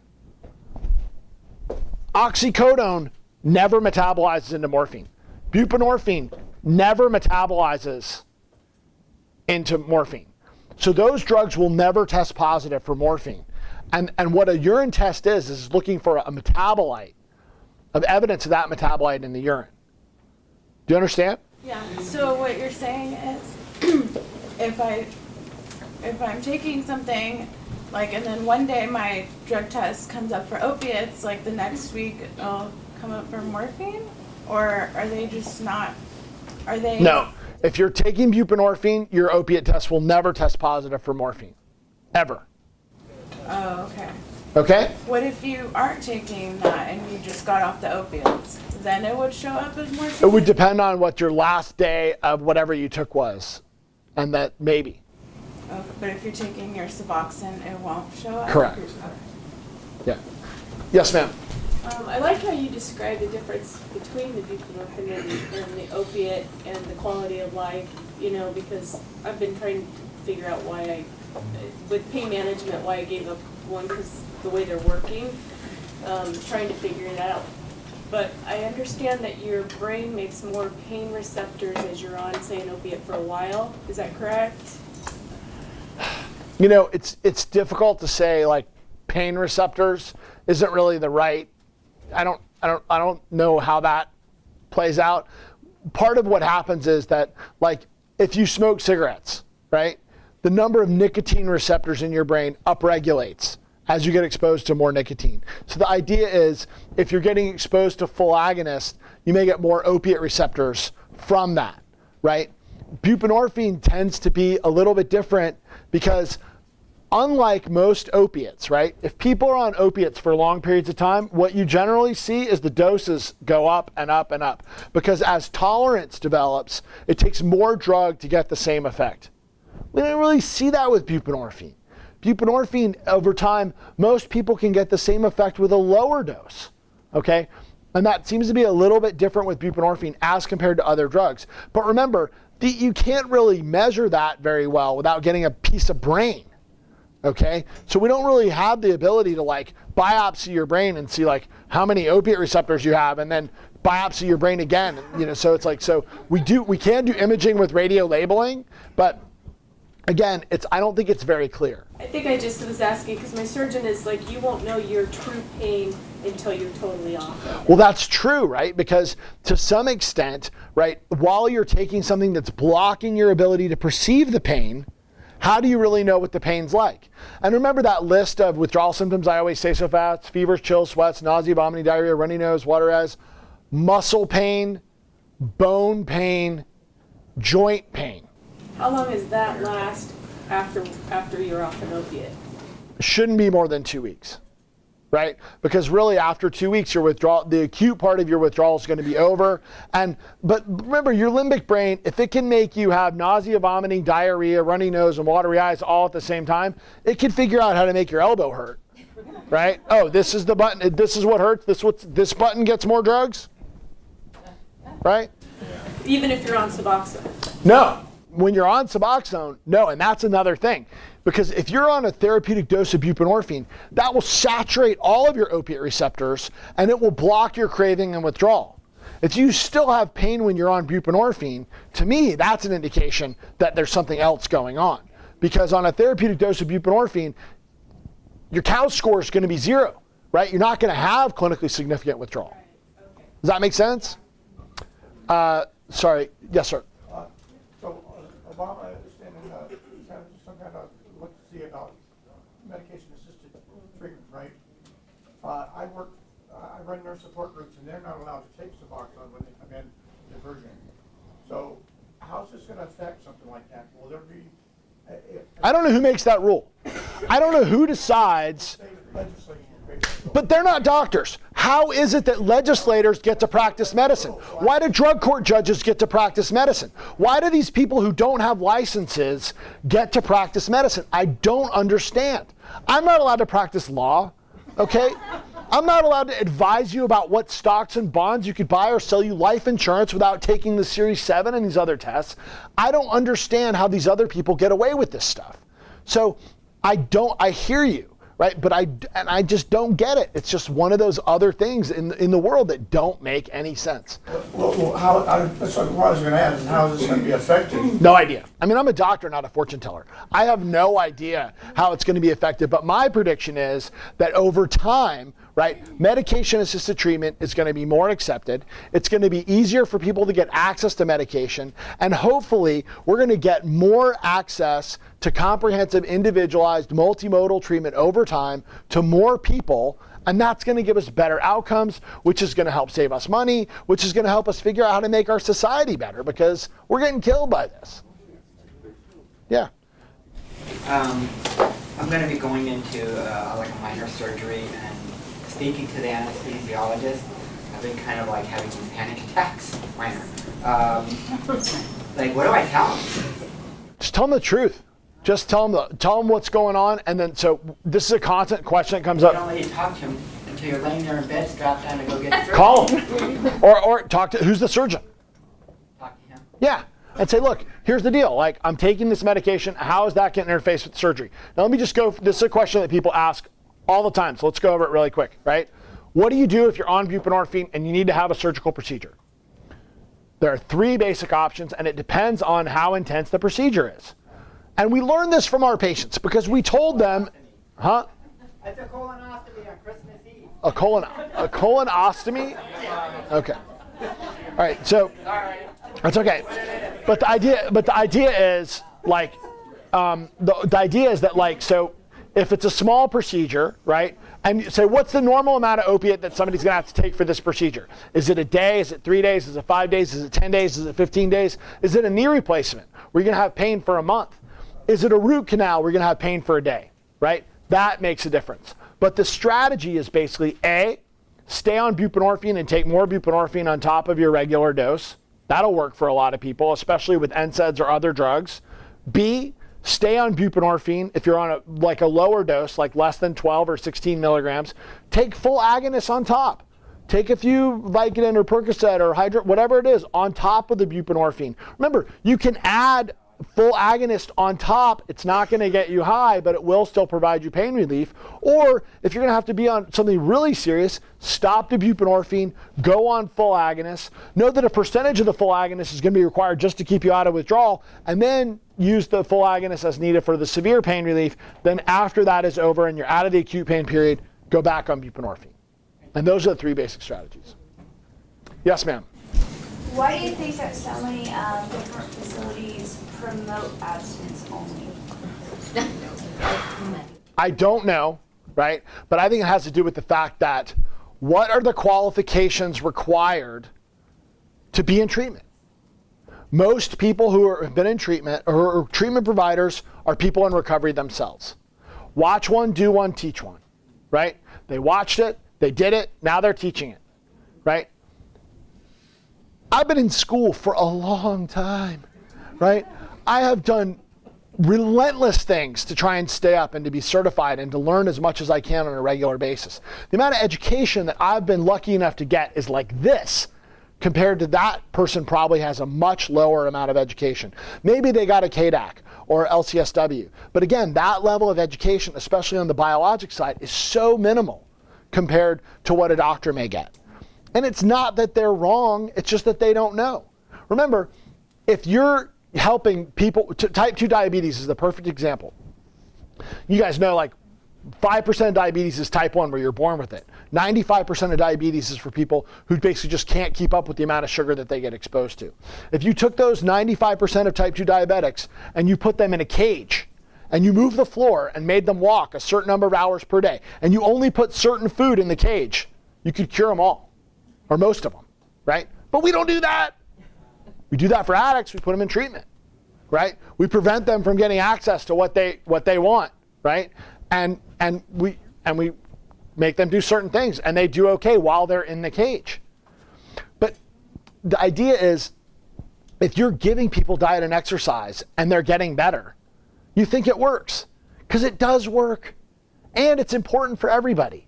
[SPEAKER 1] Oxycodone never metabolizes into morphine. Buprenorphine never metabolizes into morphine. So those drugs will never test positive for morphine. And what a urine test is looking for a metabolite, of evidence of that metabolite in the urine. Do you understand?
[SPEAKER 8] Yeah, so what you're saying is, if I'm taking something, like, and then one day my drug test comes up for opiates, like the next week it'll come up for morphine? Or are they just not, are they?
[SPEAKER 1] No. If you're taking buprenorphine, your opiate test will never test positive for morphine. Ever.
[SPEAKER 8] Oh, okay.
[SPEAKER 1] Okay?
[SPEAKER 8] What if you aren't taking that and you just got off the opiates? Then it would show up as morphine?
[SPEAKER 1] It would depend on what your last day of whatever you took was. And that maybe.
[SPEAKER 8] Okay, but if you're taking your Suboxone, it won't show up?
[SPEAKER 1] Correct. Yeah. Yes, ma'am.
[SPEAKER 8] I like how you described the difference between the buprenorphine and the opiate and the quality of life, you know, because I've been trying to figure out why with pain management, why I gave up one, because the way they're working, trying to figure it out. But I understand that your brain makes more pain receptors as you're on, say, an opiate for a while. Is that correct?
[SPEAKER 1] You know, it's difficult to say, like, pain receptors isn't really the right. I don't know how that plays out. Part of what happens is that, like, if you smoke cigarettes, right, the number of nicotine receptors in your brain upregulates as you get exposed to more nicotine. So the idea is, if you're getting exposed to full agonist, you may get more opiate receptors from that, right? Buprenorphine tends to be a little bit different because, unlike most opiates, right? If people are on opiates for long periods of time, what you generally see is the doses go up and up and up. Because as tolerance develops, it takes more drug to get the same effect. We don't really see that with buprenorphine. Buprenorphine, over time, most people can get the same effect with a lower dose, okay? And that seems to be a little bit different with buprenorphine as compared to other drugs. But remember, you can't really measure that very well without getting a piece of brain. Okay, so we don't really have the ability to, like, biopsy your brain and see, like, how many opiate receptors you have, and then biopsy your brain again. You know, so it's like, so we can do imaging with radio labeling, but again, I don't think it's very clear.
[SPEAKER 8] I think I just was asking because my surgeon is like, you won't know your true pain until you're totally off.
[SPEAKER 1] Well, that's true, right? Because to some extent, right, while you're taking something that's blocking your ability to perceive the pain, how do you really know what the pain's like? And remember that list of withdrawal symptoms I always say so fast: fevers, chills, sweats, nausea, vomiting, diarrhea, runny nose, water eyes, muscle pain, bone pain, joint pain.
[SPEAKER 8] How long does that last after you're off an opiate?
[SPEAKER 1] Shouldn't be more than 2 weeks, right? Because really after 2 weeks, your withdrawal, the acute part of your withdrawal is going to be over. But remember, your limbic brain, if it can make you have nausea, vomiting, diarrhea, runny nose, and watery eyes all at the same time, it can figure out how to make your elbow hurt, right? Oh, this is the button. This is what hurts. This button gets more drugs, right?
[SPEAKER 8] Even if you're on Suboxone?
[SPEAKER 1] No. When you're on Suboxone, no, and that's another thing. Because if you're on a therapeutic dose of buprenorphine, that will saturate all of your opiate receptors, and it will block your craving and withdrawal. If you still have pain when you're on buprenorphine, to me, that's an indication that there's something else going on. Because on a therapeutic dose of buprenorphine, your COW score is going to be 0, right? You're not going to have clinically significant withdrawal. Does that make sense? sorry, yes, sir.
[SPEAKER 2] So Obama is standing, has some kind of look to see about medication-assisted treatment, right? I run nurse support groups, and they're not allowed to take Suboxone when they come in diversion. So how's this going to affect something like that? Will there be?
[SPEAKER 1] I don't know who makes that rule. I don't know who decides, but they're not doctors. How is it that legislators get to practice medicine? Why do drug court judges get to practice medicine? Why do these people who don't have licenses get to practice medicine? I don't understand. I'm not allowed to practice law, okay? I'm not allowed to advise you about what stocks and bonds you could buy or sell you life insurance without taking the Series 7 and these other tests. I don't understand how these other people get away with this stuff. So I hear you, right? But I just don't get it. It's just one of those other things in the world that don't make any sense.
[SPEAKER 2] Well, that's what I was going to ask, how is this going to be affected?
[SPEAKER 1] No idea. I mean, I'm a doctor, not a fortune teller. I have no idea how it's going to be affected, but my prediction is that over time, right, medication-assisted treatment is going to be more accepted. It's going to be easier for people to get access to medication, and hopefully we're going to get more access to comprehensive, individualized, multimodal treatment over time to more people, and that's going to give us better outcomes, which is going to help save us money, which is going to help us figure out how to make our society better, because we're getting killed by this. Yeah.
[SPEAKER 6] I'm going to be going into like a minor surgery, and speaking to the anesthesiologist, I've been kind of like having some panic attacks. Minor. Like, what do I tell them?
[SPEAKER 1] Just tell them the truth. Just tell them what's going on, and then so this is a constant question that comes up.
[SPEAKER 6] You don't let you talk to them until you're laying there in bed, strapped down to go get surgery.
[SPEAKER 1] Call them, or talk to who's the surgeon.
[SPEAKER 6] Talk to him.
[SPEAKER 1] Yeah, and say, look, here's the deal. Like, I'm taking this medication. How is that going to interface with surgery? Now, let me just go. This is a question that people ask all the time, so let's go over it really quick, right? What do you do if you're on buprenorphine and you need to have a surgical procedure? There are 3 basic options, and it depends on how intense the procedure is. And we learned this from our patients because we told them, huh?
[SPEAKER 6] It's a colonoscopy on Christmas Eve.
[SPEAKER 1] A colonoscopy? Okay. All right, so that's okay. But the idea is like, the idea is that like, so if it's a small procedure, right? And you say, what's the normal amount of opiate that somebody's gonna have to take for this procedure? Is it a day? Is it 3 days? Is it 5 days? Is it 10 days? Is it 15 days? Is it a knee replacement where you're gonna have pain for a month? Is it a root canal where you're gonna have pain for a day, right? That makes a difference. But the strategy is basically A, stay on buprenorphine and take more buprenorphine on top of your regular dose. That'll work for a lot of people, especially with NSAIDs or other drugs. B, stay on buprenorphine if you're on a lower dose, like less than 12 or 16 milligrams. Take full agonists on top. Take a few Vicodin or Percocet or whatever it is on top of the buprenorphine. Remember, you can add full agonist on top. It's not going to get you high, but it will still provide you pain relief. Or if you're going to have to be on something really serious, stop the buprenorphine, go on full agonist. Know that a percentage of the full agonist is going to be required just to keep you out of withdrawal, and then use the full agonist as needed for the severe pain relief. Then after that is over and you're out of the acute pain period, go back on buprenorphine. And those are the 3 basic strategies. Yes, ma'am.
[SPEAKER 22] Why do you think that so many different facilities promote abstinence only?
[SPEAKER 1] I don't know, right? But I think it has to do with the fact that what are the qualifications required to be in treatment? Most people who have been in treatment or are treatment providers are people in recovery themselves. Watch one, do one, teach one, right? They watched it, they did it, now they're teaching it, right? I've been in school for a long time, right? I have done relentless things to try and stay up and to be certified and to learn as much as I can on a regular basis. The amount of education that I've been lucky enough to get is like this, compared to that person probably has a much lower amount of education. Maybe they got a KDAC or LCSW. But again, that level of education, especially on the biologic side, is so minimal compared to what a doctor may get. And it's not that they're wrong, it's just that they don't know. Remember, if you're helping people, type 2 diabetes is the perfect example. You guys know, like, 5% of diabetes is type 1 where you're born with it. 95% of diabetes is for people who basically just can't keep up with the amount of sugar that they get exposed to. If you took those 95% of type 2 diabetics and you put them in a cage and you moved the floor and made them walk a certain number of hours per day and you only put certain food in the cage, you could cure them all, or most of them, right? But we don't do that. We do that for addicts. We put them in treatment, right? We prevent them from getting access to what they want, right? And we make them do certain things, and they do okay while they're in the cage. But the idea is, if you're giving people diet and exercise and they're getting better, you think it works, because it does work, and it's important for everybody.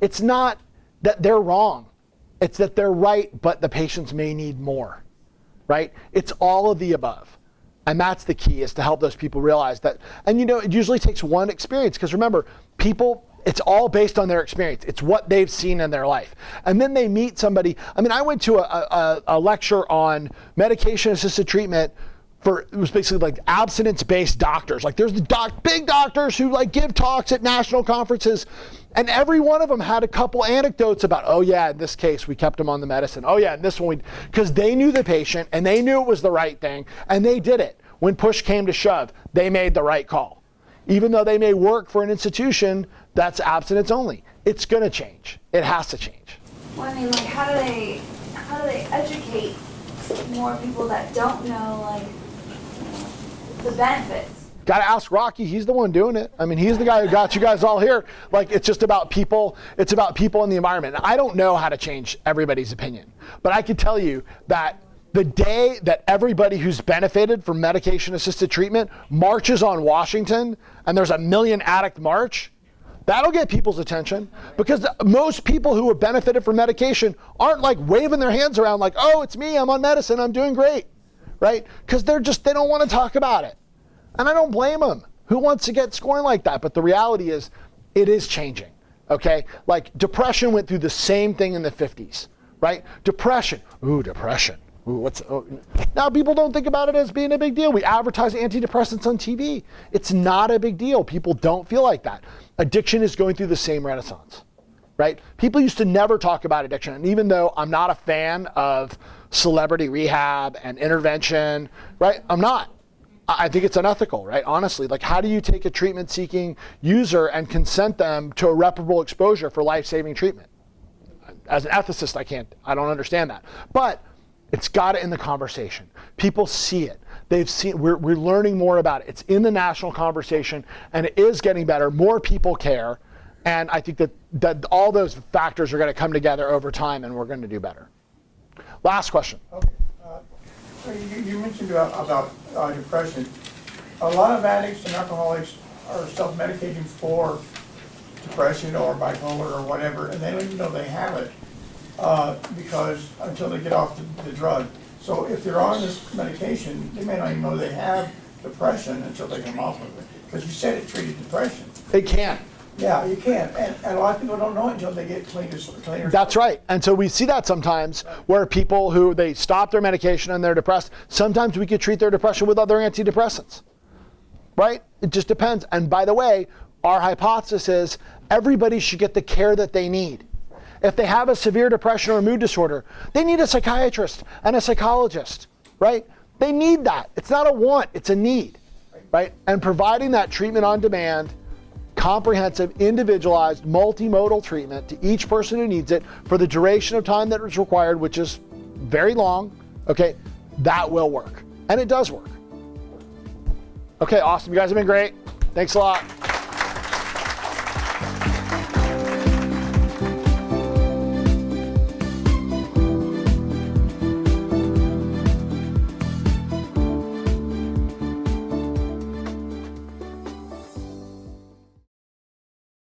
[SPEAKER 1] It's not that they're wrong. It's that they're right, but the patients may need more, right? It's all of the above. And that's the key, is to help those people realize that. And it usually takes one experience, because remember, people, it's all based on their experience. It's what they've seen in their life. And then they meet somebody. I mean, I went to a lecture on medication-assisted treatment it was basically like abstinence-based doctors. Like, there's the big doctors who give talks at national conferences, and every one of them had a couple anecdotes about, oh yeah, in this case we kept them on the medicine. Oh yeah, in this one because they knew the patient and they knew it was the right thing, and they did it. When push came to shove, they made the right call. Even though they may work for an institution that's abstinence only, it's going to change. It has to change.
[SPEAKER 22] Well, I mean, how do they educate more people that don't know the benefits?
[SPEAKER 1] Got to ask Rocky. He's the one doing it. I mean, he's the guy who got you guys all here. It's just about people. It's about people in the environment. And I don't know how to change everybody's opinion, but I can tell you that the day that everybody who's benefited from medication-assisted treatment marches on Washington, and there's a million addict march, that'll get people's attention, because most people who have benefited from medication aren't waving their hands around oh, it's me, I'm on medicine, I'm doing great, right? Because they don't want to talk about it. And I don't blame them. Who wants to get scorned like that? But the reality is, it is changing, okay? Depression went through the same thing in the 50s, right? Depression. Now people don't think about it as being a big deal. We advertise antidepressants on TV. It's not a big deal. People don't feel like that. Addiction is going through the same renaissance, right? People used to never talk about addiction. And even though I'm not a fan of celebrity rehab and intervention, right? I'm not. I think it's unethical, right? Honestly, how do you take a treatment-seeking user and consent them to irreparable exposure for life-saving treatment? As an ethicist, I don't understand that. But it's got it in the conversation. People see it. We're learning more about it. It's in the national conversation, and it is getting better. More people care. And I think that all those factors are going to come together over time, and we're going to do better. Last question.
[SPEAKER 2] Okay. You mentioned about depression. A lot of addicts and alcoholics are self-medicating for depression or bipolar or whatever, and they don't even know they have it because until they get off the drug. So if they're on this medication, they may not even know they have depression until they come off of it. Because you said it treated depression.
[SPEAKER 1] It can.
[SPEAKER 2] Yeah, you can. And a lot of people don't know it until they get cleaner.
[SPEAKER 1] That's right. And so we see that sometimes where people who they stop their medication and they're depressed, sometimes we could treat their depression with other antidepressants, right? It just depends. And by the way, our hypothesis is everybody should get the care that they need. If they have a severe depression or a mood disorder, they need a psychiatrist and a psychologist, right? They need that. It's not a want, it's a need, right? And providing that treatment on demand, comprehensive, individualized, multimodal treatment to each person who needs it for the duration of time that is required, which is very long, okay, that will work. And it does work. Okay, awesome. You guys have been great. Thanks a lot.